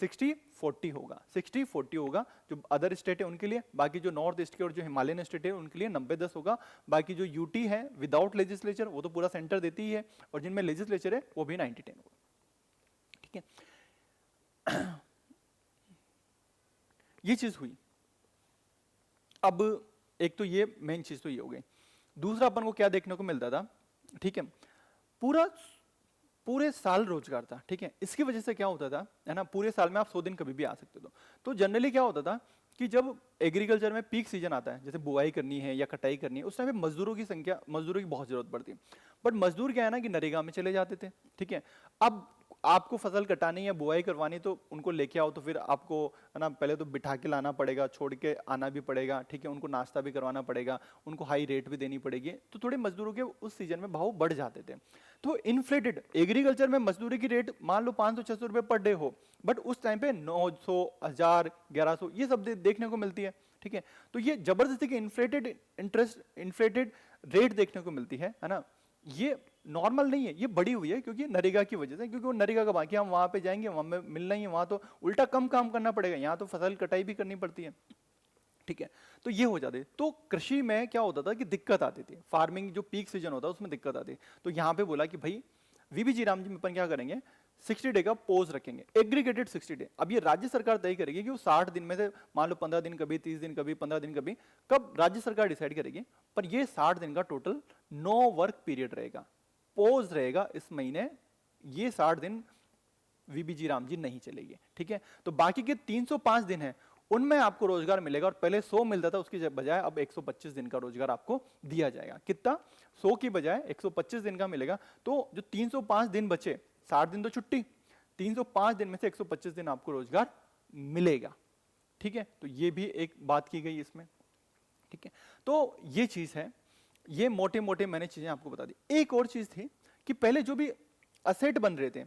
60-40 होगा, 60-40 होगा, जो अदर स्टेट है उनके लिए, बाकी जो नॉर्थ ईस्ट के और जो हिमालयन स्टेट है उनके लिए 90-10 होगा, बाकी जो यूटी है विदाउट लेजिस्लेचर वो तो पूरा सेंटर देती ही है, और जिनमें लेजिस्लेचर है वो भी 90-10 होगा, ठीक है। ये चीज हुई। अब एक तो ये मेन चीज तो ये हो गई, दूसरा अपन को क्या देखने को मिलता था, ठीक है, पूरे साल रोजगार था, ठीक है। इसकी वजह से क्या होता था, है ना, पूरे साल में आप 100 दिन कभी भी आ सकते थे। तो जनरली क्या होता था कि जब एग्रीकल्चर में पीक सीजन आता है, जैसे बुआई करनी है या कटाई करनी है, उस टाइम पे मजदूरों की संख्या, मजदूरों की बहुत जरूरत पड़ती है, बट मजदूर क्या है ना कि नरेगा में चले जाते थे, ठीक है। अब आपको फसल कटानी या बुआई करवानी तो उनको लेके आओ, तो फिर आपको, है ना, पहले तो बिठा के लाना पड़ेगा, छोड़ के आना भी पड़ेगा, ठीक है, उनको नाश्ता भी करवाना पड़ेगा, उनको हाई रेट भी देनी पड़ेगी, तो थोड़े मजदूरों के उस सीजन में भाव बढ़ जाते थे। तो इन्फ्लेटेड एग्रीकल्चर में मजदूरी की रेट मान लो 500-600 रुपए पर डे हो, बट उस टाइम पे 900, 1000, 1100 ये सब देखने को मिलती है, ठीक है। तो ये जबरदस्ती की इन्फ्लेटेड इंटरेस्ट, इन्फ्लेटेड रेट देखने को मिलती है ना, ये नॉर्मल नहीं है, ये बढ़ी हुई है क्योंकि नरेगा की वजह से, क्योंकि वो नरेगा का बाकी हम वहां पे जाएंगे, वहां में मिलना ही है, वहां तो उल्टा कम काम करना पड़ेगा, यहाँ तो फसल कटाई भी करनी पड़ती है, ठीक है। तो ये हो जाते, तो कृषि में क्या होता था कि दिक्कत आती थी, फार्मिंग जो पीक सीजन होता है उसमें दिक्कत आती। तो यहाँ पे बोला कि भाई वीबीजी राम जी में अपन क्या करेंगे, 60 डे का पोज रखेंगे, एग्रीगेटेड 60 डे। अब ये राज्य सरकार तय करेगी कि वो 60 दिन में से मान लो 15 दिन कभी, 30 दिन कभी, 15 दिन कभी, कब राज्य सरकार डिसाइड करेगी, पर ये 60 दिन का टोटल नो वर्क पीरियड रहेगा, पोज रहेगा इस महीने, ये 60 दिन वीबीजी राम जी नहीं चलेगी, ठीक है। तो बाकी के 305 दिन है उनमें आपको रोजगार मिलेगा, और पहले 100 मिलता था उसकी बजाय अब 125 दिन का रोजगार आपको दिया जाएगा। कितना, 100 की बजाय 125 दिन का मिलेगा। तो जो 305 दिन बचे, 60 दिन तो छुट्टी, 305 दिन में से 125 दिन आपको रोजगार मिलेगा, ठीक है। तो ये भी एक बात की गई इसमें, ठीक है। तो ये चीज है, ये मोटे मोटे मैंने चीजें आपको बता दी। एक और चीज थी कि पहले जो भी असेट बन रहे थे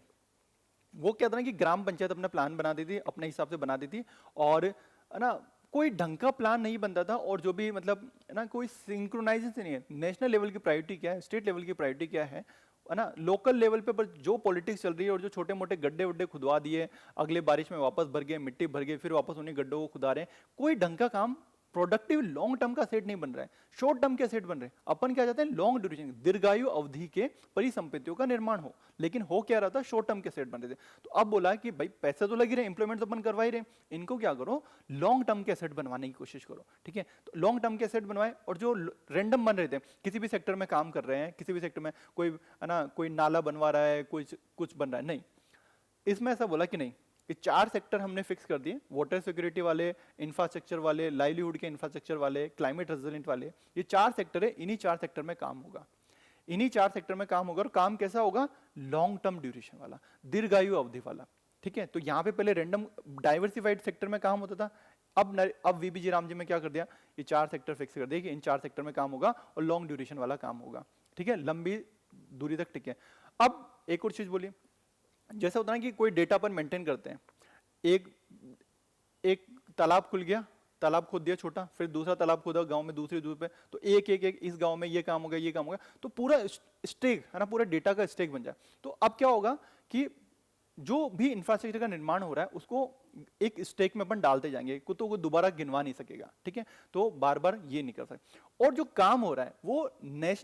वो क्या था ना कि ग्राम पंचायत अपना प्लान बना देती थी, अपने हिसाब से बना देती थी, और है ना कोई ढंग का प्लान नहीं बनता था, और जो भी मतलब है ना कोई सिंक्रोनाइजेशन नहीं है, नेशनल लेवल की प्रायोरिटी क्या है, स्टेट लेवल की प्रायोरिटी क्या है ना, लोकल लेवल पे पर जो पॉलिटिक्स चल रही है, और जो छोटे मोटे गड्ढे वड्ढे खुदवा दिए, अगले बारिश में वापस भर गए, मिट्टी भर गए, फिर वापस उन्हीं गड्ढों को खुदा रहे हैं, कोई ढंग का काम प्रोडक्टिव लॉन्ग टर्म का सेट नहीं बन रहा है, शॉर्ट टर्म के सेट बन रहे हैं। अपन क्या चाहते हैं, लॉन्ग ड्यूरेशन, दीर्घायु अवधि के परिसंपत्तियों का निर्माण हो, लेकिन हो क्या रहा था, शॉर्ट टर्म के सेट बन रहे थे। तो अब बोला कि भाई पैसे तो लगे रहे, इंप्लीमेंट अपन करवा ही रहे, इनको क्या करो, लॉन्ग टर्म के सेट बनवाने की कोशिश करो, ठीक है। तो लॉन्ग टर्म के सेट बनवाए, और जो रैंडम बन रहे थे, किसी भी सेक्टर में काम कर रहे हैं, किसी भी सेक्टर में कोई है ना कोई नाला बनवा रहा है, कोई कुछ बन रहा है, नहीं, इसमें ऐसा बोला कि नहीं, ये 4 सेक्टर हमने फिक्स कर दिए, वाटर सिक्योरिटी वाले, इंफ्रास्ट्रक्चर वाले, लाइवलीहुड के इंफ्रास्ट्रक्चर वाले, क्लाइमेट रेजिलेंट वाले, ये 4 सेक्टर है, इन्हीं 4 सेक्टर में काम होगा, इन्हीं 4 सेक्टर में काम होगा, और काम कैसा होगा, लॉन्ग टर्म ड्यूरेशन वाला, दीर्घायु अवधि वाला, ठीक है। तो यहाँ पे पहले रैंडम डाइवर्सिफाइड सेक्टर में काम होता था, अब वीबीजी राम जी में क्या कर दिया, ये 4 सेक्टर फिक्स कर दिया कि इन 4 सेक्टर में काम होगा, और लॉन्ग ड्यूरेशन वाला काम होगा, ठीक है, लंबी दूरी तक, ठीक है। अब एक और चीज बोलिए, जैसा होता है कि कोई डेटा पर मेंटेन करते हैं, एक तालाब खुल गया, तालाब खोद दिया छोटा, फिर दूसरा तालाब खोदा गांव में दूसरी दूर पे, तो एक एक एक इस गांव में ये काम हो गया, ये काम हो गया, तो पूरा स्टेक है ना, पूरा डेटा का स्टेक बन जाए। तो अब क्या होगा कि जो भी इंफ्रास्ट्रक्चर का निर्माण हो रहा है उसको एक स्टेक में अपन डालते जाएंगे, तो वो दोबारा गिनवा नहीं सकेगा, ठीक है। तो बार बार ये नहीं कर सकते। और जो काम हो रहा है वो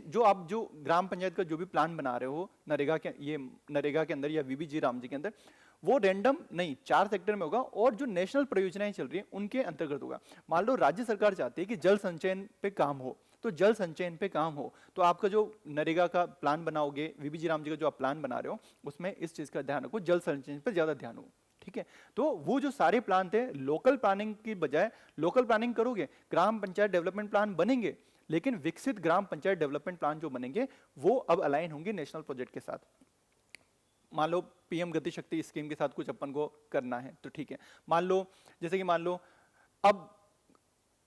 जो आप जो ग्राम पंचायत का जो भी प्लान बना रहे हो नरेगा के अंदर या वीबीजी राम जी के अंदर, वो रैंडम नहीं 4 सेक्टर में होगा और जो नेशनल परियोजनाएं चल रही है उनके अंतर्गत होगा। मान लो राज्य सरकार चाहती है कि जल संचयन पे काम हो, तो जल संचयन पे काम हो तो आपका जो नरेगा का प्लान बनाओगे, वीबीजी राम जी का जो आप प्लान बना रहे हो उसमें इस चीज का ध्यान रखो, जल संचयन पे ज्यादा ध्यान हो, ठीक है। तो वो जो सारे प्लान थे लोकल प्लानिंग की बजाय लोकल प्लानिंग करोगे, ग्राम पंचायत डेवलपमेंट प्लान बनेंगे, लेकिन विकसित ग्राम पंचायत डेवलपमेंट प्लान जो बनेंगे वो अब अलाइन होंगे नेशनल प्रोजेक्ट के साथ। मान लो पीएम गति शक्ति स्कीम के साथ कुछ अपन को करना है तो ठीक है, मान लो जैसे कि मान लो अब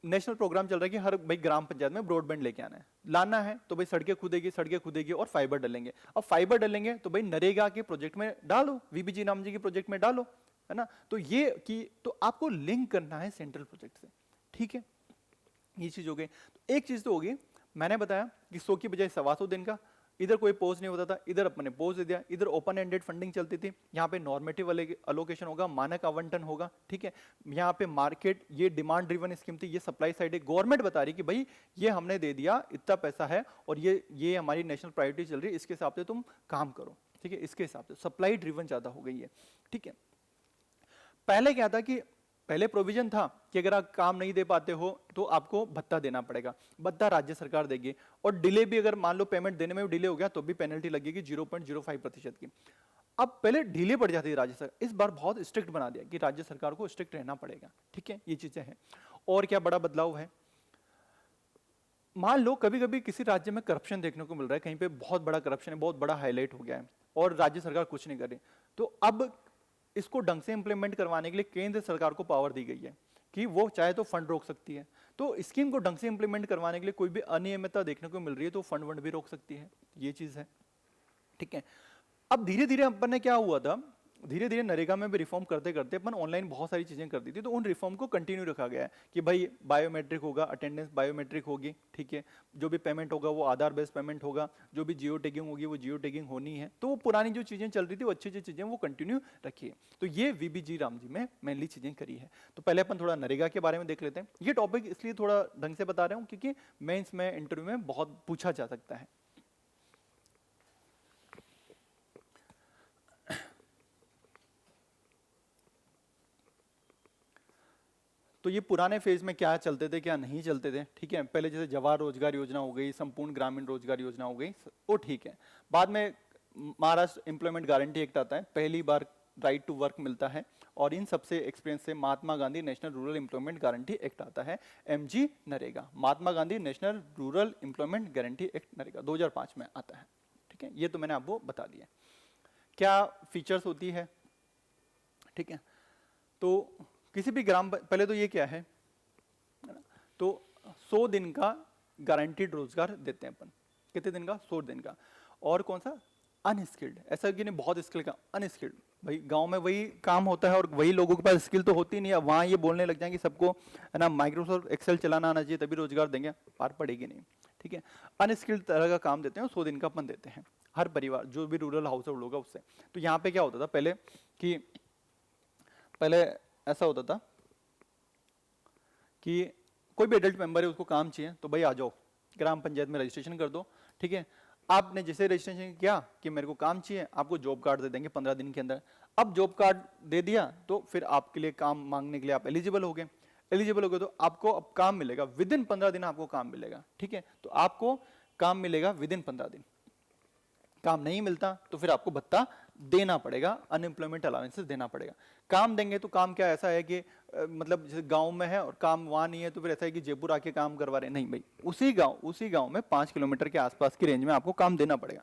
नेशनल प्रोग्राम चल रहा है कि हर भाई ग्राम पंचायत में ब्रॉडबैंड लेके आना है, लाना है तो भाई सड़कें खुदेगी और फाइबर डलेंगे। अब फाइबर डलेंगे तो भाई नरेगा के प्रोजेक्ट में डालो, वीबीजी राम जी के प्रोजेक्ट में डालो, है ना। तो ये कि तो आपको लिंक करना है सेंट्रल प्रोजेक्ट से, ठीक है। ये चीज हो गई। तो एक चीज तो होगी, मैंने बताया कि 100 की बजाय 125 दिन का, इधर कोई पोज नहीं होता था, इधर अपने पोज दे दिया, इधर ओपन एंडेड फंडिंग चलती थी, यहाँ पे नॉर्मेटिव अलोकेशन होगा, मानक आवंटन होगा, ठीक है। यहाँ पे मार्केट, ये डिमांड ड्रिवन स्कीम थी, ये सप्लाई साइड है, गवर्नमेंट बता रही कि भाई ये हमने दे दिया, इतना पैसा है और ये हमारी नेशनल प्रायोरिटी चल रही है, इसके हिसाब से तुम काम करो, ठीक है। इसके हिसाब से सप्लाई ड्रिवन ज्यादा हो गई है, ठीक है। पहले क्या था कि पहले प्रोविजन था कि अगर आप काम नहीं दे पाते हो तो आपको भत्ता देना पड़ेगा, भत्ता राज्य सरकार देगी, और डिले भी अगर मान लो पेमेंट देने में भी डिले हो गया तो भी पेनल्टी लगेगी 0.05% की। अब पहले ढीले पड़ जाती है राज्य सरकार, इस बार बहुत स्ट्रिक्ट बना दिया कि राज्य सरकार को स्ट्रिक्ट रहना पड़ेगा, ठीक है। ये चीजें हैं। और क्या बड़ा बदलाव है, मान लो कभी कभी किसी राज्य में करप्शन देखने को मिल रहा है, कहीं पे बहुत बड़ा करप्शन है, बहुत बड़ा हाईलाइट हो गया है और राज्य सरकार कुछ नहीं कर रही, तो अब इसको ढंग से इंप्लीमेंट करवाने के लिए केंद्र सरकार को पावर दी गई है कि वो चाहे तो फंड रोक सकती है। तो स्कीम को ढंग से इंप्लीमेंट करवाने के लिए कोई भी अनियमितता देखने को मिल रही है तो फंड वंड भी रोक सकती है, ये चीज है, ठीक है। अब धीरे धीरे अपन ने क्या हुआ था, धीरे धीरे नरेगा में भी रिफॉर्म करते करते अपन ऑनलाइन बहुत सारी चीजें कर दी थी, तो उन रिफॉर्म को कंटिन्यू रखा गया है कि भाई बायोमेट्रिक होगा, अटेंडेंस बायोमेट्रिक होगी, ठीक है। जो भी पेमेंट होगा वो आधार बेस्ड पेमेंट होगा, जो भी जियो टैगिंग होगी वो जियो टैगिंग होनी है। तो वो पुरानी जो चीजें चल रही थी वो अच्छी अच्छी चीजें वो कंटिन्यू रखी है। तो ये वीबीजी राम जी में मेनली चीजें करी है। तो पहले अपन थोड़ा नरेगा के बारे में देख लेते हैं। ये टॉपिक इसलिए थोड़ा ढंग से बता रहा हूँ क्योंकि मेंस में इंटरव्यू में बहुत पूछा जा सकता है। तो ये पुराने फेज में क्या चलते थे क्या नहीं चलते थे, ठीक है। पहले जैसे जवाहर रोजगार योजना हो गई, संपूर्ण ग्रामीण रोजगार योजना हो गई, वो ठीक है। बाद में महाराष्ट्र एम्प्लॉयमेंट गारंटी एक्ट आता है, पहली बार राइट टू वर्क मिलता है, और इन सबसे एक्सपीरियंस से Mahatma Gandhi national rural employment guarantee act आता है, MG NREGA, Mahatma Gandhi national rural employment guarantee act NREGA 2005 में आता है, ठीक है। ये तो मैंने आपको बता दिया क्या फीचर्स होती है, ठीक है। तो किसी भी पहले तो ये क्या है ना? तो 100 दिन का गारंटीड रोजगार देते हैं अपन, कितने दिन का, 100 दिन का। और कौन सा, अनस्किल्ड, ऐसा कि नहीं बहुत स्किल का, अनस्किल्ड, भाई गांव में वही काम होता है और वही लोगों के पास स्किल तो होती नहीं है, वहां ये बोलने लग जाएंगे सबको है ना माइक्रोसॉफ्ट एक्सेल चलाना आना चाहिए तभी रोजगार देंगे, पार पड़ेगी नहीं, ठीक है। अनस्किल्ड तरह का काम देते हैं, 100 दिन का अपन देते हैं हर परिवार जो भी रूरल हाउस होल्ड होगा उससे। तो यहाँ पे क्या होता था पहले कि पहले ऐसा होता था कि कोई भी एडल्ट मेंबर है उसको काम चाहिए तो भाई आ जाओ ग्राम पंचायत में रजिस्ट्रेशन कर दो, ठीक है। आपने जैसे रजिस्ट्रेशन किया कि मेरे को काम चाहिए, आपको जॉब कार्ड दे देंगे 15 दिन के अंदर। अब जॉब कार्ड दे दिया तो फिर आपके लिए काम मांगने के लिए आप एलिजिबल हो गए, एलिजिबल हो गए तो आपको अब काम मिलेगा विद इन 15 दिन, आपको काम मिलेगा, ठीक है। तो आपको काम मिलेगा विद इन 15 दिन, काम नहीं मिलता तो फिर आपको भत्ता देना पड़ेगा, अनएम्प्लॉयमेंट अलाउंसेस देना पड़ेगा। काम देंगे तो काम क्या ऐसा है कि मतलब जैसे गांव में है और काम वहां नहीं है तो फिर ऐसा है कि जयपुर आके काम करवा रहे, नहीं भाई, उसी गांव में 5 किलोमीटर के आसपास की रेंज में आपको काम देना पड़ेगा।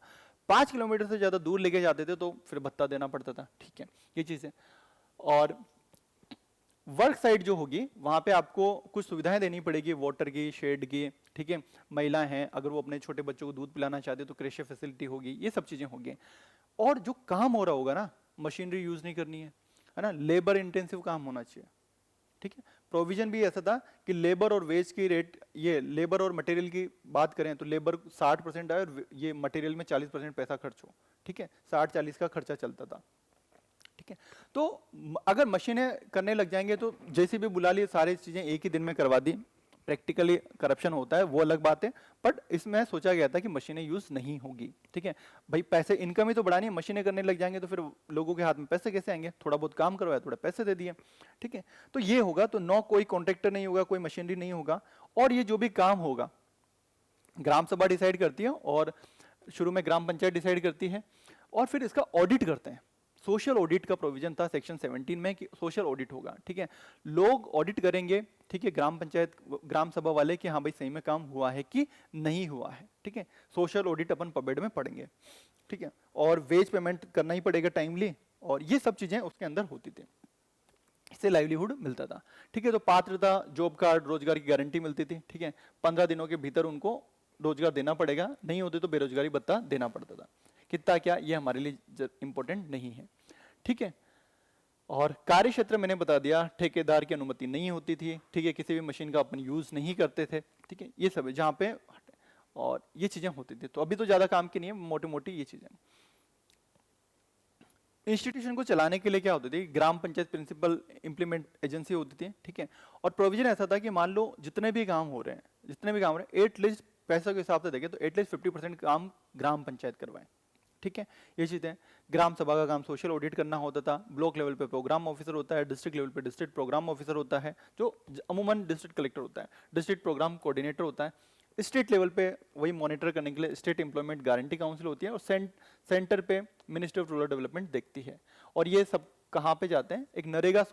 5 किलोमीटर से ज्यादा दूर लेके जाते थे तो फिर भत्ता देना पड़ता था, ठीक है, ये चीज है। और वर्क साइट जो होगी वहां पे आपको कुछ सुविधाएं देनी पड़ेगी, वाटर की, शेड की, ठीक है। महिला हैं अगर वो अपने छोटे बच्चों को दूध पिलाना चाहते तो क्रेशे फैसिलिटी होगी, ये सब चीजें होगी। और जो काम हो रहा होगा ना, मशीनरी यूज नहीं करनी है ना, लेबर इंटेंसिव काम होना चाहिए, ठीक है। प्रोविजन भी ऐसा था कि लेबर और वेज की रेट, ये लेबर और मटेरियल की बात करें तो लेबर 60% आए और ये मटेरियल में 40% पैसा खर्च हो, ठीक है, 60-40 का खर्चा चलता था, ठीक है। तो अगर मशीनें करने लग जाएंगे तो जैसे भी बुला लिए सारी चीजें एक ही दिन में करवा दी, प्रैक्टिकली करप्शन होता है वो अलग बात है, बट इसमें सोचा गया था कि मशीनें यूज नहीं होगी। ठीक है भाई, पैसे इनकम ही तो बढ़ानी है, मशीनें करने लग जाएंगे तो फिर लोगों के हाथ में पैसे कैसे आएंगे, थोड़ा बहुत काम करवाया थोड़ा पैसे दे दिए। ठीक है, तो ये होगा, तो नो कोई कॉन्ट्रैक्टर नहीं होगा, कोई मशीनरी नहीं होगा, और ये जो भी काम होगा ग्राम सभा डिसाइड करती है, और शुरू में ग्राम पंचायत डिसाइड करती है, और फिर इसका ऑडिट करते हैं। सोशल ऑडिट का प्रोविजन था सेक्शन 17 में कि सोशल ऑडिट होगा। ठीक है, लोग ऑडिट करेंगे, ठीक है, ग्राम पंचायत ग्राम सभा वाले कि हाँ भाई सही में काम हुआ है कि नहीं हुआ है। ठीक है, सोशल ऑडिट अपन पबेड में पढ़ेंगे। ठीक है, और वेज पेमेंट करना ही पड़ेगा टाइमली, और ये सब चीजें उसके अंदर होती थी, इससे लाइवलीहुड मिलता था। ठीक है, तो पात्रता, जॉब कार्ड, रोजगार की गारंटी मिलती थी। ठीक है, 15 दिनों के भीतर उनको रोजगार देना पड़ेगा, नहीं होते तो बेरोजगारी भत्ता देना पड़ता था। कितना क्या, ये हमारे लिए इंपॉर्टेंट नहीं है। ठीक है, और कार्य क्षेत्र मैंने बता दिया, ठेकेदार की अनुमति नहीं होती थी। ठीक है, किसी भी मशीन का अपन यूज नहीं करते थे। ठीक है, ये सब है जहाँ पे, और ये चीजें होती थी। तो अभी तो ज्यादा काम की नहीं है, मोटी मोटी ये चीजें। इंस्टीट्यूशन को चलाने के लिए क्या होती थी, ग्राम पंचायत प्रिंसिपल इंप्लीमेंट एजेंसी होती थी। ठीक है, और प्रोविजन ऐसा था कि मान लो जितने भी काम हो रहे हैं एटलीस्ट पैसा के हिसाब से देखें तो एटलीस्ट 50% काम ग्राम पंचायत करवाएं। ठीक है, ये चीजें। ग्राम सभा का काम सोशल ऑडिट करना होता था। ब्लॉक लेवल पे प्रोग्राम ऑफिसर होता है, डिस्ट्रिक्ट लेवल पे डिस्ट्रिक्ट प्रोग्राम ऑफिसर होता है, जो अमूमन डिस्ट्रिक्ट कलेक्टर होता है, डिस्ट्रिक्ट प्रोग्राम कोऑर्डिनेटर होता है। स्टेट लेवल पे वही मॉनिटर करने के लिए स्टेट एम्प्लॉयमेंट गारंटी काउंसिल होती है, और सेंटर पे मिनिस्ट्री ऑफ रूरल डेवलपमेंट देखती है। और ये सब कहाँ पे जाते हैं, एक नरेगा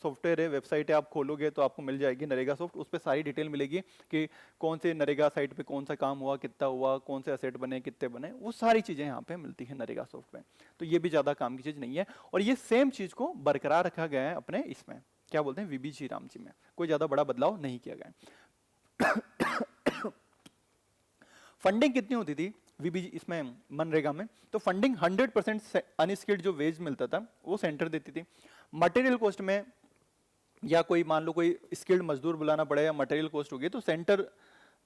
सॉफ्टवेयर है, वेबसाइट है, आप खोलोगे तो आपको मिल जाएगी नरेगा सॉफ्ट, उस पर सारी डिटेल मिलेगी कि कौन से नरेगा साइट पे कौन सा काम हुआ, कितना हुआ, कौन से असेट बने, कितने बने, वो सारी चीजें यहाँ पे मिलती है नरेगा सॉफ्ट में। तो ये भी ज्यादा काम की चीज नहीं है, और ये सेम चीज को बरकरार रखा गया है अपने इसमें, क्या बोलते हैं, वीबीजी राम जी में, कोई ज्यादा बड़ा बदलाव नहीं किया गया। फंडिंग कितनी होती थी वीबीजी इसमें मनरेगा में, तो फंडिंग 100% अनस्किल्ड जो वेज मिलता था वो सेंटर देती थी। मटेरियल कॉस्ट में, या कोई मान लो कोई स्किल्ड मजदूर बुलाना पड़े या मटेरियल कॉस्ट होगी, तो सेंटर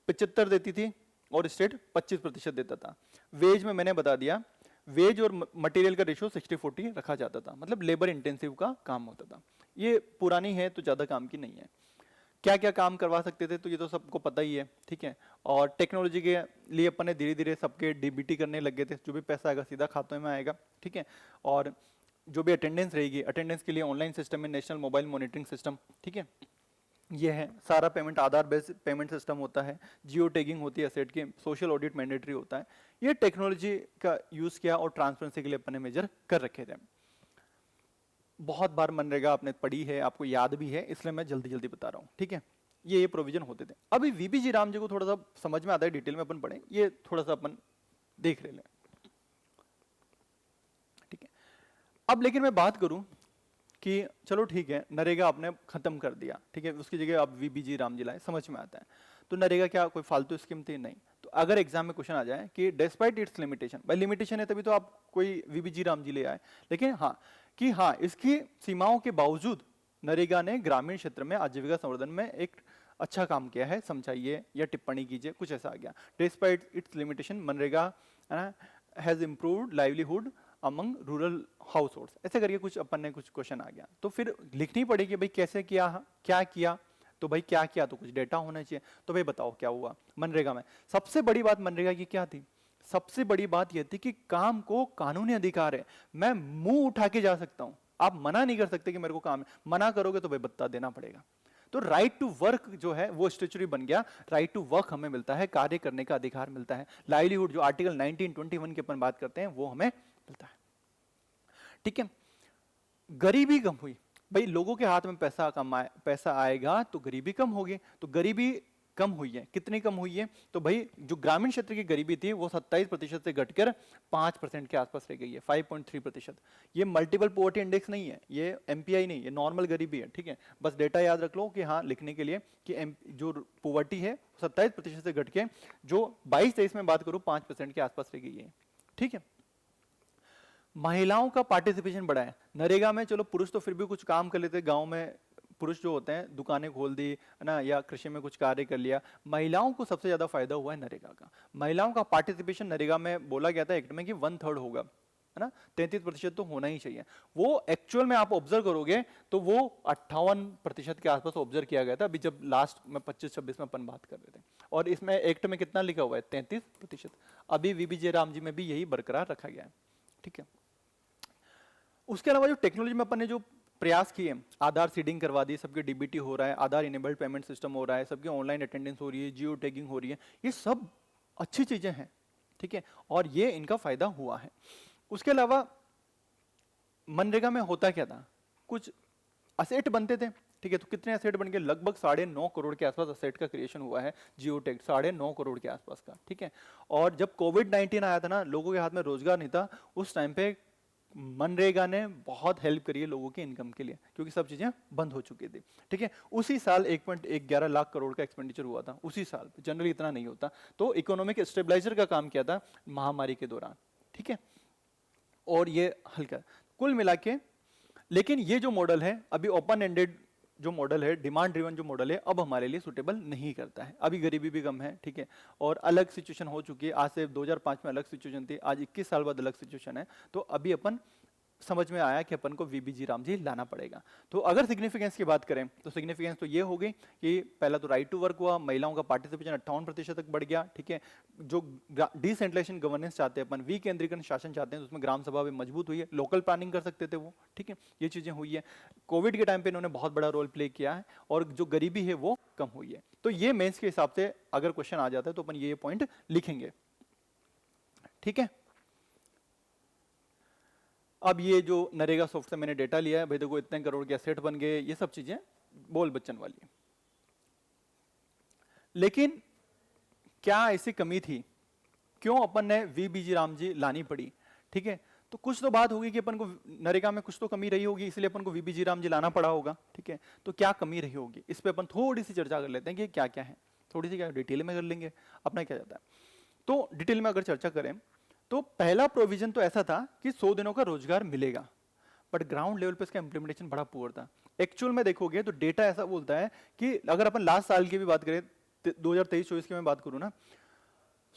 75 देती थी और स्टेट 25% देता था। वेज में मैंने बता दिया, वेज और मटेरियल का रेशियो 60-40 रखा जाता था, मतलब लेबर इंटेंसिव का काम होता था। ये पुरानी है तो ज्यादा काम की नहीं है। क्या क्या काम करवा सकते थे तो ये तो सबको पता ही है। ठीक है, और टेक्नोलॉजी के लिए अपन ने धीरे धीरे सबके डीबीटी करने लग गए थे, जो भी पैसा आएगा सीधा खातों में आएगा। ठीक है, और जो भी अटेंडेंस रहेगी, अटेंडेंस के लिए ऑनलाइन सिस्टम है, नेशनल मोबाइल मॉनिटरिंग सिस्टम। ठीक है, ये है सारा पेमेंट आधार बेस्ड पेमेंट सिस्टम होता है, जियो टैगिंग होती है एसेट की, सोशल ऑडिट मैंडेटरी होता है। ये टेक्नोलॉजी का यूज किया और ट्रांसपेरेंसी के लिए अपन ने मेजर कर रखे थे। बहुत बार मनरेगा आपने पढ़ी है, आपको याद भी है, इसलिए मैं जल्दी जल्दी बता रहा हूँ। ठीक है, ये प्रोविजन होते थे। अभी वीबीजी राम जी को थोड़ा सा समझ में आता है, डिटेल में अपन पढ़े, ये थोड़ा सा अपन देख ले लें। ठीक है, अब लेकिन मैं बात करूं कि चलो ठीक है, नरेगा आपने खत्म कर दिया, ठीक है, उसकी जगह आप वीबीजी राम जी लाए, समझ में आता है। तो नरेगा क्या कोई फालतू स्कीम थी? नहीं। तो अगर एग्जाम में क्वेश्चन आ जाए कि डिस्पाइट इट्स लिमिटेशन, भाई लिमिटेशन है तभी तो आप कोई वीबीजी राम जी ले आए, लेकिन हाँ कि हाँ इसकी सीमाओं के बावजूद नरेगा ने ग्रामीण क्षेत्र में आजीविका संवर्धन में एक अच्छा काम किया है, समझाइए या टिप्पणी कीजिए, कुछ ऐसा आ गया। Despite it's limitation MNREGA has improved livelihood among rural house holds, ऐसे करके कुछ अपन ने कुछ क्वेश्चन आ गया, तो फिर लिखनी पड़ेगी भाई कैसे किया, क्या किया, तो भाई क्या किया, तो कुछ डेटा होना चाहिए। तो भाई बताओ क्या हुआ मनरेगा में। सबसे बड़ी बात मनरेगा की क्या थी? सबसे बड़ी बात यह थी कि काम को कानूनी अधिकार है, मैं मुंह उठा के जा सकता हूं, आप मना नहीं कर सकते कि मेरे को काम है, मना करोगे तो भाई भत्ता देना पड़ेगा। तो राइट टू वर्क जो है वो स्टेचुरी बन गया, राइट टू वर्क हमें मिलता है, कार्य करने का अधिकार मिलता है। लाइवलीहुड जो आर्टिकल 1921 की अपन बात करते हैं वो हमें मिलता है। ठीक है, गरीबी कम हुई, भाई लोगों के हाथ में पैसा आएगा तो गरीबी कम होगी, तो गरीबी कम हुई है। कितनी कम हुई है? तो भाई जो ग्रामीण क्षेत्र की गरीबी थी वो 27% से घटकर 5% के आसपास रह गई है, 5.3%। ये मल्टीपल पॉवर्टी इंडेक्स नहीं है, ये एमपीआई नहीं, ये नॉर्मल गरीबी है। ठीक है, बस डेटा याद रख लो कि हाँ लिखने के लिए कि जो पॉवर्टी है 27% से घट के जो 22-23 में बात करूं 5% के आसपास रह गई है। ठीक है, महिलाओं का पार्टिसिपेशन बढ़ा है नरेगा में। चलो पुरुष तो फिर भी कुछ काम कर लेते, गांव में पुरुष जो होते हैं दुकानें खोल दी है ना, या कृषि में कुछ कार्य कर लिया। महिलाओं को सबसे ज्यादा फायदा हुआ है नरेगा का। महिलाओं का पार्टिसिपेशन नरेगा में बोला गया था एक्ट में कि 1/3 होगा, है ना, 33% तो होना ही चाहिए। वो एक्चुअल में आप ऑब्जर्व करोगे तो वो 58% के आसपास ऑब्जर्व किया गया था, अभी जब लास्ट में 25-26 में अपन बात कर रहे थे। और इसमें एक्ट में कितना लिखा हुआ है, 33%। अभी वीबीजे राम जी में भी यही बरकरार रखा गया है, ठीक है। उसके अलावा जो टेक्नोलॉजी में अपन ने जो प्रयास किए, आधार सीडिंग करवा दी, सबके डीबीटी हो रहा है, आधार इनेबल्ड पेमेंट सिस्टम हो रहा है, सबकी ऑनलाइन अटेंडेंस हो रही है, जियो टैगिंग हो रही है, ये सब अच्छी चीजें हैं, ठीक है, और ये इनका फायदा हुआ है। उसके अलावा मनरेगा में होता क्या था, कुछ असेट बनते थे, ठीक है, तो कितने असेट बन गए, लगभग 9.5 करोड़ के आसपास असेट का क्रिएशन हुआ है, जियो टैग 9.5 करोड़ के आसपास का, ठीक है। और जब कोविड-19 आया था ना, लोगों के हाथ में रोजगार नहीं था, उस टाइम पे मनरेगा ने बहुत हेल्प करी है लोगों के इनकम के लिए, क्योंकि सब चीजें बंद हो चुकी थी, ठीक है। उसी साल 1.11 लाख करोड़ का एक्सपेंडिचर हुआ था, उसी साल, जनरली इतना नहीं होता। तो इकोनॉमिक स्टेबलाइजर का काम किया था महामारी के दौरान, ठीक है, और ये हल्का कुल मिला के। लेकिन ये जो मॉडल है अभी ओपन एंडेड जो मॉडल है, डिमांड ड्रिवन जो मॉडल है, अब हमारे लिए सुटेबल नहीं करता है। अभी गरीबी भी कम है, ठीक है, और अलग सिचुएशन हो चुकी है, आज से 2005 में अलग सिचुएशन थी, आज 21 साल बाद अलग सिचुएशन है। तो अभी अपन समझ में आया कि अपन को वीबीजी राम जी लाना पड़ेगा। तो अगर सिग्निफिकेंस की बात करें तो सिग्निफिकेंस तो ये हो गई कि पहला तो राइट टू वर्क हुआ, महिलाओं का पार्टिसिपेशन 58% तक बढ़ गया, ठीक है। जो डिसेंट्रलाइजेशन गवर्नेंस चाहते हैं अपन, विकेंद्रीकरण शासन चाहते हैं, तो उसमें ग्राम सभा भी मजबूत हुई है, लोकल प्लानिंग कर सकते थे वो, ठीक है, ये चीजें हुई है। कोविड के टाइम पे इन्होंने बहुत बड़ा रोल प्ले किया है, और जो गरीबी है वो कम हुई है। तो ये मेंस के हिसाब से अगर क्वेश्चन आ जाता है तो अपन ये पॉइंट लिखेंगे, ठीक है। अब ये जो नरेगा सॉफ्ट से मैंने डेटा लिया है, भाई देखो इतने करोड़ के एसेट बन गए, ये सब चीजें बोल बच्चन वाली है। लेकिन क्या ऐसी कमी थी, क्यों अपन ने वीबीजी राम जी लानी पड़ी, ठीक है। तो कुछ तो बात होगी कि अपन को नरेगा में कुछ तो कमी रही होगी, इसलिए अपन को वीबीजी राम जी लाना पड़ा होगा, ठीक है। तो क्या कमी रही होगी, इस पे अपन थोड़ी सी चर्चा कर लेते हैं कि क्या क्या है, थोड़ी सी क्या डिटेल में कर लेंगे अपना क्या जाता है। तो डिटेल में अगर चर्चा करें तो पहला प्रोविजन तो ऐसा था कि 100 दिनों का रोजगार मिलेगा, बट ग्राउंड लेवल पे इसका इंप्लीमेंटेशन बड़ा पुअर था। एक्चुअल में देखोगे तो डेटा ऐसा बोलता है कि अगर अपन लास्ट साल की भी बात करें, 2023-24 की मैं बात करूं ना,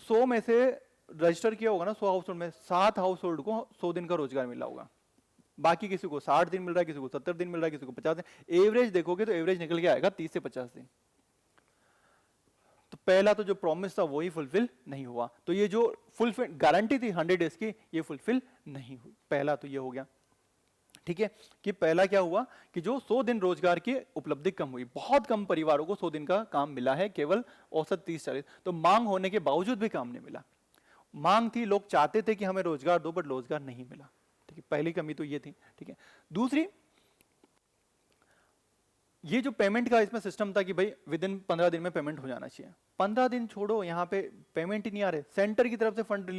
100 में से रजिस्टर किया होगा ना 100 हाउस होल्ड में, 7 हाउस होल्ड को 100 दिन का रोजगार मिला होगा, बाकी किसी को 60 दिन मिल रहा है, किसी को 70 दिन मिल रहा है, किसी को 50 दिन। एवरेज देखोगे तो एवरेज निकल के आएगा 30 से 50 दिन। तो पहला तो जो प्रॉमिस था वही फुलफिल नहीं हुआ, तो ये जो फुलफिल गारंटी थी 100 डेज की, ये फुलफिल नहीं हुई। पहला तो ये हो गया, ठीक है, कि पहला क्या हुआ कि जो 100 दिन रोजगार की उपलब्धि कम हुई, बहुत कम परिवारों को 100 दिन का काम मिला है, केवल औसत 30-40। तो मांग होने के बावजूद भी काम नहीं मिला। मांग थी, लोग चाहते थे कि हमें रोजगार दो, बट रोजगार नहीं मिला, ठीक है, पहली कमी तो ये थी, ठीक है। दूसरी, ये जो पेमेंट का इसमें सिस्टम था कि भाई विद इन 15 दिन में पेमेंट हो जाना चाहिए। 15 दिन छोड़ो, यहाँ पे पेमेंट ही नहीं आ रहे, सेंटर की तरफ से फंड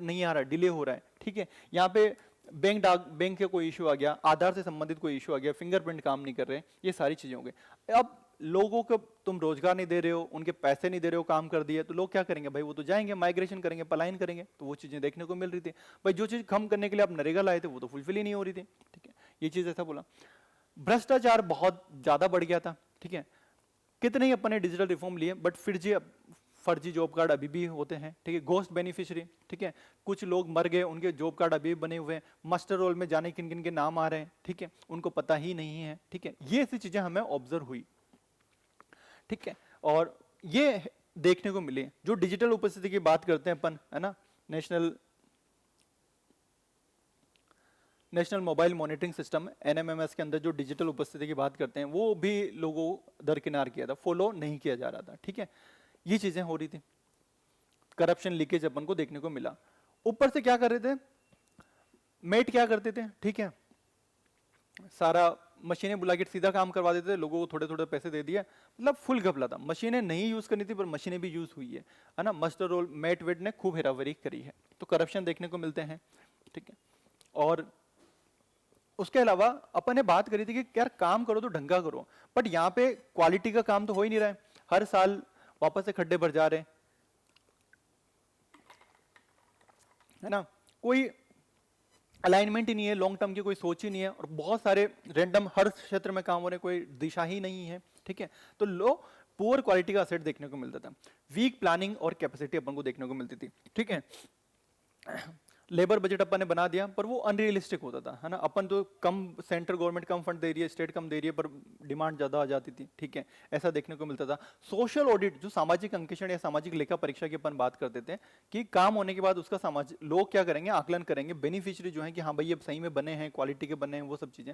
नहीं आ रहा, डिले हो रहा है, ठीक है। यहाँ पे बैंक का कोई इशू आ गया, आधार से संबंधित कोई इशू आ गया, फिंगरप्रिंट काम नहीं कर रहे, ये सारी चीजें हो गई। अब लोगों को तुम रोजगार नहीं दे रहे हो, उनके पैसे नहीं दे रहे हो, काम कर दिए, तो लोग क्या करेंगे भाई, वो तो जाएंगे माइग्रेशन करेंगे, पलायन करेंगे। तो वो चीजें देखने को मिल रही थी। भाई जो चीज कम करने के लिए आप नरेगा लाए थे वो तो फुलफिल ही नहीं हो रही थी, ठीक है, ये चीज ऐसा बोला। भ्रष्टाचार बहुत ज्यादा बढ़ गया था, ठीक है। कितने ही अपने डिजिटल रिफॉर्म लिए, बट फिर जी फर्जी जॉब कार्ड अभी भी होते हैं, ठीक है, घोस्ट बेनिफिशियरी, ठीक है, कुछ लोग मर गए, उनके जॉब कार्ड अभी भी बने हुए हैं, मास्टर रोल में जाने किन किन के नाम आ रहे हैं, ठीक है, उनको पता ही नहीं है, ठीक है। ये ऐसी चीजें हमें ऑब्जर्व हुई, ठीक है, और ये देखने को मिली। जो डिजिटल उपस्थिति की बात करते हैं अपन, है ना, national mobile monitoring system NMIMS के अंदर जो डिजिटल उपस्थिति की बात करते हैं, वो भी लोगों दरकिनार किया था, फॉलो नहीं किया जा रहा था, ठीक है। ये चीजें हो रही थी, करप्शन लीकेज अपन को देखने को मिला। ऊपर से क्या कर रहे थे, मेट क्या करते थे, ठीक है, सारा मशीनें बुला के सीधा काम करवा देते थे, लोगों को थोड़े थोड़े पैसे दे दिए, मतलब फुल घपला था। मशीनें नहीं यूज करनी थी, पर मशीनें भी यूज हुई है ना। मास्टर रोल मेट वेट ने खूब हेराफेरी करी है, तो करप्शन देखने को मिलते हैं, ठीक है। और उसके अलावा अपन ने बात करी थी कि यार काम करो तो ढंग का करो, बट यहाँ पे क्वालिटी का काम तो हो ही नहीं रहा है, हर साल वापस से खड्डे भर जा रहे हैं, है ना। कोई अलाइनमेंट ही नहीं है, लॉन्ग टर्म की कोई सोच ही नहीं है, और बहुत सारे रैंडम हर क्षेत्र में काम हो रहे हैं, कोई दिशा ही नहीं है, ठीक है। तो लो पुअर क्वालिटी का असेट देखने को मिलता था, वीक प्लानिंग और कैपेसिटी अपन को देखने को मिलती थी, ठीक है। लेबर बजट अपन ने बना दिया पर वो अनरियलिस्टिक होता था, है ना। अपन तो कम, सेंट्रल गवर्नमेंट कम फंड दे रही है, स्टेट कम दे रही है, पर डिमांड ज्यादा आ जाती थी, ठीक है, ऐसा देखने को मिलता था। सोशल ऑडिट, जो सामाजिक अंकेक्षण या सामाजिक लेखा परीक्षा की अपन बात करते थे कि काम होने के बाद उसका समाज लोग क्या करेंगे, आकलन करेंगे, बेनिफिशियरी जो है कि हाँ भाई ये सही में बने हैं, क्वालिटी के बने हैं, वो सब चीजें,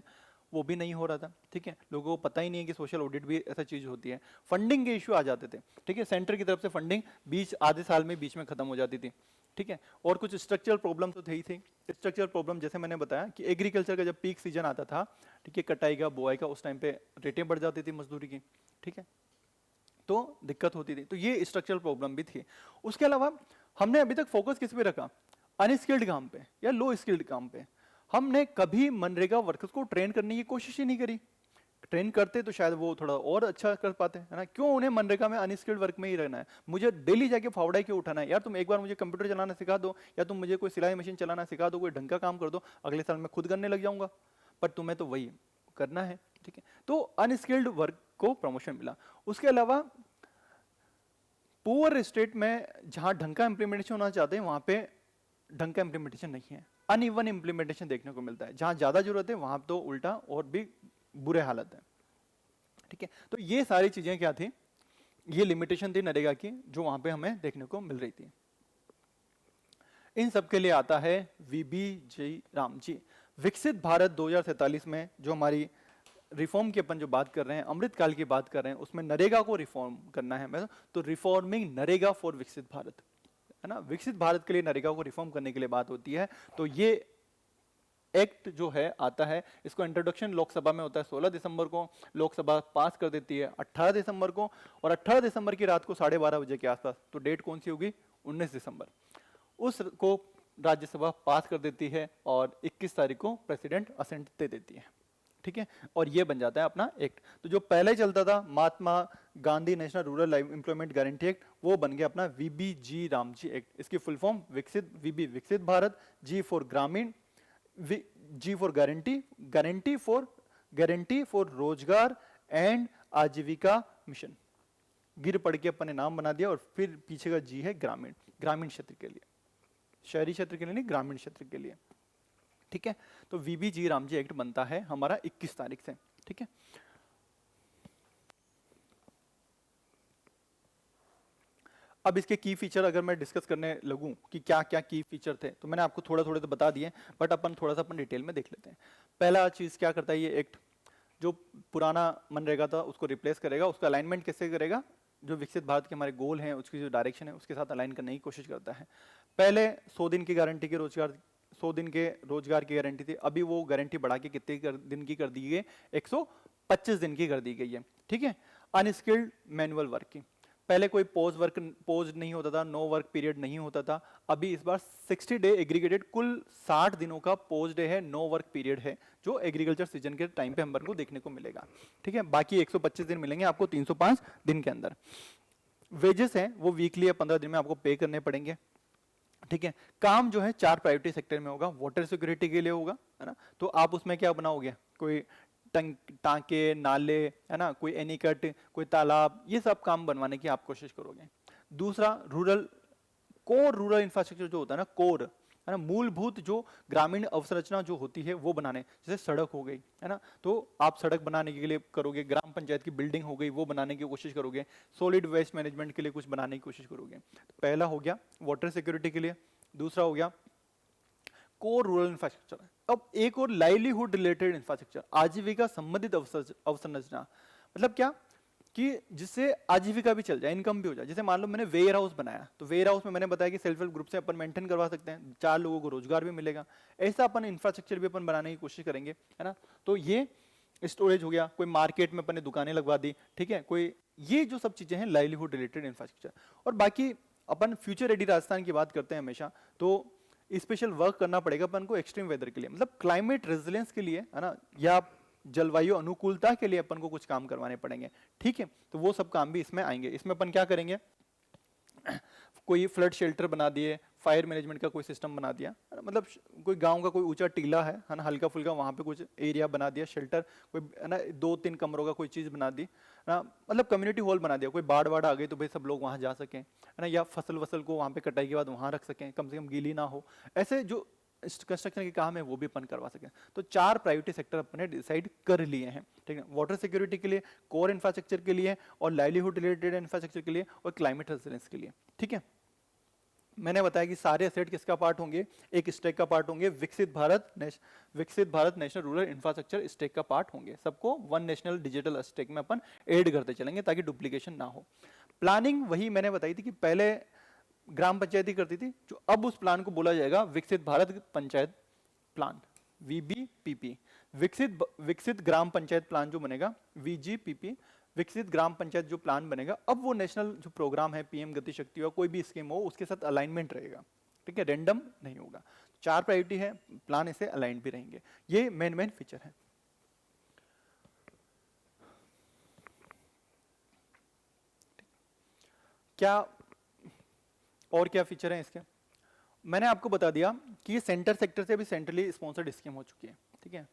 वो भी नहीं हो रहा था, ठीक है। लोगों को पता ही नहीं है कि सोशल ऑडिट भी ऐसा चीज होती है। फंडिंग के इश्यू आ जाते थे, ठीक है, सेंटर की तरफ से फंडिंग बीच आधे साल में बीच में खत्म हो जाती थी, ठीक है। और कुछ स्ट्रक्चरल प्रॉब्लम तो थे ही थे। स्ट्रक्चरल प्रॉब्लम जैसे मैंने बताया कि एग्रीकल्चर का जब पीक सीजन आता था, ठीक है, कटाई का, बुआई का, उस टाइम पे रेटें बढ़ जाती थी मजदूरी की, ठीक है, तो दिक्कत होती थी। तो ये स्ट्रक्चरल प्रॉब्लम भी थी। उसके अलावा हमने अभी तक फोकस किस पे रखा, अनस्किल्ड काम पे या लो स्किल्ड काम पे। हमने कभी मनरेगा वर्कर्स को ट्रेन करने की कोशिश ही नहीं करी। ट्रेन करते तो शायद वो थोड़ा और अच्छा कर पाते, है ना। क्यों उन्हें मनरेगा में अनस्किल्ड वर्क में ही रहना है, मुझे डेली जाके फावड़ा क्यों उठाना है यार। तुम एक बार मुझे कंप्यूटर चलाना सिखा दो, या तुम मुझे कोई सिलाई मशीन चलाना सिखा दो, कोई ढंग का काम कर दो, अगले साल मैं खुद करने लग जाऊंगा, पर तुम्हें तो वही करना है, ठीक है। तो अनस्किल्ड वर्क को प्रमोशन मिला। उसके अलावा पुअर स्टेट में जहां ढंग का इंप्लीमेंटेशन होना चाहते हैं, वहां पे ढंग का इंप्लीमेंटेशन नहीं है, अनइवन इंप्लीमेंटेशन देखने को मिलता है। जहां ज्यादा जरूरत है वहां तो उल्टा और भी बुरे हालत है, ठीक है। तो ये सारी चीजें क्या थी, ये लिमिटेशन थी नरेगा की, जो वहां पे हमें देखने को मिल रही थी। इन सब के लिए आता है वीबी जी राम जी, विकसित भारत 2047 में जो हमारी रिफॉर्म की अपन जो बात कर रहे हैं, अमृतकाल की बात कर रहे हैं, उसमें नरेगा को रिफॉर्म करना है। तो रिफॉर्मिंग नरेगा फॉर विकसित भारत, है ना। विकसित भारत के लिए नरेगा को रिफॉर्म करने के लिए बात होती है। तो ये एक्ट जो है आता है, इसको इंट्रोडक्शन लोकसभा में होता है 16 दिसंबर को, लोकसभा पास कर देती है 18 दिसंबर को, और 18 दिसंबर की रात को 12:30 बजे के आसपास, तो डेट कौन सी होगी, 19 दिसंबर, उसको राज्यसभा पास कर देती है, और 21 तारीख को प्रेसिडेंट असेंट दे देती है, ठीक है। और ये बन जाता है अपना एक्ट। तो जो पहले चलता था Mahatma Gandhi national rural employment guarantee act, वो बन गया अपना वीबीजी रामजी एक्ट। इसकी full form Viksit, VB Viksit Bharat, G for ग्रामीण, जी फॉर गारंटी फॉर रोजगार एंड आजीविका मिशन। गिर पड़ के अपन ने नाम बना दिया, और फिर पीछे का जी है ग्रामीण, ग्रामीण क्षेत्र के लिए, शहरी क्षेत्र के लिए नहीं, ग्रामीण क्षेत्र के लिए, ठीक है। तो वीबीजी रामजी एक्ट बनता है हमारा 21 तारीख से, ठीक है। अब इसके की फीचर अगर मैं डिस्कस करने लगूं कि क्या क्या की फीचर थे, तो मैंने आपको थोड़ा थोड़े तो बता दिए, बट अपन थोड़ा सा अपन डिटेल में देख लेते हैं। पहला चीज क्या करता है ये एक्ट, जो पुराना मनरेगा था उसको रिप्लेस करेगा। उसका अलाइनमेंट कैसे करेगा, जो विकसित भारत के हमारे गोल हैं, उसकी जो डायरेक्शन है उसके साथ अलाइन करने की कोशिश करता है। पहले 100 दिन की गारंटी के रोजगार, 100 दिन के रोजगार की गारंटी थी, अभी वो गारंटी बढ़ा के कितने दिन की कर दी गई, 125 दिन की कर दी गई है, ठीक है। अनस्किल्ड मैनुअल वर्किंग, पहले कोई पोज नहीं होता था, नो वर्क पीरियड नहीं होता था, अभी इस बार 60 डे एग्रीगेटेड, कुल 60 दिनों का पोज डे है, नो वर्क पीरियड है, जो एग्रीकल्चर सीजन के टाइम पे हम को देखने को मिलेगा, ठीक है। बाकी 125 दिन मिलेंगे आपको 305 दिन के अंदर। वेजेस हैं वो वीकली या 15 दिन में आपको पे करने पड़ेंगे, ठीक है। काम जो है 4 प्रायोरिटी सेक्टर में होगा, वाटर सिक्योरिटी के लिए होगा, है ना। तो आप उसमें क्या बनाओगे, कोई टांके, नाले, है ना, कोई एनीकट, कोई तालाब, ये सब काम बनवाने की आप कोशिश करोगे। दूसरा कोर रूरल इंफ्रास्ट्रक्चर जो होता है ना, कोर, है ना, मूलभूत जो ग्रामीण अवसंरचना जो होती है वो बनाने, जैसे सड़क हो गई, है ना, तो आप सड़क बनाने के लिए करोगे। ग्राम पंचायत की बिल्डिंग हो गई, वो बनाने की कोशिश करोगे। सॉलिड वेस्ट मैनेजमेंट के लिए कुछ बनाने की कोशिश करोगे। तो पहला हो गया वाटर सिक्योरिटी के लिए, दूसरा हो गया कोर रूरल इंफ्रास्ट्रक्चर। अब एक और लाइवलीहुड रिलेटेड इंफ्रास्ट्रक्चर, आजीविका संबंधित अवसंरचना, मतलब क्या कि जिससे आजीविका भी चल जाए, इनकम भी हो जाए। जैसे मान लो मैंने वेयर हाउस बनाया, तो वेयर हाउस में मैंने बताया कि सेल्फ हेल्प ग्रुप से अपन मेंटेन करवा सकते हैं, 4 लोगों को रोजगार भी मिलेगा। ऐसा अपन इंफ्रास्ट्रक्चर भी अपन बनाने की कोशिश करेंगे, है ना। तो ये स्टोरेज हो गया, कोई मार्केट में अपन ने दुकानें लगवा दी, ठीक है, कोई ये जो सब चीजें हैं लाइवलीहुड रिलेटेड इंफ्रास्ट्रक्चर। और बाकी अपन फ्यूचर रेडी राजस्थान की बात करते हैं हमेशा, तो स्पेशल वर्क करना पड़ेगा अपन को एक्सट्रीम वेदर के लिए, मतलब क्लाइमेट रेजिलियंस के लिए, है ना, या जलवायु अनुकूलता के लिए अपन को कुछ काम करवाने पड़ेंगे, ठीक है। तो वो सब काम भी इसमें आएंगे। इसमें अपन क्या करेंगे, कोई फ्लड शेल्टर बना दिए, फायर मैनेजमेंट का कोई सिस्टम बना दिया, है ना, मतलब कोई गांव का कोई ऊंचा टीला है ना, हल्का फुल्का वहाँ पे कुछ एरिया बना दिया, शेल्टर कोई, है ना, 2-3 कमरों का कोई चीज़ बना दी, है ना, मतलब कम्युनिटी हॉल बना दिया, कोई बाढ़ वाढ़ आ गई तो भाई सब लोग वहाँ जा सकें, है ना, या फसल वसल को वहाँ पे कटाई के बाद वहाँ रख सकें, कम से कम गीली ना हो, ऐसे जो कंस्ट्रक्शन के काम है वो भी अपन करवा सकें। तो 4 प्रायोरिटी सेक्टर अपने डिसाइड कर लिए हैं, ठीक है, वाटर सिक्योरिटी के लिए, कोर इंफ्रास्ट्रक्चर के लिए, और लाइवलीहुड रिलेटेड इंफ्रास्ट्रक्चर के लिए, और क्लाइमेट रेजिलेंस के लिए, ठीक है। मैंने बताया कि सारे एसेट किसका पार्ट होंगे, एक स्टेक का पार्ट होंगे, विकसित Bharat national rural infrastructure stack का पार्ट होंगे, सबको वन नेशनल डिजिटल स्टेक में अपन ऐड करते चलेंगे ताकि डुप्लीकेशन ना हो। प्लानिंग वही मैंने बताई थी कि पहले ग्राम पंचायती करती थी, जो अब उस प्लान को बोला जाएगा विकसित भारत पंचायत प्लान, VBPP, विकसित ग्राम पंचायत प्लान जो बनेगा, VGPP, विकसित ग्राम पंचायत जो प्लान बनेगा, अब वो नेशनल जो प्रोग्राम है, PM गति शक्ति हो, कोई भी स्कीम हो, उसके साथ अलाइनमेंट रहेगा, ठीक है, रेंडम नहीं होगा। 4 प्रायोरिटी है, प्लान इससे अलाइन भी रहेंगे, ये मेन फीचर है। क्या और क्या फीचर है इसके, मैंने आपको बता दिया कि ये सेंटर सेक्टर से अभी सेंट्रली स्पॉन्सर्ड स्कीम हो चुकी है, ठीक है,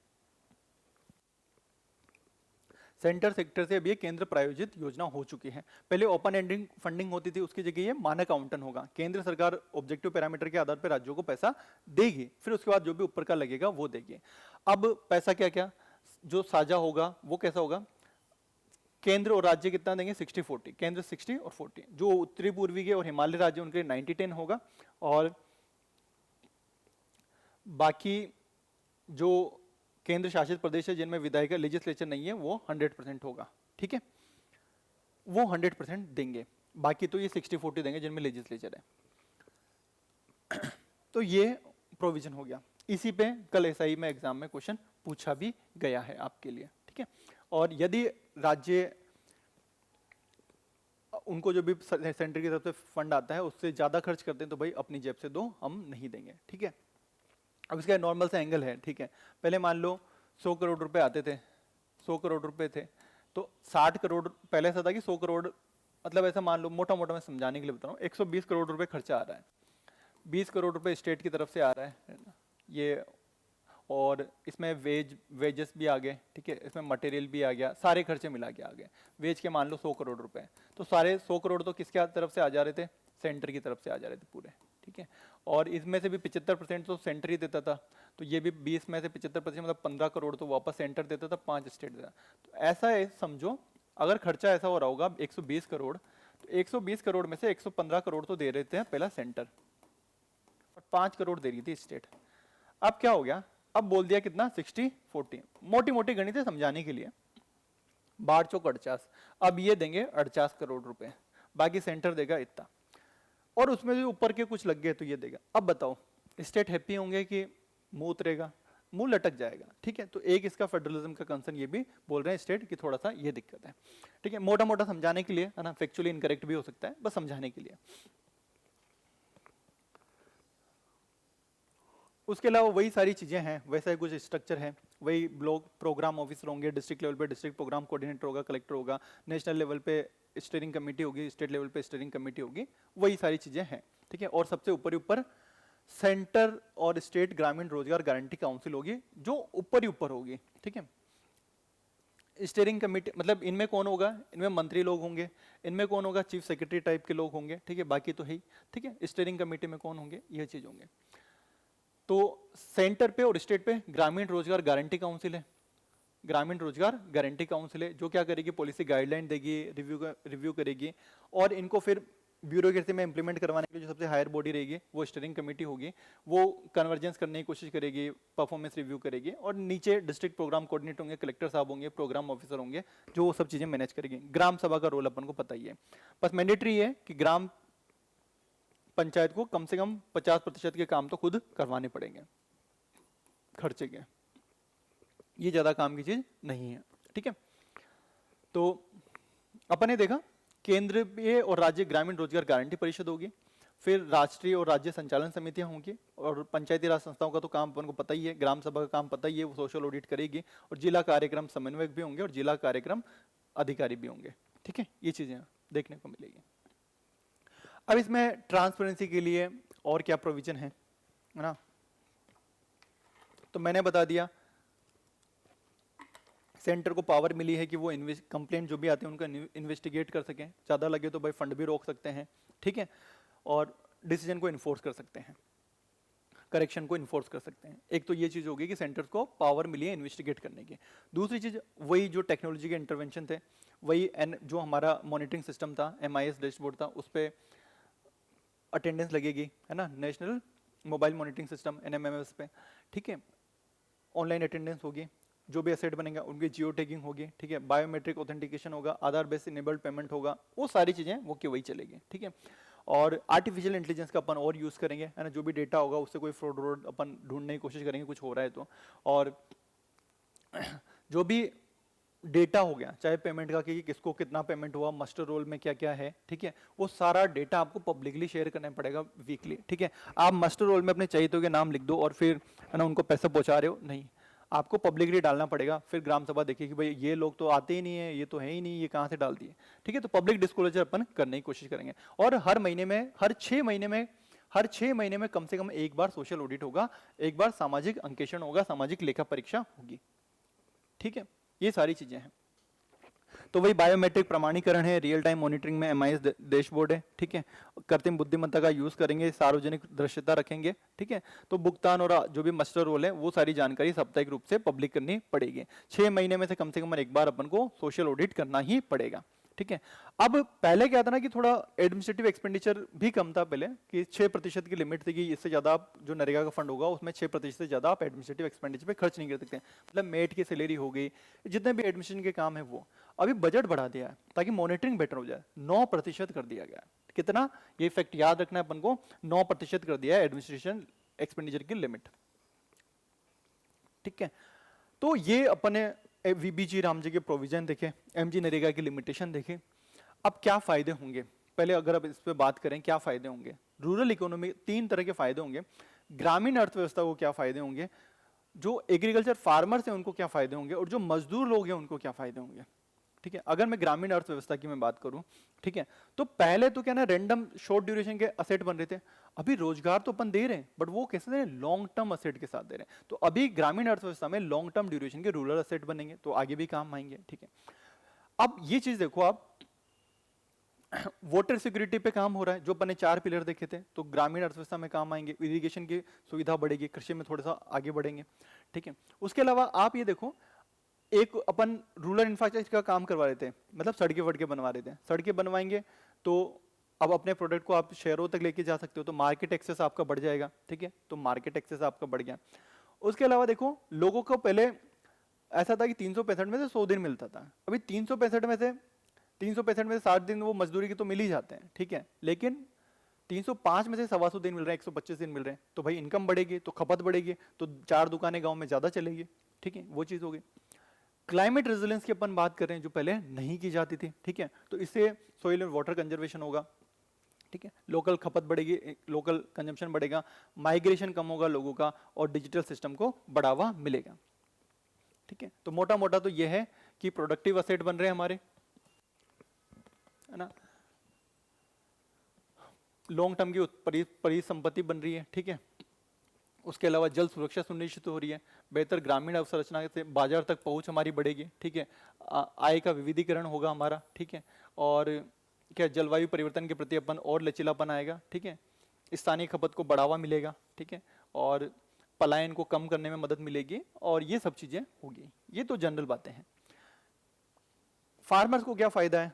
सेंटर सेक्टर से अब ये केंद्र प्रायोजित योजना हो चुकी है। पहले ओपन एंडिंग फंडिंग होती थी, उसकी जगह ये मानक आवंटन होगा, केंद्र सरकार ऑब्जेक्टिव पैरामीटर के आधार पर राज्यों को पैसा देगी, फिर उसके बाद जो भी ऊपर का लगेगा वो देगी। अब पैसा क्या क्या जो साझा होगा वो कैसा होगा, केंद्र और राज्य कितना देंगे, 60-40, केंद्र 60 और 40, जो उत्तरी पूर्वी के और हिमालय राज्य उनके 90-10 होगा, और बाकी जो केंद्र शासित प्रदेश है जिनमें विधायिका लेजिस्लेचर नहीं है वो 100% होगा, ठीक है, वो 100% देंगे, बाकी तो ये 60-40 देंगे जिनमें लेजिस्लेचर है। तो ये प्रोविजन हो गया, इसी पे कल SI में एग्जाम में क्वेश्चन पूछा भी गया है आपके लिए, ठीक है। और यदि राज्य उनको जो भी सेंटर की तरफ से फंड आता है उससे ज्यादा खर्च करते हैं तो भाई अपनी जेब से दो, हम नहीं देंगे, ठीक है। अब इसका नॉर्मल सा एंगल है, ठीक है, पहले मान लो 100 करोड़ रुपए आते थे, 100 करोड़ रुपए थे, तो 60 करोड़ पहले ऐसा था कि 100 करोड़, मतलब ऐसा मान लो, मोटा मोटा मैं समझाने के लिए बता रहा हूँ, 120 करोड़ रुपए खर्चा आ रहा है, 20 करोड़ रुपए स्टेट की तरफ से आ रहा है ये, और इसमें वेजेस भी आ गए, ठीक है, इसमें मटेरियल भी आ गया, सारे खर्चे मिला के आ गए, वेज के मान लो 100 करोड़ रुपए, तो सारे 100 करोड़ तो किसके तरफ से आ जा रहे थे, सेंटर की तरफ से आ जा रहे थे पूरे, ठीक है, और इसमें से भी 75% तो सेंटर ही देता था, तो ये भी 20 में से 75% मतलब 15 करोड़ तो वापस सेंटर देता था, 5 स्टेट देता। तो ऐसा है, समझो अगर खर्चा ऐसा हो रहा होगा 120 करोड़, तो 120 करोड़ में से 115 करोड़ तो दे रहे थे पहला सेंटर, और 5 करोड़ दे रही थी स्टेट। अब क्या हो गया, अब बोल दिया कितना, 60-40, मोटी मोटी गणित है समझाने के लिए, 12 चौक 48, अब ये देंगे 48 करोड़ रुपए, बाकी सेंटर देगा इतना, और उसमें भी ऊपर के कुछ लग गए तो ये देगा। अब बताओ स्टेट हैप्पी होंगे कि मुंह उतरेगा, मुंह लटक जाएगा, ठीक है। तो एक इसका फेडरलिज्म का कंसर्न ये भी बोल रहे हैं स्टेट की थोड़ा सा ये दिक्कत है, ठीक है, मोटा मोटा समझाने के लिए, है ना, फैक्चुअली इनकरेक्ट भी हो सकता है, बस समझाने के लिए। उसके अलावा वही सारी चीजें हैं, वैसा ही कुछ स्ट्रक्चर है, वही ब्लॉक प्रोग्राम ऑफिसर होंगे, डिस्ट्रिक्ट लेवल पे डिस्ट्रिक्ट प्रोग्राम कोऑर्डिनेटर होगा, कलेक्टर होगा, नेशनल लेवल पे स्टीयरिंग कमेटी होगी, स्टेट लेवल पे स्टीयरिंग कमेटी होगी, वही सारी चीजें हैं, ठीक है। और सबसे ऊपर ही ऊपर सेंटर और स्टेट ग्रामीण रोजगार गारंटी काउंसिल होगी, जो ऊपर ही ऊपर होगी, ठीक है। स्टीयरिंग कमेटी मतलब इनमें कौन होगा, इनमें मंत्री लोग होंगे, इनमें कौन होगा, चीफ सेक्रेटरी टाइप के लोग होंगे, ठीक है, बाकी तो है ही, ठीक है। स्टीयरिंग कमेटी में कौन होंगे, यह चीज होंगे। तो सेंटर पे और स्टेट पे ग्रामीण रोजगार गारंटी काउंसिल है, ग्रामीण रोजगार गारंटी काउंसिल है, जो क्या करेगी, पॉलिसी गाइडलाइन देगी, रिव्यू करेगी, और इनको फिर ब्यूरोक्रेसी में इंप्लीमेंट करवाने के लिए जो सबसे हायर बॉडी रहेगी वो स्टीयरिंग कमेटी होगी, वो कन्वर्जेंस करने की कोशिश करेगी, परफॉर्मेंस रिव्यू करेगी, और नीचे डिस्ट्रिक्ट प्रोग्राम कोऑर्डिनेटर होंगे, कलेक्टर साहब होंगे, प्रोग्राम ऑफिसर होंगे, जो वो सब चीजें मैनेज करेगी। ग्राम सभा का रोल अपन को पता ही है, बस मैंडेटरी है कि ग्राम पंचायत को कम से कम 50% के काम तो खुद करवाने पड़ेंगे खर्चे के, ये ज्यादा काम की चीज नहीं है, ठीक है। तो अपन ने देखा केंद्रीय और राज्य ग्रामीण रोजगार गारंटी परिषद होगी, फिर राष्ट्रीय और राज्य संचालन समितियां होंगी, और पंचायती राज संस्थाओं का तो काम अपन को पता ही है, ग्राम सभा का काम पता ही है, वो सोशल ऑडिट करेगी, और जिला कार्यक्रम समन्वयक भी होंगे और जिला कार्यक्रम अधिकारी भी होंगे, ठीक है। ये चीजें देखने को मिलेगी। अब इसमें ट्रांसपेरेंसी के लिए और क्या प्रोविजन है ना। तो मैंने बता दिया सेंटर को पावर मिली है कि वो कंप्लेंट जो भी आते हैं उनका इन्वेस्टिगेट कर सकें, ज़्यादा लगे तो भाई फंड भी रोक सकते हैं, ठीक है, और डिसीजन को इन्फोर्स कर सकते हैं, करेक्शन को इन्फोर्स कर सकते हैं। एक तो ये चीज़ होगी कि सेंटर्स को पावर मिली है इन्वेस्टिगेट करने की। दूसरी चीज़ वही जो टेक्नोलॉजी के इंटरवेंशन थे, वही जो हमारा मॉनिटरिंग सिस्टम था, MIS डैशबोर्ड था, उस पर अटेंडेंस लगेगी, है ना, national mobile monitoring system NMMS पे, ठीक है, ऑनलाइन अटेंडेंस होगी, जो भी एसेट बनेगा उनकी जियो टैगिंग होगी, ठीक है, बायोमेट्रिक ऑथेंटिकेशन होगा, आधार बेस इनेबल्ड पेमेंट होगा, वो सारी चीज़ें वो की वही चलेगी, ठीक है। और आर्टिफिशियल इंटेलिजेंस का अपन और यूज़ करेंगे, है ना, जो भी डेटा होगा उससे कोई फ्रॉड रोड अपन ढूंढने की कोशिश करेंगे कुछ हो रहा है तो। और जो भी डेटा हो गया चाहे पेमेंट का कि किसको कितना पेमेंट हुआ, मास्टर रोल में क्या क्या है, ठीक है, वो सारा डेटा आपको पब्लिकली शेयर करना पड़ेगा वीकली, ठीक है। आप मास्टर रोल में अपने चाहिए तो के नाम लिख दो और फिर, है ना, उनको पैसा पहुंचा रहे हो, नहीं, आपको पब्लिकली डालना पड़ेगा। फिर ग्राम सभा देखिए कि भाई ये लोग तो आते ही नहीं है, ये तो है ही नहीं, ये कहाँ से डाल दिए, ठीक है। तो पब्लिक डिस्क्लोजर अपन करने की कोशिश करेंगे। और हर महीने में, हर 6 महीने में कम से कम एक बार सोशल ऑडिट होगा, एक बार सामाजिक अंकेक्षण होगा, सामाजिक लेखा परीक्षा होगी, ठीक है। ये सारी चीजें हैं। तो वही बायोमेट्रिक प्रमाणीकरण है, रियल टाइम मॉनिटरिंग में MIS डैशबोर्ड है, ठीक है, कृत्रिम बुद्धिमत्ता का यूज करेंगे, सार्वजनिक दृश्यता रखेंगे, ठीक है। तो भुगतान और जो भी मास्टर रोल है वो सारी जानकारी साप्ताहिक रूप से पब्लिक करनी पड़ेगी। 6 महीने में से कम एक बार अपन को सोशल ऑडिट करना ही पड़ेगा, ठीक है। अब पहले क्या था ना कि थोड़ा एडमिनिस्ट्रेटिव एक्सपेंडिचर भी कम था पहले, कि 6% की लिमिट थी कि इससे ज्यादा आप जो नरेगा का फंड होगा उसमें 6% से ज्यादा आप एडमिनिस्ट्रेटिव एक्सपेंडिचर पे खर्च नहीं कर सकते, मतलब मेट की सैलरी हो गई, जितने भी एडमिनिस्ट्रेशन के काम है वो। अभी बजट बढ़ा दिया है ताकि मॉनिटरिंग बेटर हो जाए, 9% कर दिया गया है। कितना, ये फैक्ट याद रखना है अपन को, 9% कर दिया है एडमिनिस्ट्रेशन एक्सपेंडिचर की लिमिट, ठीक है। तो ये अपने VBG रामजी के प्रोविजन देखे, MG नरेगा की लिमिटेशन देखे। अब क्या फायदे होंगे, पहले अगर अब इस पे बात करें क्या फायदे होंगे। रूरल इकोनॉमी 3 तरह के फायदे होंगे, ग्रामीण अर्थव्यवस्था को क्या फायदे होंगे, जो एग्रीकल्चर फार्मर्स हैं उनको क्या फायदे होंगे, और जो मजदूर लोग हैं उनको क्या फायदे होंगे, ठीक है। अगर मैं ग्रामीण अर्थव्यवस्था की मैं बात करूं, ठीक है, तो पहले तो क्या ना रैंडम शॉर्ट ड्यूरेशन के असेट बन रहे थे, अभी रोजगार तो अपन दे रहे हैं बट वो कैसे दे रहे हैं, लॉन्ग टर्म असेट के साथ दे रहे हैं। तो अभी ग्रामीण अर्थव्यवस्था में लॉन्ग टर्म ड्यूरेशन के रूरल असेट बनेंगे तो आगे भी काम आएंगे, ठीक है। अब ये चीज देखो आप, वाटर सिक्योरिटी पे काम हो रहा है, जो अपने 4 पिलर देखे थे, तो ग्रामीण अर्थव्यवस्था में काम आएंगे, इरिगेशन की सुविधा बढ़ेगी, कृषि में थोड़ा सा आगे बढ़ेंगे, ठीक है। उसके अलावा आप ये देखो, एक अपन रूरल इंफ्रास्ट्रक्चर का काम करवा रहे थे, मतलब सड़कें वड़कें बनवा रहे थे, सड़कें बनवाएंगे तो अब अपने प्रोडक्ट को आप शहरों तक लेके जा सकते हो, तो मार्केट एक्सेस आपका बढ़ जाएगा, ठीक है। तो मार्केट एक्सेस आपका बढ़ गया। उसके अलावा देखो, लोगों को पहले ऐसा था कि 365 में से 100 दिन मिलता था, अभी 365 में से 60 दिन वो मजदूरी के तो मिल ही जाते हैं, ठीक है, लेकिन 305 में से 125 दिन मिल रहे हैं, 125 दिन मिल रहे हैं, तो भाई इनकम बढ़ेगी तो खपत बढ़ेगी, तो 4 दुकानें गांव में ज्यादा चलेगी, ठीक है, वो चीज होगी। क्लाइमेट रेजिलेंस की अपन बात कर रहे हैं जो पहले नहीं की जाती थी, ठीक है, तो इससे सोइल एंड वाटर कंजर्वेशन होगा, ठीक है, लोकल खपत बढ़ेगी, लोकल कंजम्पशन बढ़ेगा, माइग्रेशन कम होगा लोगों का, और डिजिटल सिस्टम को बढ़ावा मिलेगा, ठीक है। तो मोटा मोटा तो यह है कि प्रोडक्टिव असेट बन रहे हैं हमारे, है ना, लॉन्ग टर्म की परिसंपत्ति बन रही है, ठीक है। उसके अलावा जल सुरक्षा सुनिश्चित हो रही है, बेहतर ग्रामीण अवसंरचना से बाजार तक पहुंच हमारी बढ़ेगी, ठीक है, आय का विविधीकरण होगा हमारा, ठीक है, और क्या जलवायु परिवर्तन के प्रति अपन और लचीलापन आएगा, ठीक है, स्थानीय खपत को बढ़ावा मिलेगा, ठीक है, और पलायन को कम करने में मदद मिलेगी, और ये सब चीजें होगी। ये तो जनरल बातें हैं। फार्मर्स को क्या फायदा है,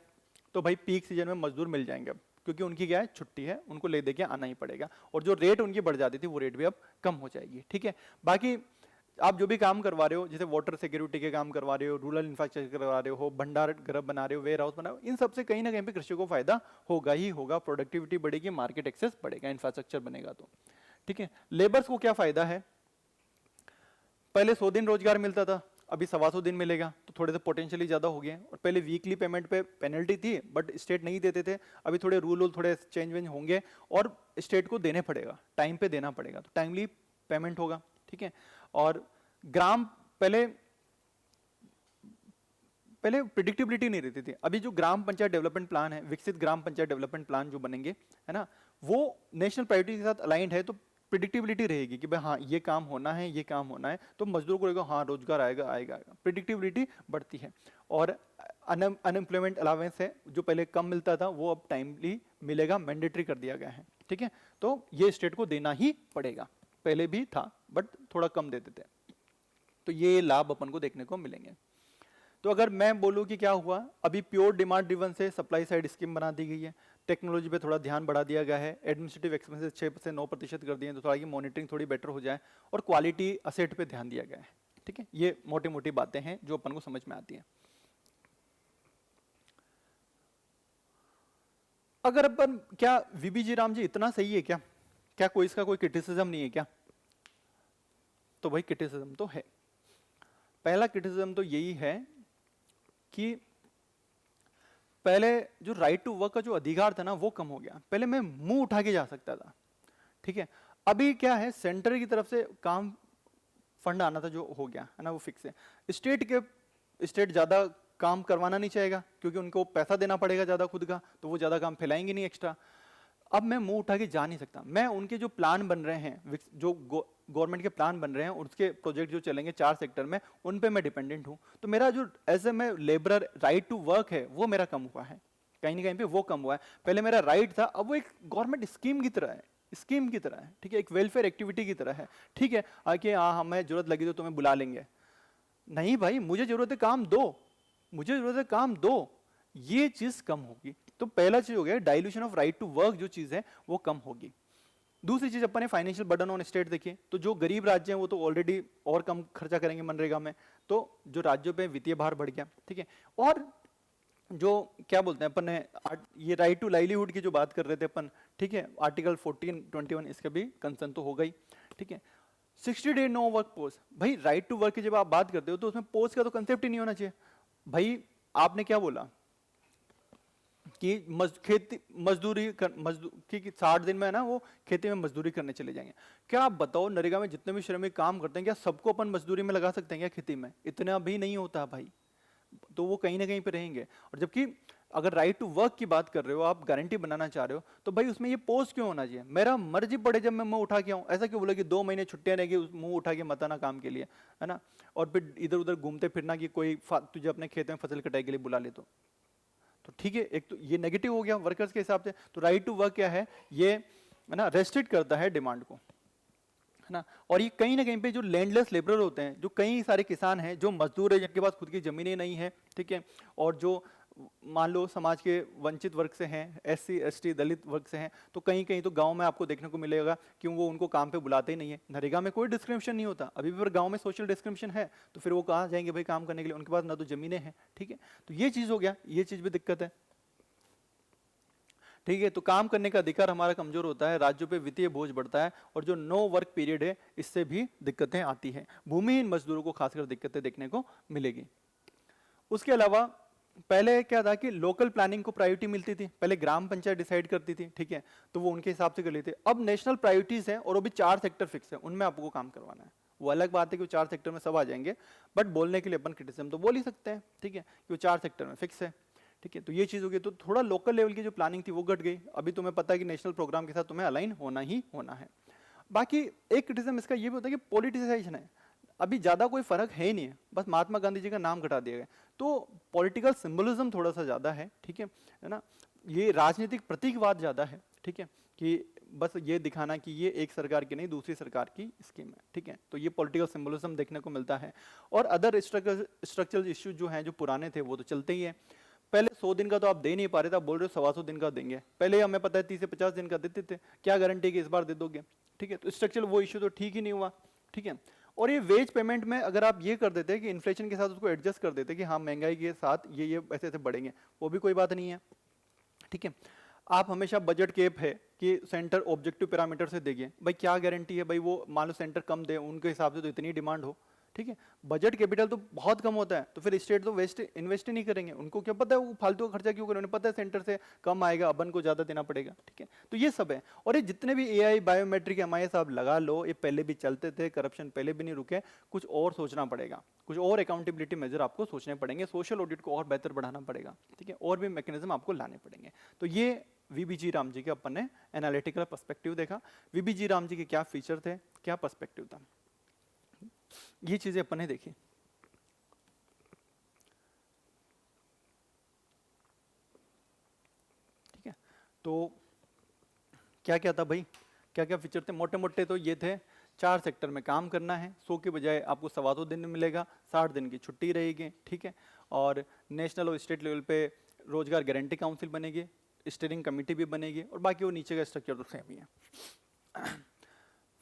तो भाई पीक सीजन में मजदूर मिल जाएंगे अब, क्योंकि उनकी क्या है, छुट्टी है, उनको ले दे के आना ही पड़ेगा, और जो रेट उनकी बढ़ जाती थी वो रेट भी अब कम हो जाएगी, ठीक है। बाकी आप जो भी काम करवा रहे हो, जैसे वाटर सिक्योरिटी के काम करवा रहे हो, रूरल इंफ्रास्ट्रक्चर करवा रहे हो, भंडार घर बना रहे हो, वेयर हाउस बना रहे हो, इन सबसे कहीं ना कहीं पे कृषि को फायदा होगा ही होगा, प्रोडक्टिविटी बढ़ेगी, मार्केट एक्सेस बढ़ेगा, इंफ्रास्ट्रक्चर बनेगा तो, ठीक है। लेबर्स को क्या फायदा है, पहले 100 दिन रोजगार मिलता था, अभी 125 दिन मिलेगा, तो थोड़े से पोटेंशियली ज्यादा हो गए। और पहले वीकली पेमेंट पे पेनल्टी थी बट स्टेट नहीं देते थे, अभी थोड़े रूल थोड़े चेंज वेंज होंगे और स्टेट को देने पड़ेगा, टाइम पे देना पड़ेगा, तो टाइमली पेमेंट होगा, ठीक है। और ग्राम पहले प्रिडिक्टेबिलिटी नहीं रहती थी, अभी जो ग्राम पंचायत डेवलपमेंट प्लान है, विकसित ग्राम पंचायत डेवलपमेंट प्लान जो बनेंगे, है ना, वो नेशनल प्रायोरिटी के साथ अलाइंड है तो प्रिडिक्टिबिलिटी रहेगी कि भाई हाँ ये काम होना है, ये काम होना है, तो मजदूर को लगेगा हाँ रोजगार आएगा आएगा आएगा, प्रिडिक्टिबिलिटी बढ़ती है। और अनएम्प्लॉयमेंट अलावेंस है जो पहले कम मिलता था वो अब टाइमली मिलेगा, मैंडेटरी कर दिया गया है, ठीक है। तो ये स्टेट को देना ही पड़ेगा, पहले भी था बट थोड़ा कम देते थे। तो ये लाभ अपन को देखने को मिलेंगे। तो अगर मैं बोलूं कि क्या हुआ, अभी प्योर डिमांड ड्रिवन से सप्लाई साइड स्कीम बना दी गई है, टेक्नोलॉजी पे थोड़ा ध्यान बढ़ा दिया गया है, एडमिनिस्ट्रेटिव एक्सपेंसेस 6 से 9% कर दिए हैं तो थोड़ा की मॉनिटरिंग थोड़ी बेटर हो जाए, और क्वालिटी असेट पे ध्यान दिया गया है, ठीक है। ये मोटी मोटी बातें हैं जो अपन को समझ में आती हैं। अगर अपन क्या वीबीजी राम जी इतना सही है क्या, क्या कोई इसका कोई क्रिटिसिज्म नहीं है क्या? तो भाई क्रिटिसिज्म तो है। पहला क्रिटिसिज्म तो यही है कि पहले जो राइट टू वर्क का जो अधिकार था ना वो कम हो गया। पहले मैं मुंह उठा के जा सकता था, ठीक है। अभी क्या है, सेंटर की तरफ से काम फंड आना था जो हो गया है ना, वो फिक्स है। स्टेट ज्यादा काम करवाना नहीं चाहेगा क्योंकि उनको पैसा देना पड़ेगा ज्यादा खुद का, तो वो ज्यादा काम फैलाएंगे नहीं एक्स्ट्रा। अब मैं मुंह उठा के जा नहीं सकता, मैं उनके जो प्लान बन रहे हैं, जो गवर्नमेंट के प्लान बन रहे हैं, उसके प्रोजेक्ट जो चलेंगे 4 सेक्टर में, उन पे मैं डिपेंडेंट हूं। तो मेरा जो एज ए मैं लेबरर राइट टू वर्क है वो मेरा कम हुआ है, कहीं ना कहीं पे वो कम हुआ है। पहले मेरा राइट था, अब वो एक गवर्नमेंट स्कीम की तरह है, स्कीम की तरह है, ठीक है, एक वेलफेयर एक्टिविटी की तरह है, ठीक है। आके हाँ हमें जरूरत लगी तो तुम्हें बुला लेंगे, नहीं भाई मुझे जरूरत है काम दो, मुझे जरूरत है काम दो, ये चीज कम होगी। तो पहला चीज हो गया dilution of right to work, जो चीज है वो कम होगी। दूसरी चीज अपन ने फाइनेंशियल बर्डन ऑन स्टेट देखिए, तो जो गरीब राज्य हैं वो तो ऑलरेडी और कम खर्चा करेंगे मनरेगा में, तो जो राज्यों पे वित्तीय भार बढ़ गया, ठीक है। और जो क्या बोलते हैं अपन ने ये राइट टू लाइवलीहुड की जो बात कर रहे थे अपन, ठीक है, आर्टिकल 1421 इसका भी कंसर्न तो हो गई, ठीक है। 60 डे नो वर्क पोस्ट, भाई राइट टू वर्क की जब आप बात करते हो तो उसमें पोस्ट का तो कंसेप्ट ही नहीं होना चाहिए। भाई आपने क्या बोला कि खेती मजदूरी कि 60 दिन में है ना वो खेती में मजदूरी करने चले जाएंगे। क्या आप बताओ नरेगा में जितने भी श्रमिक काम करते हैं क्या सबको अपन मजदूरी में लगा सकते हैं क्या खेती में? इतना भी नहीं होता भाई, तो वो कहीं ना कहीं पे रहेंगे। और जबकि अगर राइट टू वर्क की बात कर रहे हो, आप गारंटी बनाना चाह रहे हो, तो भाई उसमें ये पोस्ट क्यों होना चाहिए? मेरा मर्जी पड़े जब मैं मुंह उठा के आऊं, ऐसा क्यों बोला कि 2 महीने छुट्टियां रहेगी मुंह उठा के मत आना काम के लिए, है ना, और फिर इधर उधर घूमते फिरना कि कोई तुझे अपने खेत में फसल कटाई के लिए बुला ले तो ठीक है। एक तो ये नेगेटिव हो गया वर्कर्स के हिसाब से। तो राइट टू वर्क क्या है, ये है ना रेस्ट्रिक्ट करता है डिमांड को, है ना। और ये कहीं ना कहीं पे जो लैंडलेस लेबरर होते हैं, जो कई सारे किसान हैं, जो मजदूर है जिनके पास खुद की जमीनें नहीं है, ठीक है, और जो मान लो समाज के वंचित वर्ग से हैं, SC ST दलित वर्ग से हैं, तो कहीं कहीं तो गांव में आपको देखने को मिलेगा कि वो उनको काम पे बुलाते ही नहीं है। नरेगा में कोई डिस्क्रिमिनेशन नहीं होता अभी भी, पर गांव में सोशल डिस्क्रिमिनेशन है, तो फिर वो कहाँ जाएंगे भाई काम करने के लिए, उनके पास ना तो जमीनें हैं, ठीक है। तो ये चीज हो गया, ये चीज भी दिक्कत है, ठीक है। तो काम करने का अधिकार हमारा कमजोर होता है, राज्यों पे वित्तीय बोझ बढ़ता है, और जो नो वर्क पीरियड है इससे भी दिक्कतें आती हैं, भूमिहीन मजदूरों को खासकर दिक्कतें देखने को मिलेगी। उसके अलावा पहले क्या था कि लोकल प्लानिंग को प्रायोरिटी मिलती थी, पहले ग्राम पंचायत डिसाइड करती थी, ठीक है, तो वो उनके हिसाब से कर लेते। अब नेशनल प्रायोरिटीज हैं और वो भी 4 सेक्टर फिक्स है, उनमें आपको काम करवाना है। वो अलग बात है कि वो 4 सेक्टर में सब आ जाएंगे, बट बोलने के लिए अपन क्रिटिसिज्म तो बोल ही सकते हैं, ठीक है, कि वो 4 सेक्टर में फिक्स है, ठीक है। तो ये चीज हो गई, तो थोड़ा लोकल लेवल की जो प्लानिंग थी वो घट गई। अभी तुम्हें पता है कि नेशनल प्रोग्राम के साथ तुम्हें अलाइन होना ही होना है। बाकी एक क्रिटिसिज्म इसका ये भी होता है कि पॉलिटिसाइजेशन है, अभी ज्यादा कोई फर्क है ही नहीं है, बस महात्मा गांधी जी का नाम घटा दिया गया, तो पॉलिटिकल सिंबलिज्म थोड़ा सा ज्यादा है, ठीक है ना। ये राजनीतिक प्रतीकवाद ज्यादा है, ठीक है, कि बस ये दिखाना कि ये एक सरकार की नहीं दूसरी सरकार की स्कीम है, ठीक है। तो ये पॉलिटिकल सिंबलिज्म देखने को मिलता है। और अदर स्ट्रक्चरल इश्यूज जो हैं जो पुराने थे वो तो चलते ही है। पहले 100 दिन का तो आप दे नहीं पा रहे थे, आप बोल रहे हो 125 दिन का देंगे, पहले हमें पता है 30 से 50 दिन का देते थे, क्या गारंटी कि इस बार दे दोगे, ठीक है। तो स्ट्रक्चरल वो इश्यू तो ठीक ही नहीं हुआ, ठीक है। और ये वेज पेमेंट में अगर आप ये कर देते कि इन्फ्लेशन के साथ उसको एडजस्ट कर देते कि हाँ महंगाई के साथ ये ऐसे ऐसे बढ़ेंगे, वो भी कोई बात नहीं है, ठीक है। आप हमेशा बजट केप है कि सेंटर ऑब्जेक्टिव पैरामीटर से देंगे, भाई क्या गारंटी है भाई वो मान लो सेंटर कम दे उनके हिसाब से तो इतनी डिमांड हो, ठीक है। बजट कैपिटल तो बहुत कम होता है, तो फिर स्टेट तो वेस्ट इन्वेस्ट ही नहीं करेंगे, उनको क्या पता है वो फालतू का खर्चा क्यों करें, उन्हें पता है सेंटर से कम आएगा, अपन को ज्यादा देना पड़ेगा। ठीक है, तो ये सब है। और ये जितने भी एआई बायोमेट्रिक MIS आप लगा लो, ये पहले भी चलते थे, करप्शन पहले भी नहीं रुके, कुछ और सोचना पड़ेगा, कुछ और अकाउंटेबिलिटी मेजर आपको सोचने पड़ेंगे, सोशल ऑडिट को और बेहतर बढ़ाना पड़ेगा। ठीक है, और भी मैकेनिज्म आपको लाने पड़ेंगे। तो ये वीबीजी राम जी के अपन ने एनालिटिकल पर्सपेक्टिव देखा, वीबीजी राम जी के क्या फीचर थे, क्या पर्सपेक्टिव था, ये चीजें अपन ने देखी। ठीक है, तो क्या क्या था भाई, क्या क्या फीचर थे, मोटे मोटे तो ये थे। 4 सेक्टर में काम करना है, 100 के बजाय आपको 125 दिन मिलेगा, 60 दिन की छुट्टी रहेगी। ठीक है, और नेशनल और स्टेट लेवल पे रोजगार गारंटी काउंसिल बनेगी, स्टीयरिंग कमेटी भी बनेगी, और बाकी वो नीचे का स्ट्रक्चर तो सेम ही है।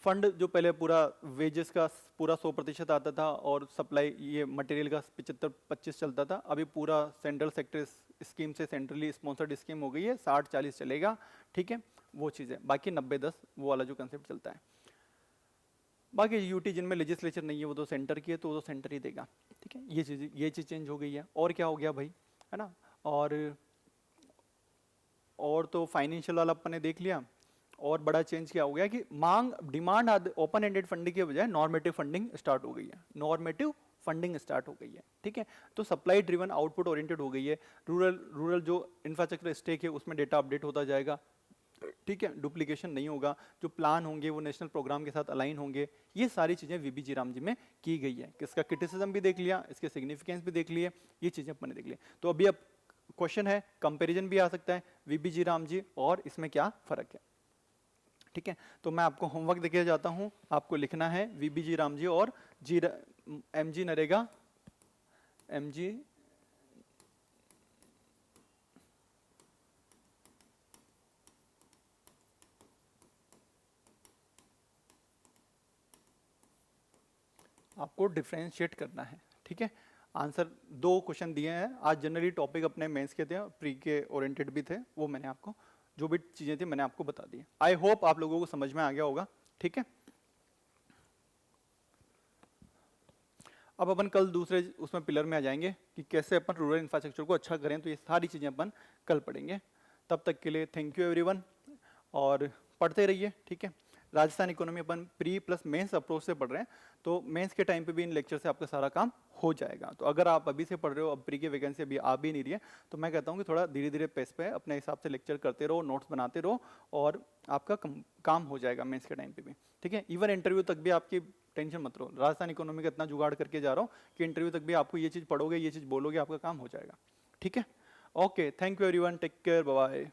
फंड जो पहले पूरा वेजेस का पूरा 100% आता था, और सप्लाई ये मटेरियल का 75-25 चलता था, अभी पूरा सेंट्रल सेक्टर स्कीम से सेंट्रली स्पॉन्सर्ड स्कीम हो गई है, 60-40 चलेगा। ठीक है, वो चीज़ है, बाकी 90-10 वो वाला जो कंसेप्ट चलता है। बाकी यूटी जिनमें लेजिस्लेचर नहीं है वो तो सेंटर की है, तो वो तो सेंटर ही देगा। ठीक है, ये चीज़ चेंज हो गई है। और क्या हो गया भाई, है ना, और तो फाइनेंशियल वाला अपन ने देख लिया। और बड़ा चेंज क्या हो गया कि मांग डिमांड ओपन एंडेड फंडिंग के बजाय नॉर्मेटिव फंडिंग स्टार्ट हो गई है, नॉर्मेटिव फंडिंग स्टार्ट हो गई है। ठीक है, तो सप्लाई ड्रिवन आउटपुट ओरिएंटेड हो गई है। रूरल जो इंफ्रास्ट्रक्चर स्टेक है उसमें डेटा अपडेट होता जाएगा। ठीक है, डुप्लीकेशन नहीं होगा, जो प्लान होंगे वो नेशनल प्रोग्राम के साथ अलाइन होंगे। ये सारी चीजें वीबीजी राम जी में की गई है। इसका क्रिटिसिज्म भी देख लिया, इसके सिग्निफिकेंस भी देख लिए, ये चीजें अपन ने देख ली। तो अभी अब क्वेश्चन है, कंपैरिजन भी आ सकता है वीबीजी राम जी और इसमें क्या फर्क है। ठीक है, तो मैं आपको होमवर्क देके जाता हूं, आपको लिखना है वीबीजी राम जी और MG नरेगा, MG आपको डिफ्रेंशिएट करना है। ठीक है, आंसर 2 क्वेश्चन दिए हैं आज। जनरली टॉपिक अपने मेंस के थे, प्री के ओरिएंटेड भी थे, वो मैंने आपको जो भी चीजें थी मैंने आपको बता दी। आई होप आप लोगों को समझ में आ गया होगा। ठीक है, अब अपन कल दूसरे उसमें पिलर में आ जाएंगे कि कैसे अपन रूरल इंफ्रास्ट्रक्चर को अच्छा करें, तो ये सारी चीजें अपन कल पढ़ेंगे। तब तक के लिए थैंक यू एवरीवन, और पढ़ते रहिए। ठीक है, राजस्थान इकोनॉमी अपन प्री प्लस मेंस अप्रोच से पढ़ रहे हैं, तो मेंस के टाइम पे भी इन लेक्चर से आपका सारा काम हो जाएगा। तो अगर आप अभी से पढ़ रहे हो, अब प्री की वैकेंसी अभी आ भी नहीं रही है, तो मैं कहता हूँ कि थोड़ा धीरे धीरे पेस पे अपने हिसाब से लेक्चर करते रहो, नोट्स बनाते रहो, और आपका काम हो जाएगा मेंस के टाइम पे भी। ठीक है, इवन इंटरव्यू तक भी आपकी टेंशन मत रहो, राजस्थान इकोनॉमी का इतना जुगाड़ करके जा रहा हूँ कि इंटरव्यू तक भी आपको ये चीज़ पढ़ोगे, ये चीज़ बोलोगे, आपका काम हो जाएगा। ठीक है, okay, thank you everyone, take care, bye bye.